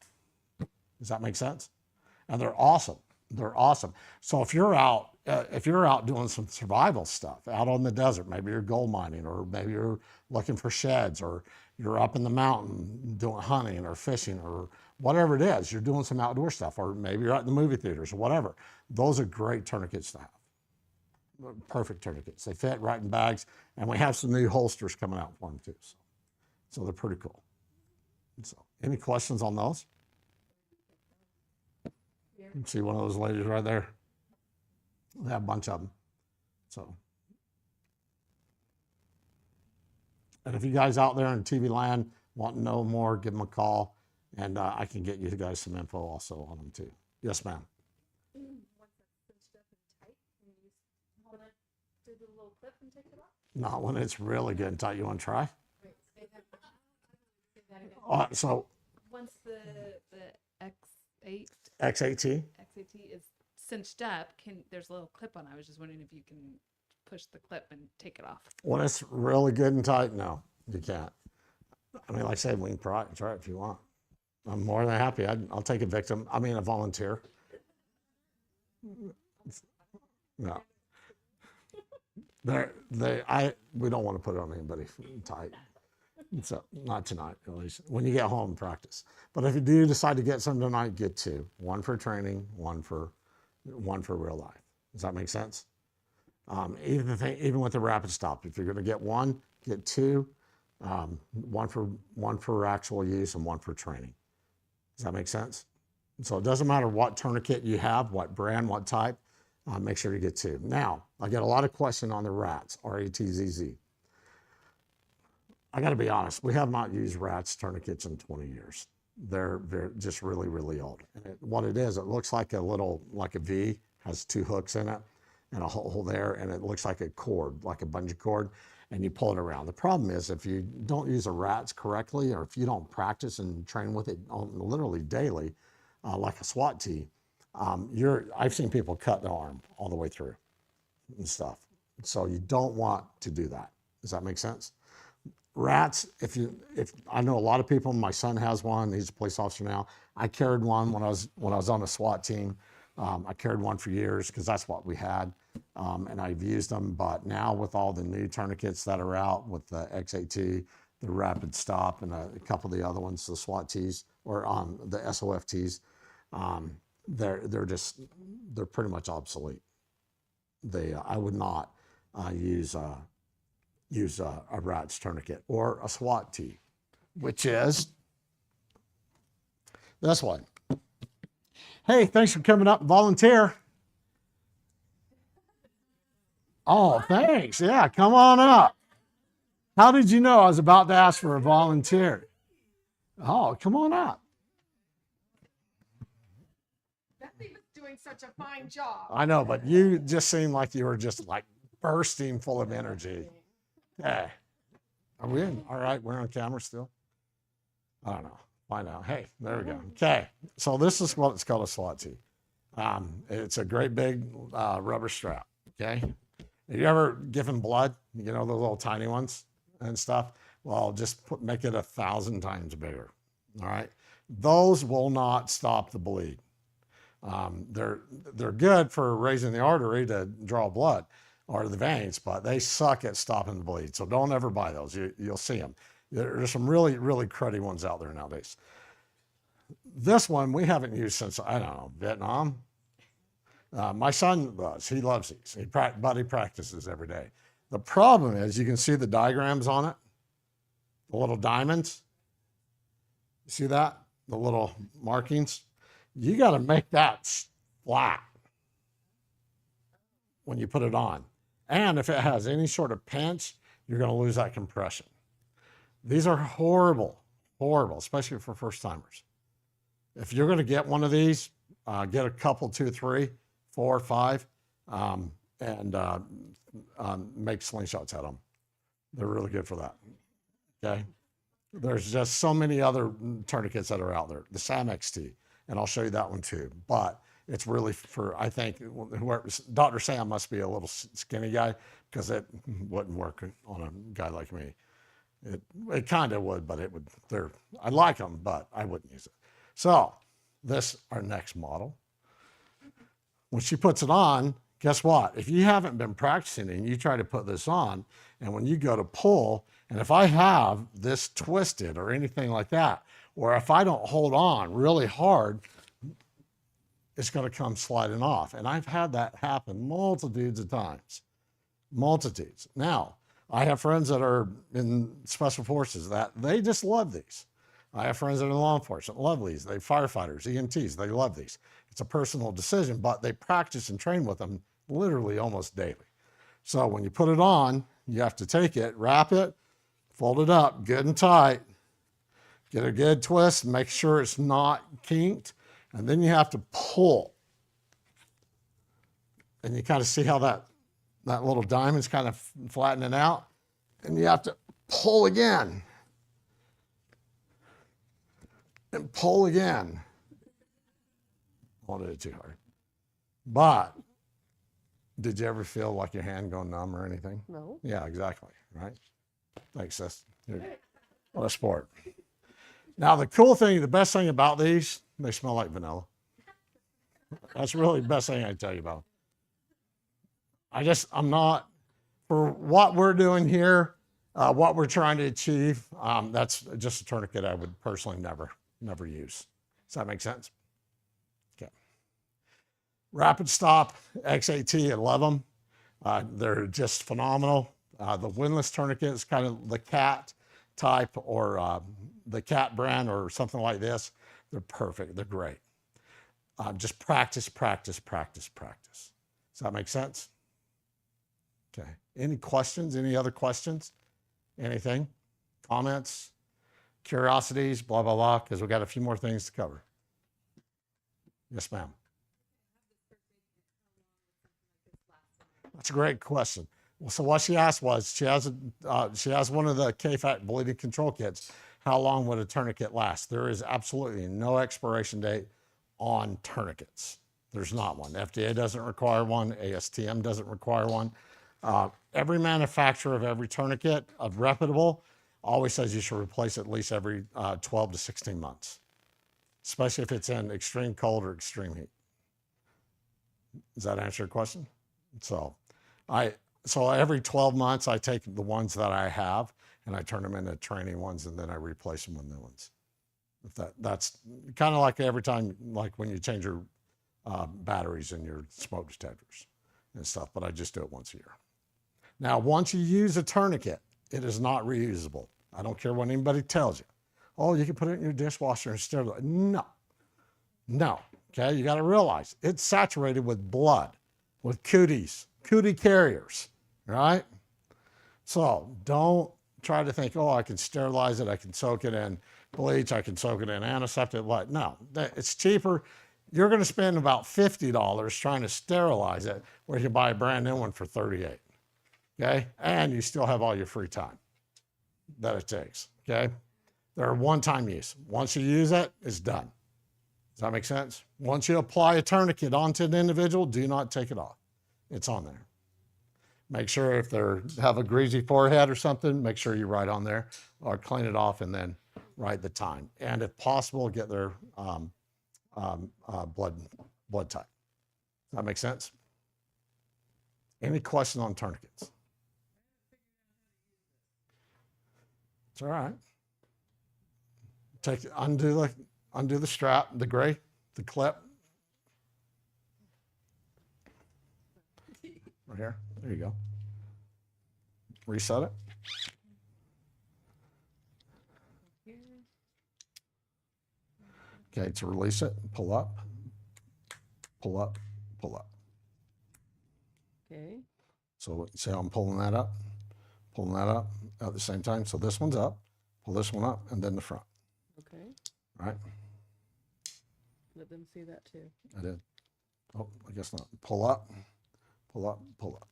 Does that make sense? And they're awesome. They're awesome. So if you're out doing some survival stuff out on the desert, maybe you're gold mining, or maybe you're looking for sheds, or you're up in the mountain doing hunting or fishing or whatever it is, you're doing some outdoor stuff, or maybe you're at the movie theaters or whatever. Those are great tourniquets to have. Perfect tourniquets. They fit right in bags, and we have some new holsters coming out for them too. So they're pretty cool. So, any questions on those? You can see one of those ladies right there. We have a bunch of them. So, and if you guys out there in TV land want to know more, give them a call, and I can get you guys some info also on them too. Yes, ma'am. Once that's cinched up and tight, can you hold it through the little clip and take it off? Not when it's really good and tight. You want to try? Wait, say that again. So Once the X8 XAT. XAT is cinched up, there's a little clip on. I was just wondering if you can push the clip and take it off. When it's really good and tight, no, you can't. I mean, like I said, we can try it if you want. I'm more than happy. I'll take a volunteer. No. We don't want to put it on anybody tight. So not tonight, at least. When you get home, practice. But if you do decide to get some tonight, get 2. One for training, one for real life. Does that make sense? Even with the rapid stop, if you're going to get 1, get 2. One for actual use and 1 for training. Does that make sense? So it doesn't matter what tourniquet you have, what brand, what type. Make sure to get 2. Now, I get a lot of question on the RATZ, R-A-T-Z-Z. I got to be honest, we have not used RATZ tourniquets in 20 years. They're just really, really old. And what it is, it looks like a V, has 2 hooks in it and a hole there, and it looks like a cord, like a bungee cord, and you pull it around. The problem is if you don't use a RATZ correctly, or if you don't practice and train with it literally daily, like a SWAT tee, I've seen people cut their arm all the way through and stuff. So you don't want to do that. Does that make sense? RATZ, if I know a lot of people, my son has one, he's a police officer now. I carried one when I was on a SWAT team. I carried one for years because that's what we had, and I've used them. But now with all the new tourniquets that are out with the XAT, the Rapid Stop, and a couple of the other ones, the SWAT tees or the SOFTs, they're pretty much obsolete. I would not use a RATZ tourniquet or a SWAT tee, which is this one. Hey, thanks for coming up and volunteer. Oh, thanks. Yeah, come on up. How did you know I was about to ask for a volunteer? Oh, come on up. Bethany was doing such a fine job. I know, but you just seemed like you were just like bursting full of energy. Hey, are we in? All right, we're on camera still? I don't know. Find out. Hey, there we go. Okay, so this is what it's called, a SWAT tee. It's a great big rubber strap, okay? Have you ever given blood? You know, those little tiny ones and stuff? Well, just make it 1,000 times bigger, all right? Those will not stop the bleed. They're good for raising the artery to draw blood or the veins, but they suck at stopping the bleed. So don't ever buy those. You'll see them. There's some really, really cruddy ones out there nowadays. This one we haven't used since, I don't know, Vietnam. My son does. He loves these. He practices every day. The problem is you can see the diagrams on it, the little diamonds. You see that? The little markings. You got to make that flat when you put it on. And if it has any sort of pinch, you're going to lose that compression. These are horrible, horrible, especially for first timers. If you're going to get one of these, get a couple, 2, 3, 4, 5, and make slingshots out of them. They're really good for that. Okay. There's just so many other tourniquets that are out there. The Sam XT, and I'll show you that one too. But It's really for, I think, whoever, Dr. Sam must be a little skinny guy because it wouldn't work on a guy like me. It kind of would, but it would, I like them, but I wouldn't use it. So this, our next model. When she puts it on, guess what? If you haven't been practicing and you try to put this on, and when you go to pull, and if I have this twisted or anything like that, or if I don't hold on really hard, it's going to come sliding off. And I've had that happen multitudes of times. Multitudes. Now, I have friends that are in special forces that they just love these. I have friends that are in law enforcement, love these. They firefighters, EMTs, they love these. It's a personal decision, but they practice and train with them literally almost daily. So when you put it on, you have to take it, wrap it, fold it up good and tight, get a good twist, make sure it's not kinked, and then you have to pull. And you kind of see how that little diamond's kind of flattening out, and you have to pull again. And pull again. I wanted it too hard. But did you ever feel like your hand go numb or anything? No. Yeah, exactly. Right? Thanks, sis. What a sport. Now, the cool thing, the best thing about these, they smell like vanilla. That's really the best thing I can tell you about. I'm not, for what we're doing here, what we're trying to achieve, that's just a tourniquet I would personally never use. Does that make sense? Okay. Rapid Stop XAT, I love them. They're just phenomenal. The windlass tourniquet is kind of the cat type or the cat brand or something like this. They're perfect. They're great. Just practice, practice, practice, practice. Does that make sense? Okay. Any questions? Any other questions? Anything? Comments? Curiosities? Blah, blah, blah, because we've got a few more things to cover. Yes, ma'am. That's a great question. Well, so what she asked was, she has one of the KFAC bleeding control kits. How long would a tourniquet last? There is absolutely no expiration date on tourniquets. There's not one. FDA doesn't require one. ASTM doesn't require one. Every manufacturer of every tourniquet of reputable always says you should replace at least every 12 to 16 months, especially if it's in extreme cold or extreme heat. Does that answer your question? So every 12 months, I take the ones that I have and I turn them into training ones, and then I replace them with new ones. That's kind of like every time, like when you change your batteries in your smoke detectors and stuff, but I just do it once a year. Now, once you use a tourniquet, it is not reusable. I don't care what anybody tells you. Oh, you can put it in your dishwasher and sterilize. No. Okay, you got to realize it's saturated with blood, with cootie carriers, right? So don't try to think, oh, I can sterilize it, I can soak it in bleach, I can soak it in antiseptic. What? No, it's cheaper. You're going to spend about $50 trying to sterilize it, where you can buy a brand new one for $38. Okay, and you still have all your free time that it takes. Okay, they're one-time use. Once you use it, it's done. Does that make sense? Once you apply a tourniquet onto an individual, do not take it off. It's on there. Make sure if they have a greasy forehead or something, make sure you write on there or clean it off and then write the time. And if possible, get their blood type. Does that make sense? Any question on tourniquets? It's all right. Undo the strap, the gray, the clip. Right here. There you go. Reset it. Okay, to release it, pull up, pull up, pull up. Okay. So see how I'm pulling that up at the same time. So this one's up, pull this one up, and then the front. Okay. Right? Let them see that too. I did. Oh, I guess not. Pull up, pull up, pull up.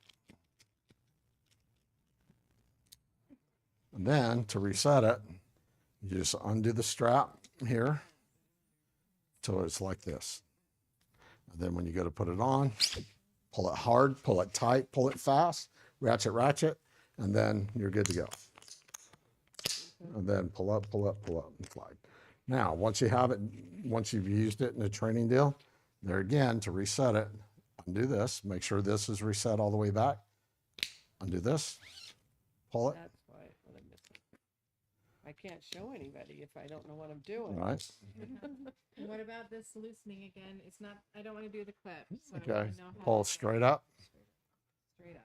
And then to reset it, you just undo the strap here so it's like this. And then when you go to put it on, pull it hard, pull it tight, pull it fast, ratchet, and then you're good to go. And then pull up, and slide. Now, once you have it, once you've used it in a training deal, there again, to reset it, undo this, make sure this is reset all the way back. Undo this, pull it. That's why what I'm missing. I can't show anybody if I don't know what I'm doing. All right. And what about this loosening again? It's not, I don't want to do the clip. So I Okay. wanna know how Pull to- straight up. Straight up.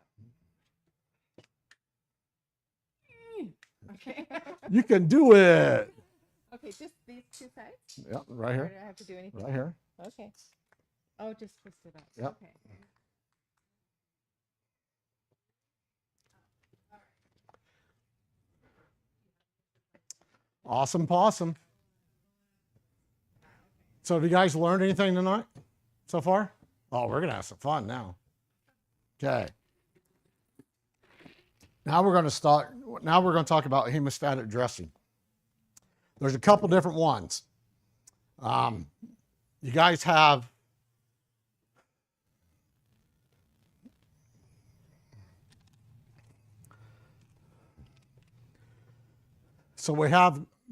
Okay. You can do it. Okay, just these two sides? Yep, right Or here. do I have to do anything? Right here. Okay. Oh, just twist it up. Yep. Okay. Awesome possum. So have you guys learned anything tonight so far? Oh, we're gonna have some fun now. Okay. Now we're gonna talk about hemostatic dressing. There's a couple different ones. You guys have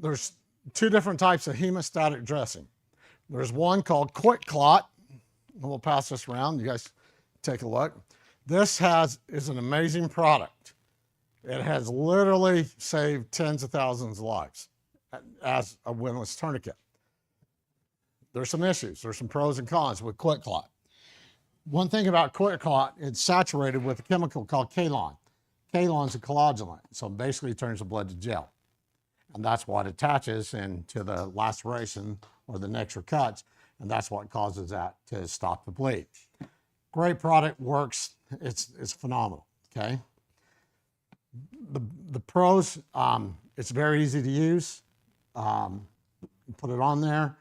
there's two different types of hemostatic dressing. There's one called Quick Clot, and we'll pass this around. You guys take a look. This is an amazing product. It has literally saved tens of thousands of lives as a winless tourniquet. There's some issues. There's some pros and cons with Quick Clot. One thing about Quick Clot, it's saturated with a chemical called Kalon. Kalon's a coagulant, so basically it turns the blood to gel. And that's what attaches into the laceration or the nicks or cuts, and that's what causes that to stop the bleed. Great product, works, it's phenomenal, okay? The pros, it's very easy to use. Put it on there,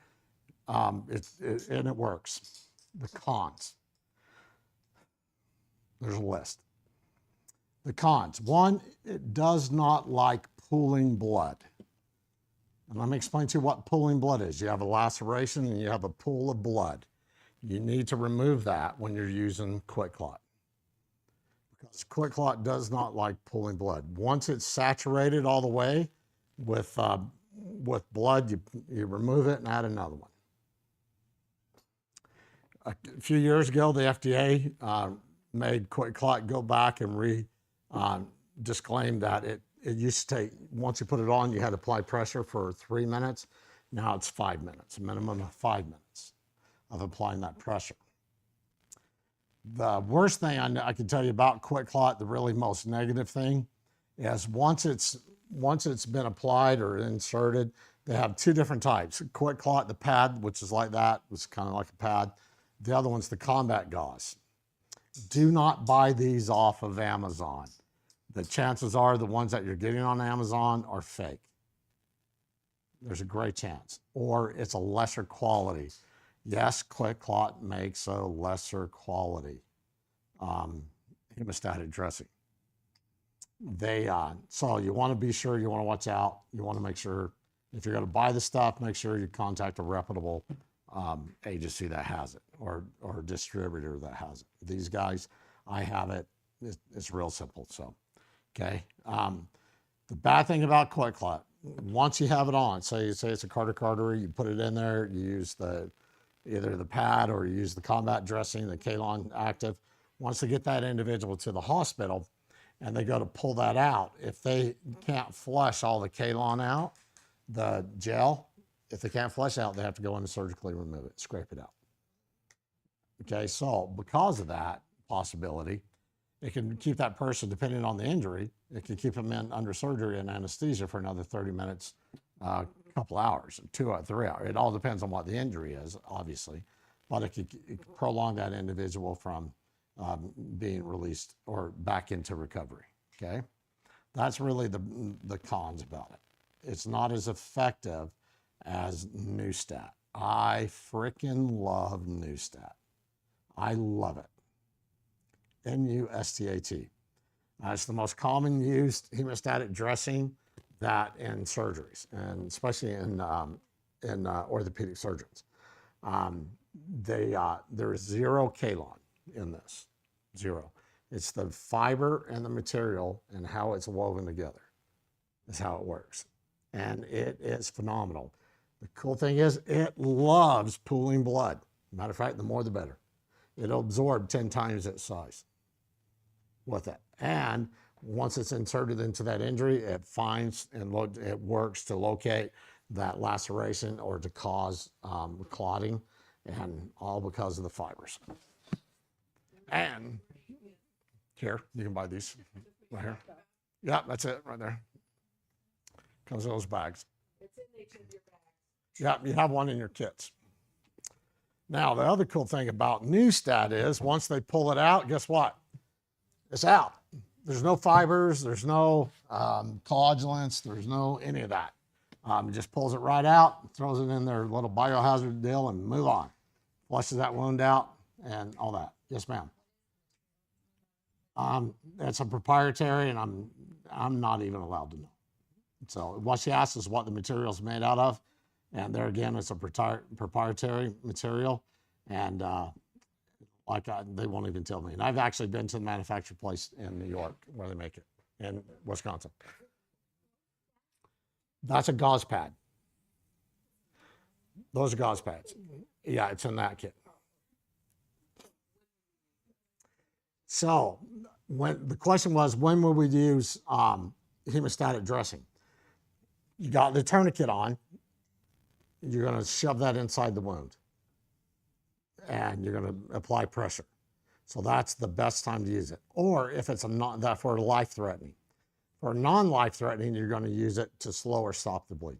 and it works. The cons, there's a list. The cons, one, it does not like pooling blood. And let me explain to you what pooling blood is. You have a laceration and you have a pool of blood. You need to remove that when you're using Quick Clot, because Quick Clot does not like pooling blood. Once it's saturated all the way with blood, you remove it and add another one. A few years ago, the FDA made Quick Clot go back and disclaim that it used to take, once you put it on, you had to apply pressure for 3 minutes. Now it's 5 minutes, a minimum of 5 minutes of applying that pressure. The worst thing I can tell you about Quick Clot, the really most negative thing, is once it's been applied or inserted, they have two different types. Quick Clot, the pad, which is like that, it's kind of like a pad. The other one's the combat gauze. Do not buy these off of Amazon. The chances are the ones that you're getting on Amazon are fake. There's a great chance. Or it's a lesser quality. Yes, Quick Clot makes a lesser quality hemostatic dressing. So you want to be sure, you want to watch out. You want to make sure, if you're going to buy the stuff, make sure you contact a reputable agency that has it, or distributor that has it. These guys, I have it. It's real simple. So, okay. The bad thing about Quick Clot, once you have it on, say it's a cardiac artery, you put it in there, you use either the pad or you use the combat dressing, the Kalon active. Once they get that individual to the hospital and they go to pull that out, if they can't flush all the Kalon out, the gel, if they can't flush out, they have to go in and surgically remove it, scrape it out. Okay, so because of that possibility, it can keep that person, depending on the injury, it can keep them in under surgery and anesthesia for another 30 minutes, a couple hours, 2 or 3 hours. It all depends on what the injury is, obviously, but it could prolong that individual from being released or back into recovery, okay? That's really the cons about it. It's not as effective as Newstat. I frickin' love Newstat. I love it. N-U-S-T-A-T. It's the most common used hemostatic dressing that in surgeries, and especially in orthopedic surgeons. there's zero Kalon in this, zero. It's the fiber and the material and how it's woven together is how it works. And it is phenomenal. The cool thing is it loves pooling blood. Matter of fact, the more the better. It'll absorb 10 times its size with it. And once it's inserted into that injury, it finds and it works to locate that laceration or to cause clotting, and all because of the fibers. And here, you can buy these right here. Yeah, that's it right there. Comes in those bags. It's in each of your bags. Yeah, you have one in your kits. Now, the other cool thing about Newstat is once they pull it out, guess what? It's out. There's no fibers, there's no coagulants, there's no any of that. It just pulls it right out, throws it in their little biohazard deal and move on. Flushes that wound out and all that. Yes, ma'am. It's a proprietary, and I'm not even allowed to know. So what she asks is what the material is made out of, and there again, it's a proprietary material, and they won't even tell me. And I've actually been to the manufacturer place in New York where they make it, in Wisconsin. That's a gauze pad. Those are gauze pads. Yeah, it's in that kit. So when the question was, when will we use hemostatic dressing? You got the tourniquet on, you're going to shove that inside the wound, and you're going to apply pressure. So that's the best time to use it. Or if it's that for life-threatening. For non-life-threatening, you're going to use it to slow or stop the bleed,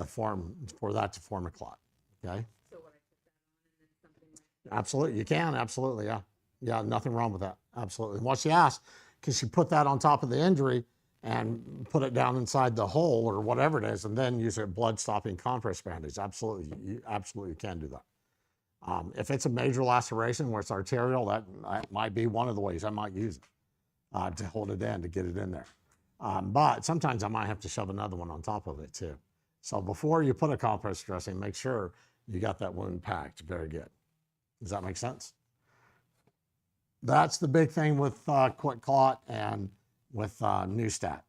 for that to form a clot. Okay. So what I put that on and then something like that. Absolutely, you can. Absolutely, yeah. Yeah, nothing wrong with that. Absolutely. And what she asked, because she put that on top of the injury and put it down inside the hole or whatever it is, and then use a blood-stopping compress bandage. Absolutely, you absolutely can do that. If it's a major laceration where it's arterial, that might be one of the ways I might use it to hold it in, to get it in there. But sometimes I might have to shove another one on top of it too. So before you put a compress dressing, make sure you got that wound packed very good. Does that make sense? That's the big thing with quick clot and with Newstat.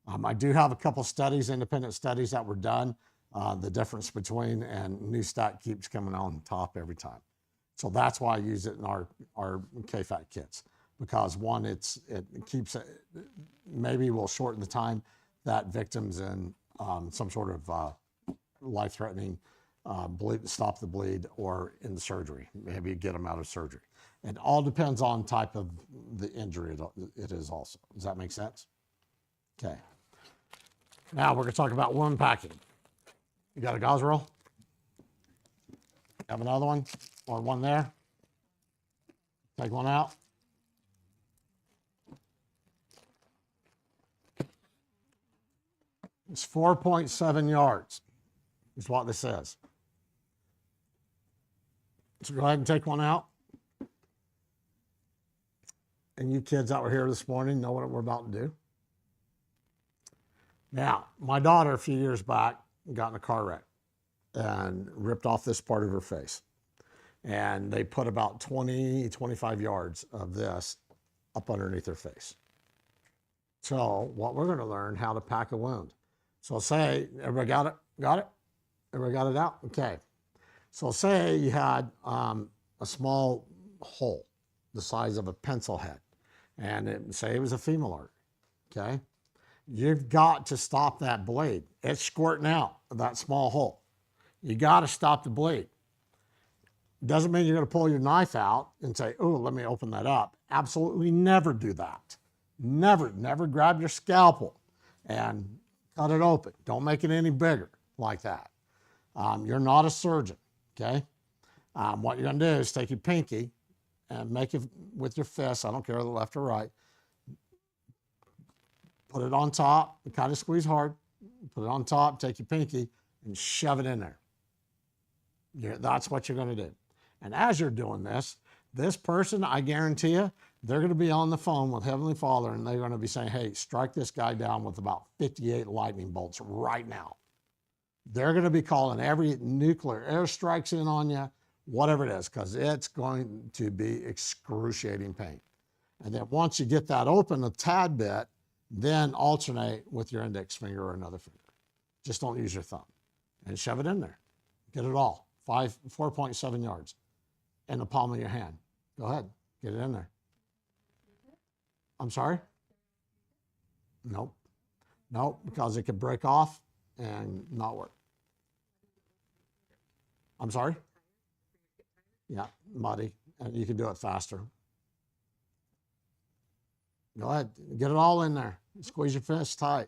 I do have a couple studies, independent studies that were done, the difference between, and Newstat keeps coming on top every time. So that's why I use it in our KFAT kits, because one, it keeps it, maybe will shorten the time that victims in some sort of life-threatening bleed, stop the bleed, or in the surgery, maybe get them out of surgery. It all depends on type of the injury it is also. Does that make sense? Okay. Now we're going to talk about wound packing. You got a gauze roll? Have another one or one there? Take one out. It's 4.7 yards is what this says. So go ahead and take one out. And you kids that were here this morning know what we're about to do. Now, my daughter a few years back got in a car wreck and ripped off this part of her face. And they put about 20, 25 yards of this up underneath her face. So what we're going to learn how to pack a wound. So say, everybody got it? Got it? Everybody got it out? Okay. So say you had a small hole the size of a pencil head, and say it was a femolar, okay? You've got to stop that bleed. It's squirting out of that small hole. You got to stop the bleed. Doesn't mean you're going to pull your knife out and say, oh, let me open that up. Absolutely never do that. Never grab your scalpel and cut it open. Don't make it any bigger like that. You're not a surgeon, okay? What you're going to do is take your pinky and make it with your fist, I don't care the left or right, put it on top, kind of squeeze hard, put it on top, take your pinky and shove it in there. That's what you're going to do. And as you're doing this person, I guarantee you, they're going to be on the phone with Heavenly Father and they're going to be saying, hey, strike this guy down with about 58 lightning bolts right now. They're going to be calling every nuclear airstrikes in on you, whatever it is, because it's going to be excruciating pain. And then once you get that open a tad bit, then alternate with your index finger or another finger. Just don't use your thumb. And shove it in there. Get it all. 4.7 yards in the palm of your hand. Go ahead. Get it in there. I'm sorry? Nope. Nope, because it could break off and not work. I'm sorry? Yeah, muddy. And you can do it faster. Go ahead. Get it all in there. Squeeze your fist tight.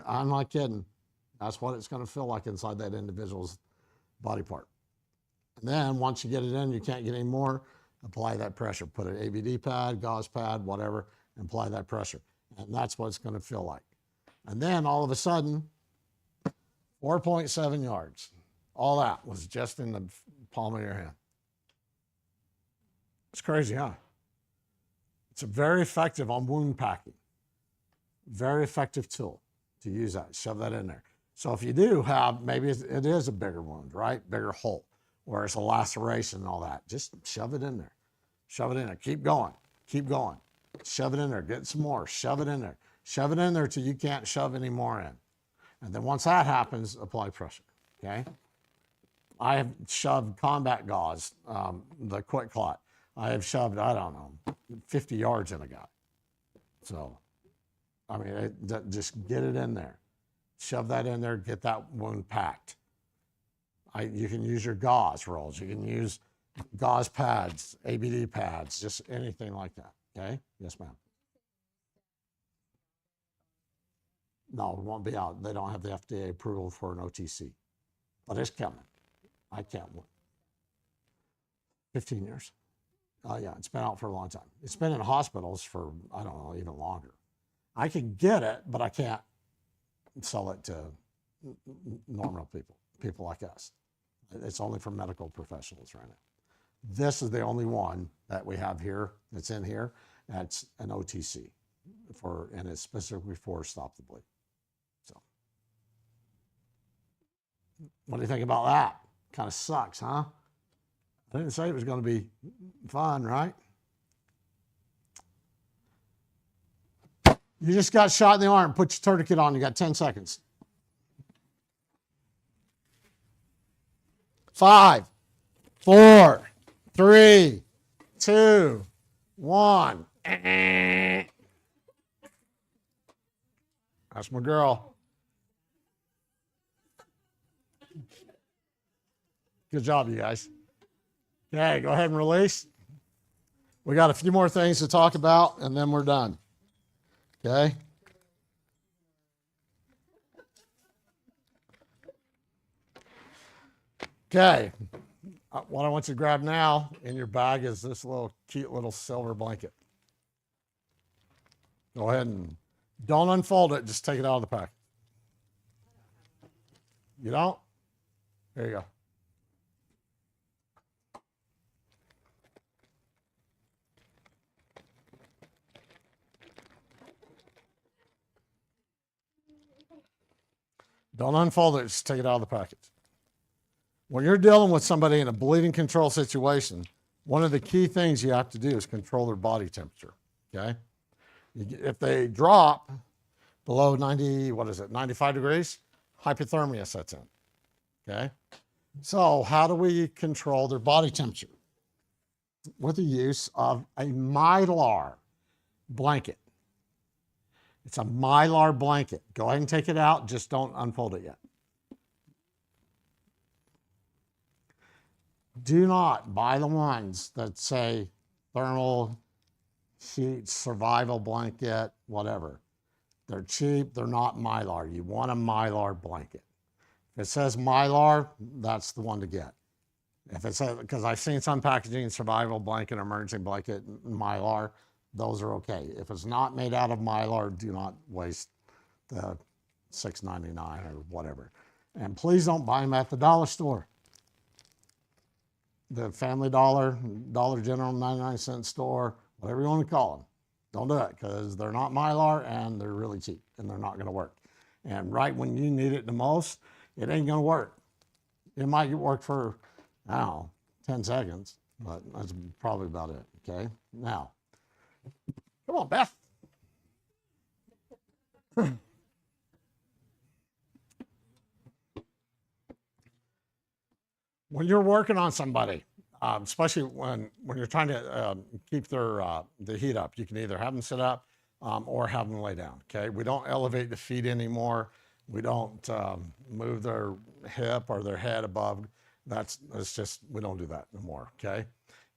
I'm not kidding. That's what it's going to feel like inside that individual's body part. And then once you get it in, you can't get any more, apply that pressure. Put an ABD pad, gauze pad, whatever, and apply that pressure. And that's what it's going to feel like. And then all of a sudden, 4.7 yards. All that was just in the palm of your hand. It's crazy, huh? It's a very effective on wound packing. Very effective tool to use that. Shove that in there. So if you do have, maybe it is a bigger wound, right? Bigger hole, or it's a laceration and all that. Just shove it in there. Shove it in there. Keep going. Keep going. Shove it in there. Get some more. Shove it in there. Shove it in there till you can't shove any more in. And then once that happens, apply pressure, okay? I have shoved combat gauze, the quick clot. I have shoved, I don't know, 50 yards in a guy. So, I mean, just get it in there. Shove that in there, get that wound packed. You can use your gauze rolls. You can use gauze pads, ABD pads, just anything like that, okay? Yes, ma'am. No, it won't be out. They don't have the FDA approval for an OTC, but it's coming. I can't wait. 15 years. Oh, yeah, it's been out for a long time. It's been in hospitals for, I don't know, even longer. I can get it, but I can't sell it to normal people like us. It's only for medical professionals right now. This is the only one that we have here that's in here. That's an OTC and it's specifically for stop the bleed. So, what do you think about that? Kind of sucks, huh? I didn't say it was going to be fun, right? You just got shot in the arm. Put your tourniquet on. You got 10 seconds. 5, 4, 3, 2, 1. That's my girl. Good job, you guys. Okay, go ahead and release. We got a few more things to talk about, and then we're done. Okay? Okay. What I want you to grab now in your bag is this cute little silver blanket. Go ahead and don't unfold it. Just take it out of the pack. You don't? There you go. Don't unfold it. Just take it out of the package. When you're dealing with somebody in a bleeding control situation, one of the key things you have to do is control their body temperature, okay? If they drop below 95 degrees, hypothermia sets in, okay? So how do we control their body temperature? With the use of a Mylar blanket. It's a Mylar blanket. Go ahead and take it out. Just don't unfold it yet. Do not buy the ones that say thermal sheet, survival blanket, whatever. They're cheap. They're not Mylar. You want a Mylar blanket. If it says Mylar, that's the one to get. If it says, because I've seen some packaging, survival blanket, emergency blanket, Mylar, those are okay. If it's not made out of Mylar, do not waste the $6.99 or whatever. And please don't buy them at the dollar store. The Family Dollar, Dollar General, 99-cent store, whatever you want to call them. Don't do it because they're not Mylar and they're really cheap and they're not going to work. And right when you need it the most, it ain't going to work. It might work for, I don't know, 10 seconds, but that's probably about it. Okay. Now, come on, Beth. When you're working on somebody, especially when you're trying to keep their the heat up, you can either have them sit up or have them lay down. Okay, we don't elevate the feet anymore. We don't move their hip or their head above. That's just, we don't do that no more. Okay,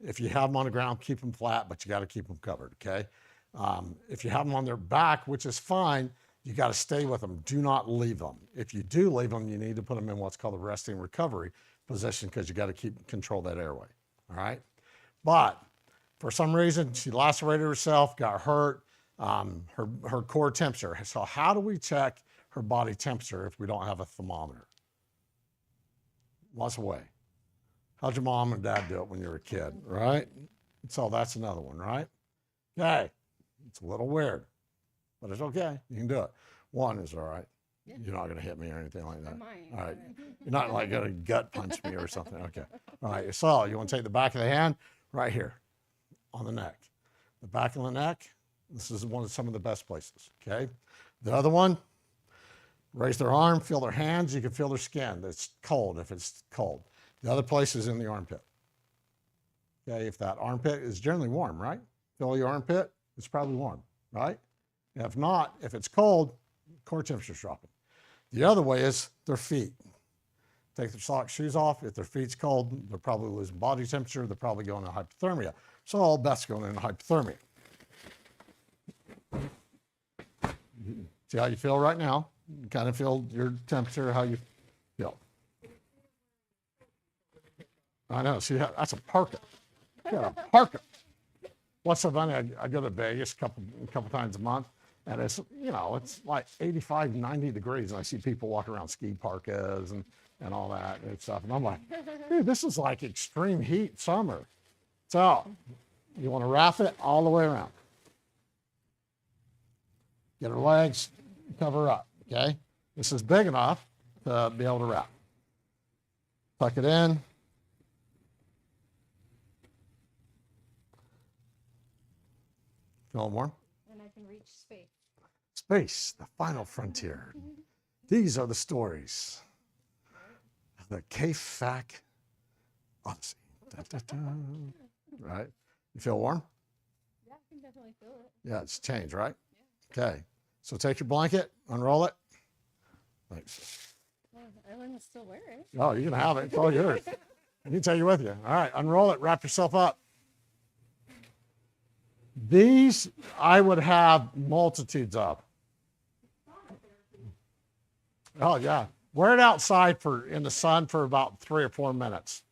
if you have them on the ground, keep them flat, but you got to keep them covered. Okay, if you have them on their back, which is fine, you got to stay with them. Do not leave them. If you do leave them, you need to put them in what's called a resting recovery position, because you got to keep control that airway. All right. But for some reason, she lacerated herself, got hurt, her core temperature. So how do we check her body temperature if we don't have a thermometer? What's the way? How'd your mom and dad do it when you were a kid, right? So that's another one, right? Okay. It's a little weird, but it's okay. You can do it. One is all right. Yeah. You're not going to hit me or anything like I that. might. All right. You're not like going to gut punch me or something. Okay. All right. So you want to take the back of the hand right here on the neck. The back of the neck, this is some of the best places. Okay. The other one, raise their arm, feel their hands. You can feel their skin. It's cold if it's cold. The other place is in the armpit. Okay. If that armpit is generally warm, right? Feel your armpit, it's probably warm, right? If not, if it's cold, core temperature's dropping. The other way is their feet. Take their socks, shoes off. If their feet's cold, they're probably losing body temperature. They're probably going into hypothermia. So all Beth's going into hypothermia. See how you feel right now? You kind of feel your temperature, how you feel. I know. See, that's a parka. You got a parka. What's so funny? I go to Vegas a couple times a month. And it's, it's like 85, 90 degrees. And I see people walking around ski parkas and all that and stuff. And I'm like, dude, this is like extreme heat summer. So you want to wrap it all the way around. Get her legs, cover up, okay? This is big enough to be able to wrap. Tuck it in. Feeling warm? And I can reach space. Space, the final frontier. These are the stories of the K-Fac Odyssey. Da, da, da. Right? You feel warm? Yeah, I can definitely feel it. Yeah, it's changed, right? Yeah. Okay. So take your blanket, unroll it. Thanks. Well, Ellen still wear it. Oh, you can have it. It's all yours. You can take it with you. All right, unroll it, wrap yourself up. These I would have multitudes of. Oh yeah, wear it outside in the sun for about 3 or 4 minutes.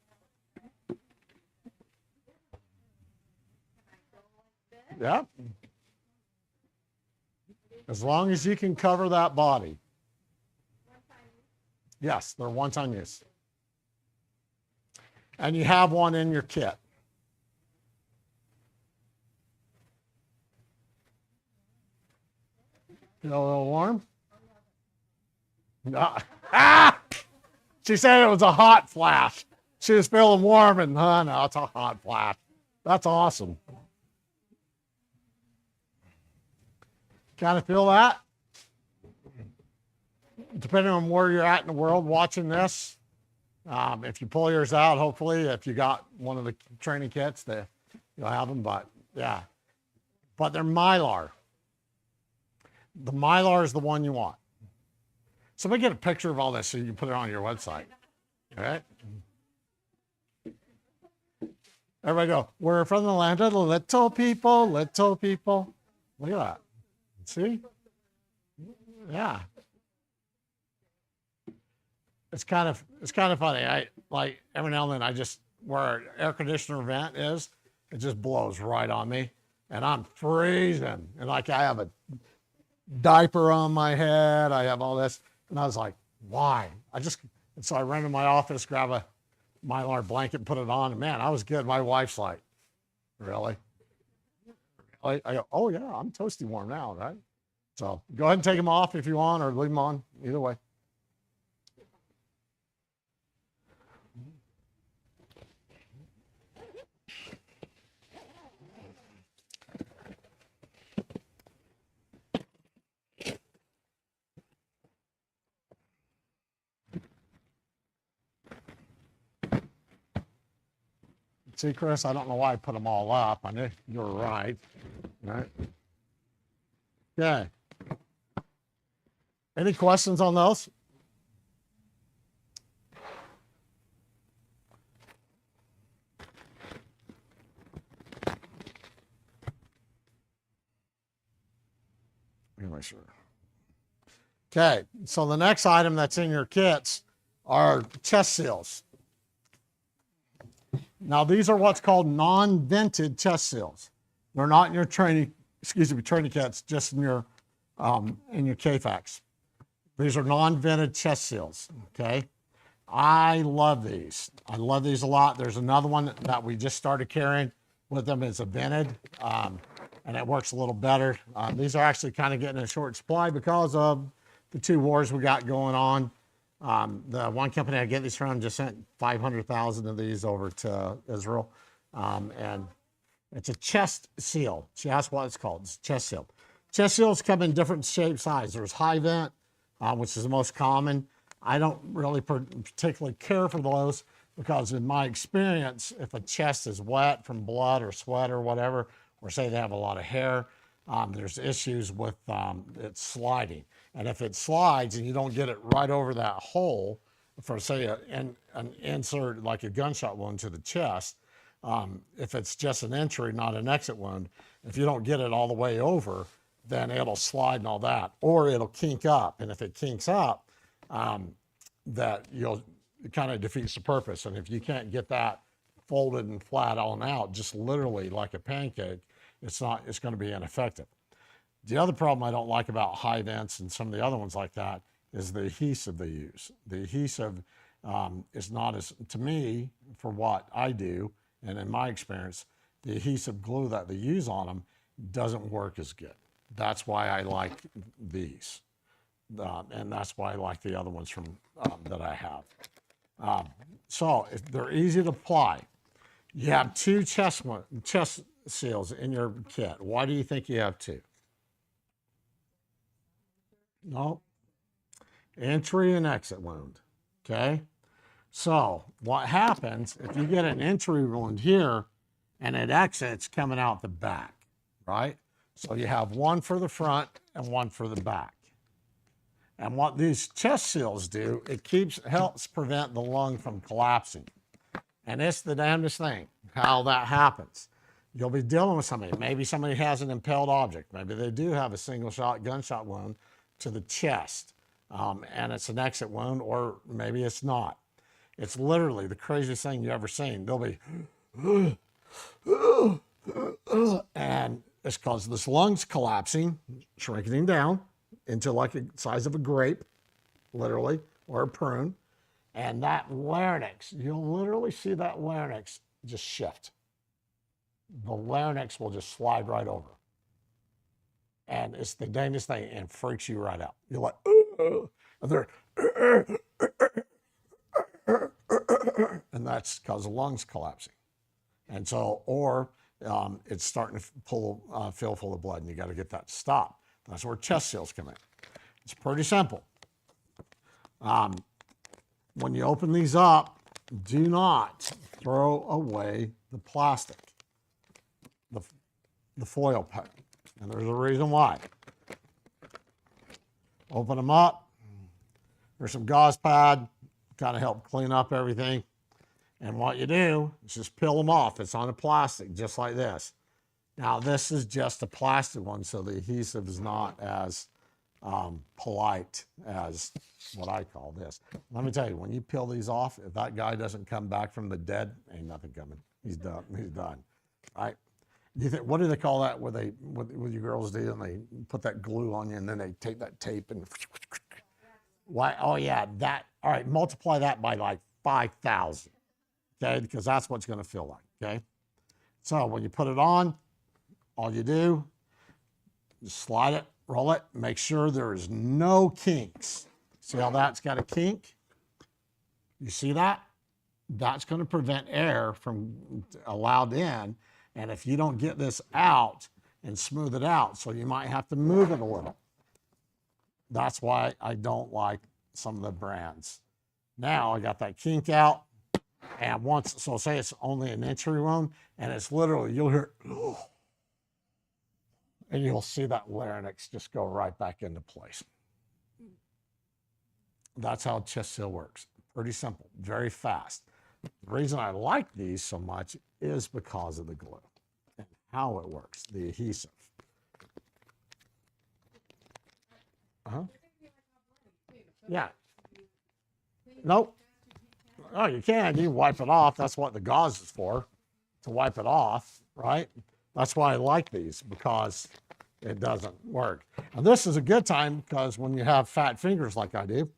Yep. As long as you can cover that body. Yes, they're one-time use. And you have one in your kit. Feel a little warm? Ah! She said it was a hot flash. She was feeling warm, and no, it's a hot flash. That's awesome. Kind of feel that? Depending on where you're at in the world watching this, if you pull yours out, hopefully, if you got one of the training kits, you'll have them. But yeah, but they're Mylar. The Mylar is the one you want. So let me get a picture of all this so you can put it on your website. All right. Everybody go, we're from the land of the little people, little people. Look at that. See? Yeah. It's kind of funny. I like every now and then where an air conditioner vent is, it just blows right on me. And I'm freezing. And like I have a diaper on my head. I have all this. And I was like, why? And so I ran to my office, grab a Mylar blanket and put it on. And man, I was good. My wife's like, really? I go, oh yeah, I'm toasty warm now, right? So go ahead and take them off if you want, or leave them on, either way. See, Chris, I don't know why I put them all up. I knew you were right. Right. Okay. Any questions on those? Let me make sure. Okay, so the next item that's in your kits are chest seals. Now, these are what's called non-vented chest seals. They're not in your training kits, just in your KFAX. These are non-vented chest seals, okay? I love these. I love these a lot. There's another one that we just started carrying with them. It's a vented, and it works a little better. These are actually kind of getting in short supply because of the 2 wars we got going on. The one company I get these from just sent 500,000 of these over to Israel. And it's a chest seal. She asked what it's called. It's a chest seal. Chest seals come in different shape, size. There's high vent, which is the most common. I don't really particularly care for those because in my experience, if a chest is wet from blood or sweat or whatever, or say they have a lot of hair, there's issues with it sliding. And if it slides and you don't get it right over that hole for, say, an insert like a gunshot wound to the chest, if it's just an entry, not an exit wound, if you don't get it all the way over, then it'll slide and all that, or it'll kink up. And if it kinks up, that it kind of defeats the purpose. And if you can't get that folded and flat on out, just literally like a pancake, it's going to be ineffective. The other problem I don't like about high vents and some of the other ones like that is the adhesive they use. The adhesive is not as, to me, for what I do, and in my experience, the adhesive glue that they use on them doesn't work as good. That's why I like these. And that's why I like the other ones from that I have. So they're easy to apply. You have 2 chest seals in your kit. Why do you think you have 2? No. Entry and exit wound. Okay. So what happens if you get an entry wound here and it exits coming out the back, right? So you have one for the front and one for the back. And what these chest seals do, it helps prevent the lung from collapsing. And it's the damnedest thing, how that happens. You'll be dealing with somebody. Maybe somebody has an impaled object. Maybe they do have a single shot gunshot wound to the chest. And it's an exit wound, or maybe it's not. It's literally the craziest thing you've ever seen. They'll be, and it's because this lung's collapsing, shrinking down into like the size of a grape, literally, or a prune. And that larynx, you'll literally see that larynx just shift. The larynx will just slide right over. And it's the dangest thing and freaks you right out. You're like, and they're, and that's because the lungs collapsing. And so, or it's starting to fill full of blood, and you got to get that to stop. That's where chest seals come in. It's pretty simple. When you open these up, do not throw away the plastic, the foil pack. And there's a reason why. Open them up. There's some gauze pad, kind of help clean up everything. And what you do is just peel them off. It's on a plastic, just like this. Now, this is just a plastic one, so the adhesive is not as polite as what I call this. Let me tell you, when you peel these off, if that guy doesn't come back from the dead, ain't nothing coming. He's done. He's done. Right? You think, what do they call that? What you girls do, and they put that glue on you, and then they take that tape and why? Oh yeah, that. All right, multiply that by like 5,000. Okay, because that's what it's going to feel like. Okay, so when you put it on, all you do is slide it, roll it, make sure there is no kinks. See how that's got a kink? You see that? That's going to prevent air from allowed in. And if you don't get this out and smooth it out, so you might have to move it a little. That's why I don't like some of the brands. Now I got that kink out. And once, so say it's only an entry wound, and it's literally, you'll hear, and you'll see that larynx just go right back into place. That's how chest seal works. Pretty simple, very fast. The reason I like these so much is because of the glue and how it works, the adhesive. Uh-huh. Yeah. Nope. Oh, you can. You wipe it off. That's what the gauze is for, to wipe it off, right? That's why I like these, because it doesn't work. And this is a good time because when you have fat fingers like I do,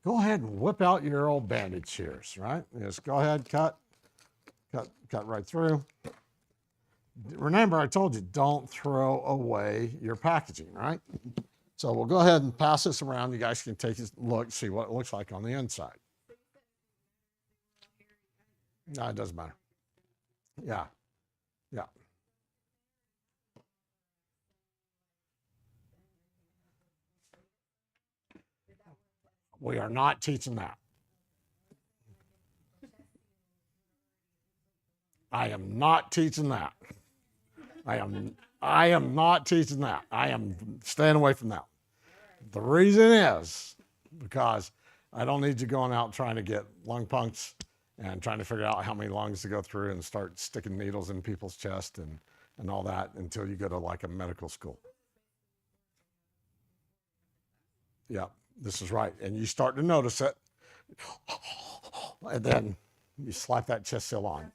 go ahead and whip out your old bandage shears, right? Just go ahead, cut right through. Remember, I told you, don't throw away your packaging, right? So we'll go ahead and pass this around. You guys can take a look, see what it looks like on the inside. No, it doesn't matter. Yeah, yeah. We are not teaching that. I am not teaching that. I am not teaching that. I am staying away from that. The reason is because I don't need you going out trying to get lung puncts and trying to figure out how many lungs to go through and start sticking needles in people's chest and all that until you go to like a medical school. Yeah, this is right. And you start to notice it. And then you slap that chest seal on.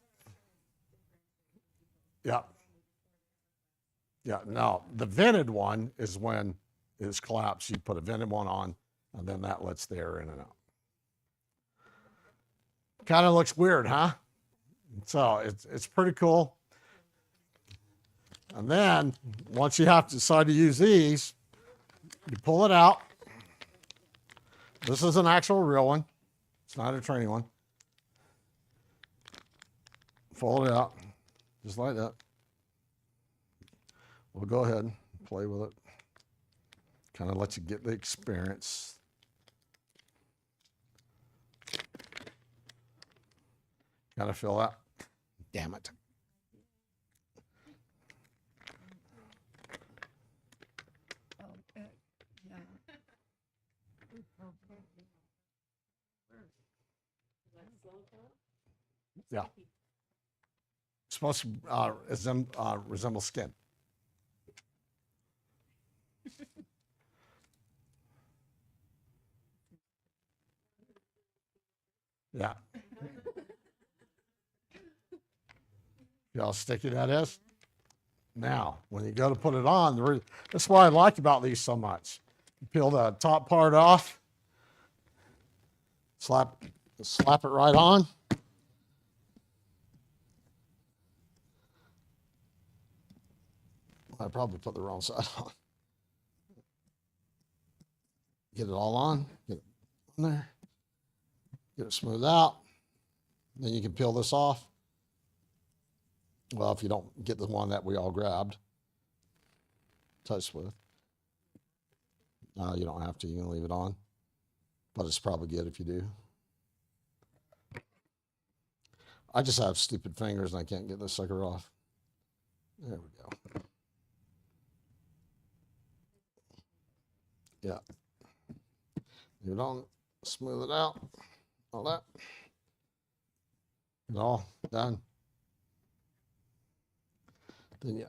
Yeah. Yeah, no, the vented one is when it's collapsed. You put a vented one on, and then that lets the air in and out. Kind of looks weird, huh? So it's pretty cool. And then once you have to decide to use these, you pull it out. This is an actual real one. It's not a training one. Fold it out, just like that. We'll go ahead and play with it. Kind of let you get the experience. Kind of feel that. Damn it. Yeah. It's supposed to resemble skin. Yeah. See how sticky that is? Now, when you go to put it on, that's what I like about these so much. You peel the top part off, slap it right on. I probably put the wrong side on. Get it all on, get it on there, get it smoothed out. Then you can peel this off. Well, if you don't get the one that we all grabbed, touched with. You don't have to, you can leave it on, but it's probably good if you do. I just have stupid fingers and I can't get this sucker off. There we go. Yeah. You don't smooth it out, all that. It's all done. Then you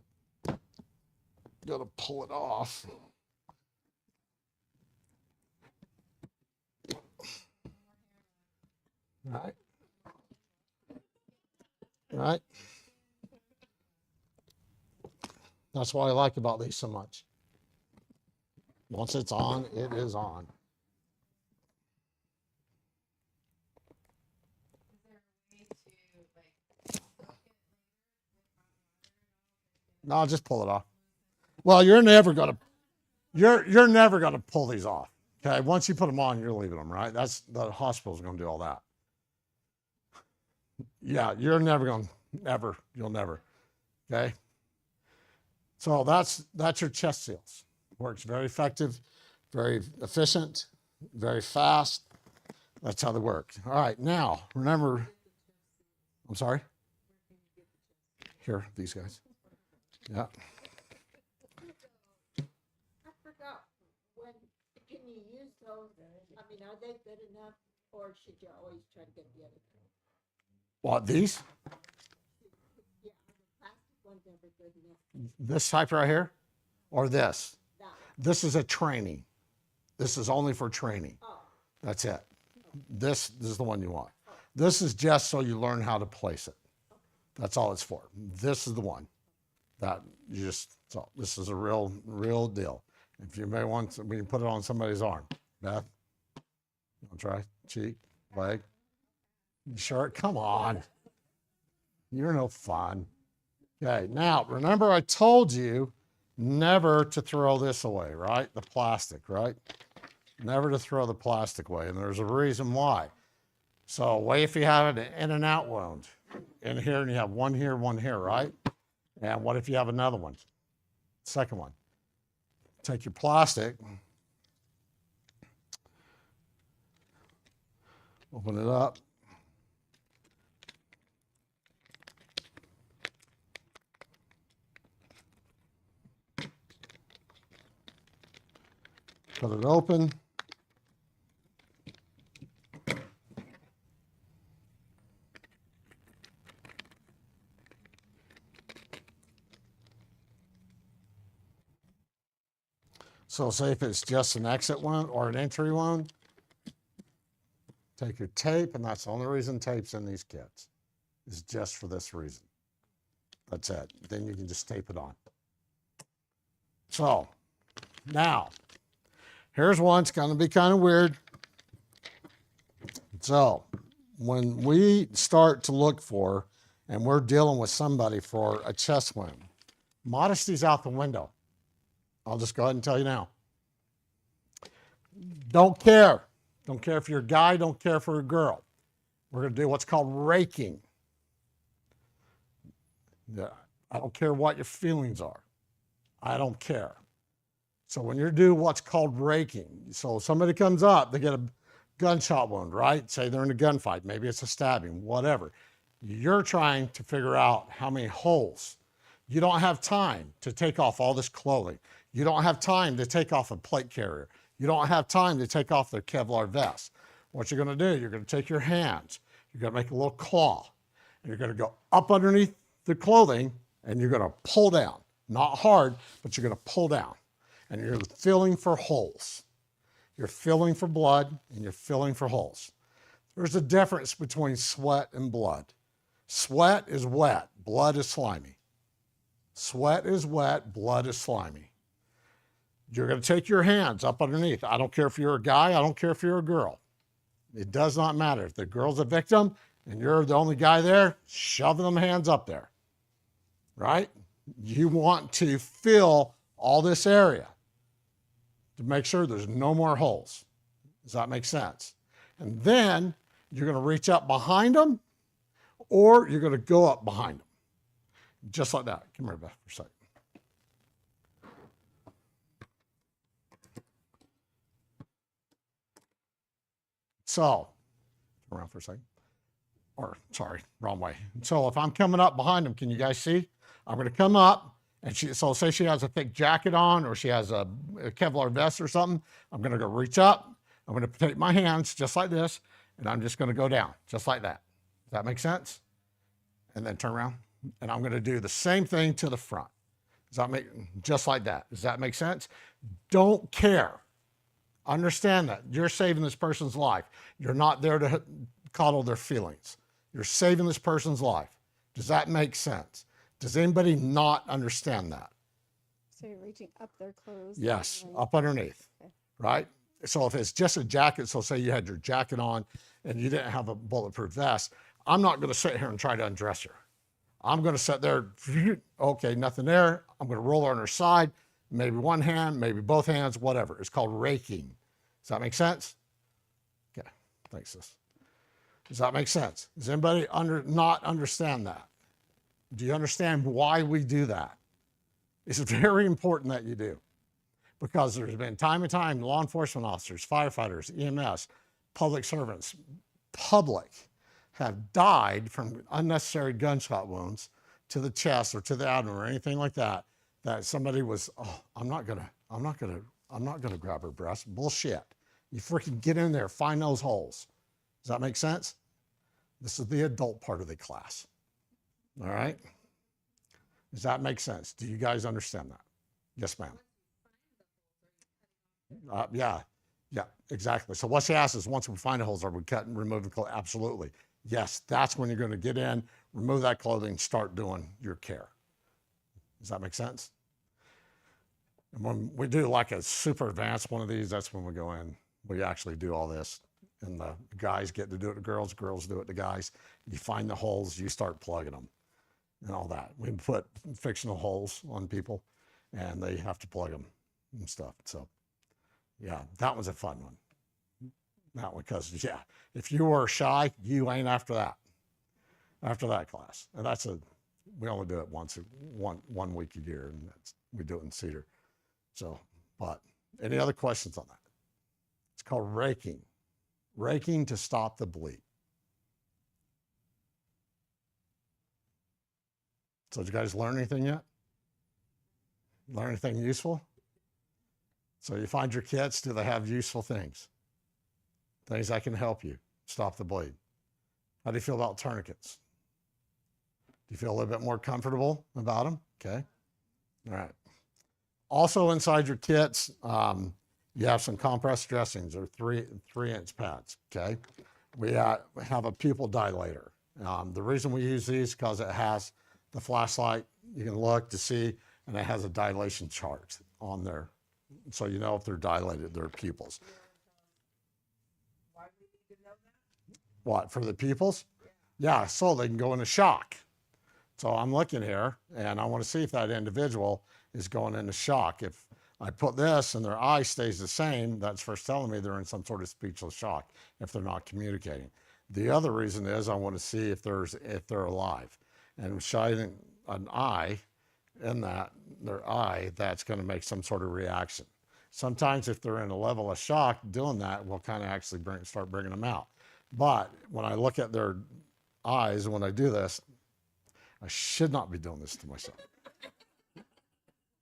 got to pull it off. Right. Right. That's what I like about these so much. Once it's on, it is on. No, I'll just pull it off. Well, you're never gonna pull these off. Okay, once you put them on, you're leaving them, right? That's the hospital's gonna do all that. Yeah, you're never gonna you'll never. Okay. So that's your chest seals. Works very effective, very efficient, very fast. That's how they work. All right, now remember, I'm sorry? Here, these guys. Yeah. I forgot, when, can you use those, I mean, are they good enough, or should you always try to get the other kind? What, these? Yeah, the plastic ones never good enough. This type right here? Or this? That, This is a training. This is only for training. oh, That's it. This is the one you want. This is just so you learn how to place it. That's all it's for. This is the one that you just, so this is a real deal. If you may want to, we can put it on somebody's arm. Beth, you want to try? Cheek, leg? You sure? Come on. You're no fun. Okay, now remember I told you never to throw this away, right? The plastic, right? Never to throw the plastic away, and there's a reason why. So what if you have an in and out wound in here, and you have one here, right? And what if you have another one? Second one. Take your plastic, open it up. Put it open. So say if it's just an exit wound or an entry wound, take your tape, and that's the only reason tape's in these kits, is just for this reason. That's it. Then you can just tape it on. So now, here's one. It's going to be kind of weird. So when we start to look for, and we're dealing with somebody for a chest wound, modesty's out the window. I'll just go ahead and tell you now. Don't care. Don't care if you're a guy, don't care if you're a girl. We're going to do what's called raking. Yeah, I don't care what your feelings are. I don't care. So when you do what's called raking, so somebody comes up, they get a gunshot wound, right? Say they're in a gunfight, maybe it's a stabbing, whatever. You're trying to figure out how many holes. You don't have time to take off all this clothing. You don't have time to take off a plate carrier. You don't have time to take off their Kevlar vest. What you're going to do, you're going to take your hands, you're going to make a little claw, and you're going to go up underneath the clothing, and you're going to pull down. Not hard, but you're going to pull down. And you're feeling for holes. You're feeling for blood, and you're feeling for holes. There's a difference between sweat and blood. Sweat is wet, blood is slimy. Sweat is wet, blood is slimy. You're going to take your hands up underneath. I don't care if you're a guy, I don't care if you're a girl. It does not matter. If the girl's a victim and you're the only guy there, shove them hands up there, right? You want to fill all this area to make sure there's no more holes. Does that make sense? And then you're going to reach up behind them, or you're going to go up behind them. Just like that. Come here, Beth, for a second. So, around for a second. Or, sorry, wrong way. So if I'm coming up behind them, can you guys see? I'm going to come up, and so say she has a thick jacket on, or she has a Kevlar vest or something. I'm going to go reach up. I'm going to take my hands just like this, and I'm just going to go down just like that. Does that make sense? And then turn around, and I'm going to do the same thing to the front. Does that make, just like that? Does that make sense? Don't care. Understand that you're saving this person's life. You're not there to coddle their feelings. You're saving this person's life. Does that make sense? Does anybody not understand that? So you're reaching up their clothes? Yes, and like, up underneath, okay. right? So if it's just a jacket, so say you had your jacket on and you didn't have a bulletproof vest, I'm not going to sit here and try to undress her. I'm going to sit there, okay, nothing there. I'm going to roll her on her side, maybe one hand, maybe both hands, whatever. It's called raking. Does that make sense? Okay, thanks, sis. Does that make sense? Does anybody not understand that? Do you understand why we do that? It's very important that you do, because there's been time and time, law enforcement officers, firefighters, EMS, public servants, public have died from unnecessary gunshot wounds to the chest or to the abdomen or anything like that, that somebody was, oh, I'm not gonna grab her breast. Bullshit. You freaking get in there, find those holes. Does that make sense? This is the adult part of the class. All right? Does that make sense? Do you guys understand that? Yes, ma'am. Yeah, exactly. So what she asks is, once we find the holes, are we cutting, removing clothing? Absolutely. Yes, that's when you're going to get in, remove that clothing, start doing your care. Does that make sense? And when we do like a super advanced one of these, that's when we go in. We actually do all this. And the guys get to do it to girls, girls do it to guys. You find the holes, you start plugging them and all that. We put fictional holes on people and they have to plug them and stuff. So yeah, that was a fun one. That one, because yeah, if you were shy, you ain't after that class. And we only do it one week a year, and we do it in Cedar. So, but any other questions on that? It's called raking. Raking to stop the bleed. So did you guys learn anything yet? Learn anything useful? So you find your kits, do they have useful things? Things that can help you stop the bleed. How do you feel about tourniquets? Do you feel a little bit more comfortable about them? Okay. All right. Also inside your kits, you have some compressed dressings or 3-inch pads. Okay. We have a pupil dilator. The reason we use these is because it has the flashlight. You can look to see, and it has a dilation chart on there. So you know if they're dilated, their pupils. Why do we need to know that? What, for the pupils? Yeah, so they can go into shock. So I'm looking here, and I want to see if that individual is going into shock. If I put this and their eye stays the same, that's first telling me they're in some sort of speechless shock if they're not communicating. The other reason is I want to see if they're alive. And shining an eye in their eye, that's going to make some sort of reaction. Sometimes if they're in a level of shock, doing that will kind of actually start bringing them out. But when I look at their eyes, when I do this, I should not be doing this to myself.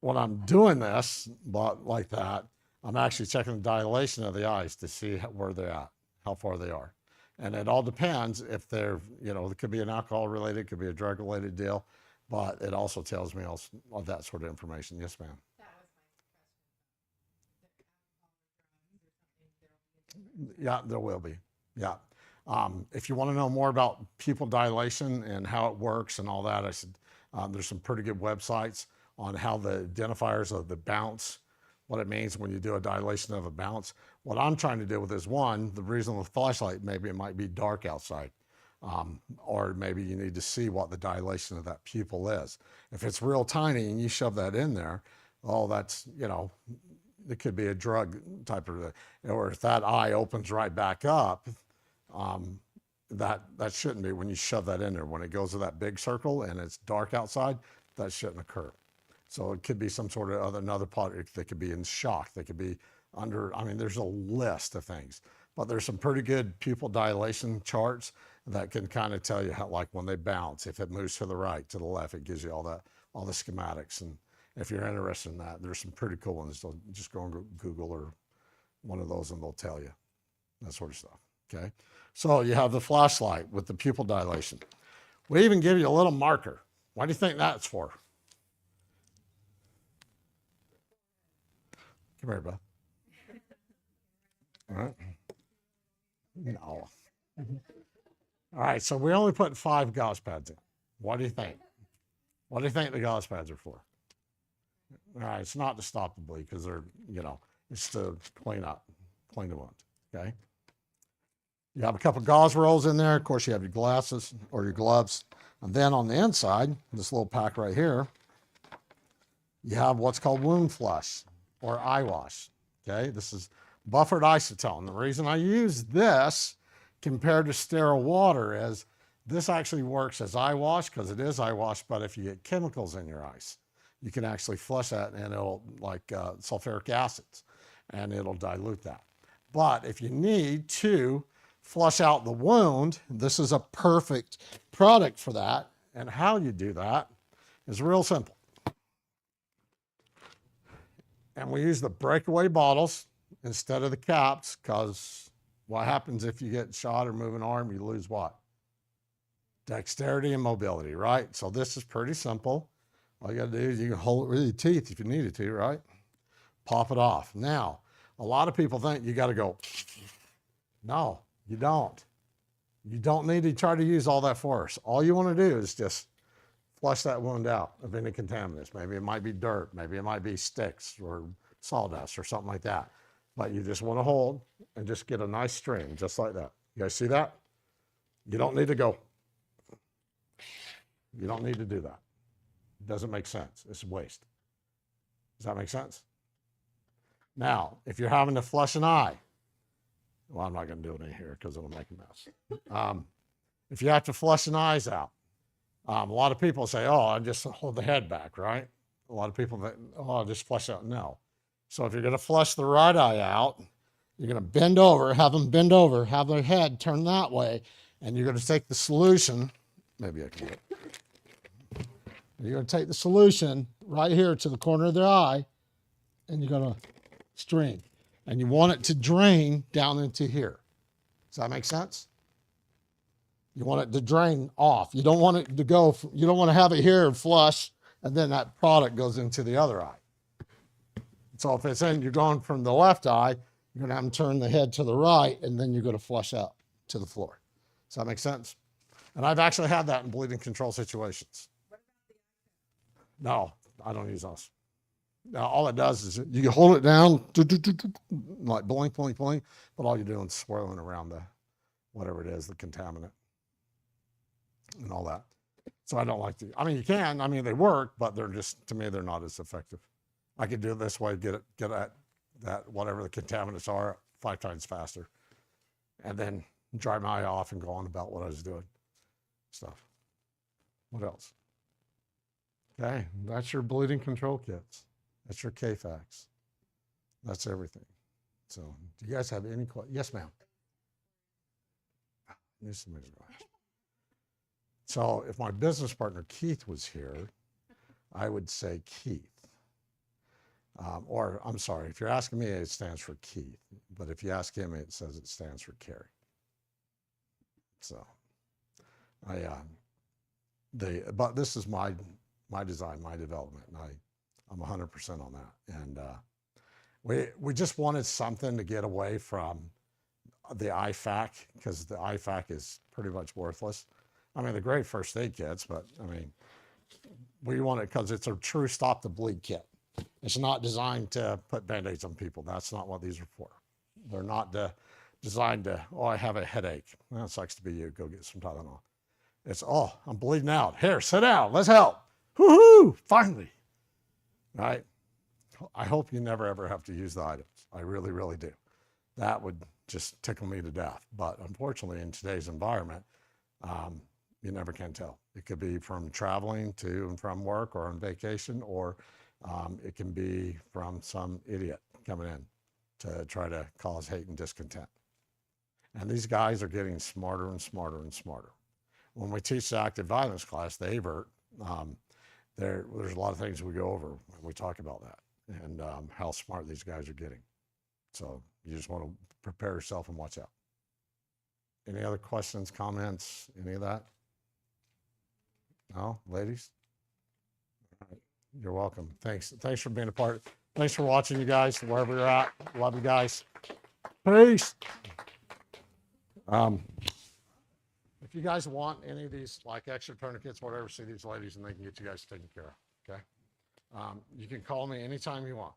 When I'm doing this, but like that, I'm actually checking the dilation of the eyes to see where they're at, how far they are. And it all depends if they're, it could be an alcohol related, it could be a drug related deal, but it also tells me all that sort of information. Yes, ma'am. That was my question. Yeah, there will be. Yeah. If you want to know more about pupil dilation and how it works and all that, I said there's some pretty good websites on how the identifiers of the bounce, what it means when you do a dilation of a bounce. What I'm trying to do with is, one, the reason with flashlight, maybe it might be dark outside, or maybe you need to see what the dilation of that pupil is. If it's real tiny and you shove that in there, oh, that's, it could be a drug type of, or if that eye opens right back up, that shouldn't be when you shove that in there. When it goes to that big circle and it's dark outside, that shouldn't occur. So it could be some sort of another part. They could be in shock. They could be there's a list of things. But there's some pretty good pupil dilation charts that can kind of tell you how, like when they bounce, if it moves to the right, to the left, it gives you all the schematics. And if you're interested in that, there's some pretty cool ones. So just go on Google or one of those and they'll tell you that sort of stuff. Okay. So you have the flashlight with the pupil dilation. We even give you a little marker. Why do you think that's for? Come here, Beth. All right. No. All right, so we only put 5 gauze pads in. What do you think? What do you think the gauze pads are for? All right, it's not to stop the bleed because they're, it's to clean the wound, okay? You have a couple gauze rolls in there. Of course, you have your glasses or your gloves. And then on the inside, this little pack right here, you have what's called wound flush or eye wash, okay? This is buffered acetone. The reason I use this compared to sterile water is this actually works as eye wash because it is eye wash, but if you get chemicals in your eyes, you can actually flush that and it'll, like sulfuric acids, and it'll dilute that. But if you need to flush out the wound, this is a perfect product for that. And how you do that is real simple. And we use the breakaway bottles instead of the caps, because what happens if you get shot or move an arm? You lose what? Dexterity and mobility, right? So this is pretty simple. All you got to do is you can hold it with your teeth if you needed to, right? Pop it off. Now, a lot of people think you got to go. No, you don't. You don't need to try to use all that force. All you want to do is just flush that wound out of any contaminants. Maybe it might be dirt. Maybe it might be sticks or sawdust or something like that. But you just want to hold and just get a nice stream, just like that. You guys see that? You don't need to go. You don't need to do that. It doesn't make sense. It's waste. Does that make sense? Now, if you're having to flush an eye, well, I'm not going to do it in here because it'll make a mess. If you have to flush an eyes out, a lot of people say, oh, I just hold the head back, right? A lot of people think, oh, I'll just flush out. No. So if you're going to flush the right eye out, you're going to bend over, have them bend over, have their head turn that way, and you're going to take the solution. Maybe I can do it. You're going to take the solution right here to the corner of their eye, and you're going to stream. And you want it to drain down into here. Does that make sense? You want it to drain off. You don't want it to go, you don't want to have it here and flush, and then that product goes into the other eye. So if it's in, you're going from the left eye, you're going to have them turn the head to the right, and then you're going to flush out to the floor. Does that make sense? And I've actually had that in bleeding control situations. No, I don't use those. Now, all it does is you can hold it down, like blink, blink, blink, but all you're doing is swirling around the, whatever it is, the contaminant and all that. So I don't like to, I mean, you can, I mean, they work, but they're just, to me, they're not as effective. I could do it this way, get at that, whatever the contaminants are, 5 times faster, and then dry my eye off and go on about what I was doing. Stuff. What else? Okay, that's your bleeding control kits. That's your K-Fax. That's everything. So, do you guys have any questions? Yes, ma'am. I knew somebody was going to ask. So, if my business partner Keith was here, I would say Keith. Or, I'm sorry, if you're asking me, it stands for Keith. But if you ask him, it says it stands for Carrie. So, but this is my design, my development, and I'm 100% on that. And we just wanted something to get away from the IFAC, because the IFAC is pretty much worthless. I mean, they're great first aid kits, but I mean, we want it because it's a true stop the bleed kit. It's not designed to put Band-Aids on people. That's not what these are for. They're not designed to, oh, I have a headache. Well, it sucks to be you. Go get some Tylenol. It's, oh, I'm bleeding out. Here, sit down. Let's help. Woohoo! Finally. Right? I hope you never, ever have to use the items. I really, really do. That would just tickle me to death. But unfortunately, in today's environment, you never can tell. It could be from traveling to and from work or on vacation, or it can be from some idiot coming in to try to cause hate and discontent. And these guys are getting smarter and smarter and smarter. When we teach the active violence class, the AVERT, there's a lot of things we go over when we talk about that, and how smart these guys are getting. So you just want to prepare yourself and watch out. Any other questions, comments, any of that? No, ladies? All right. You're welcome. Thanks for being a part. Thanks for watching, you guys, wherever you're at. Love you guys. Peace. If you guys want any of these, like extra tourniquets, whatever, see these ladies and they can get you guys taken care of, okay? You can call me anytime you want.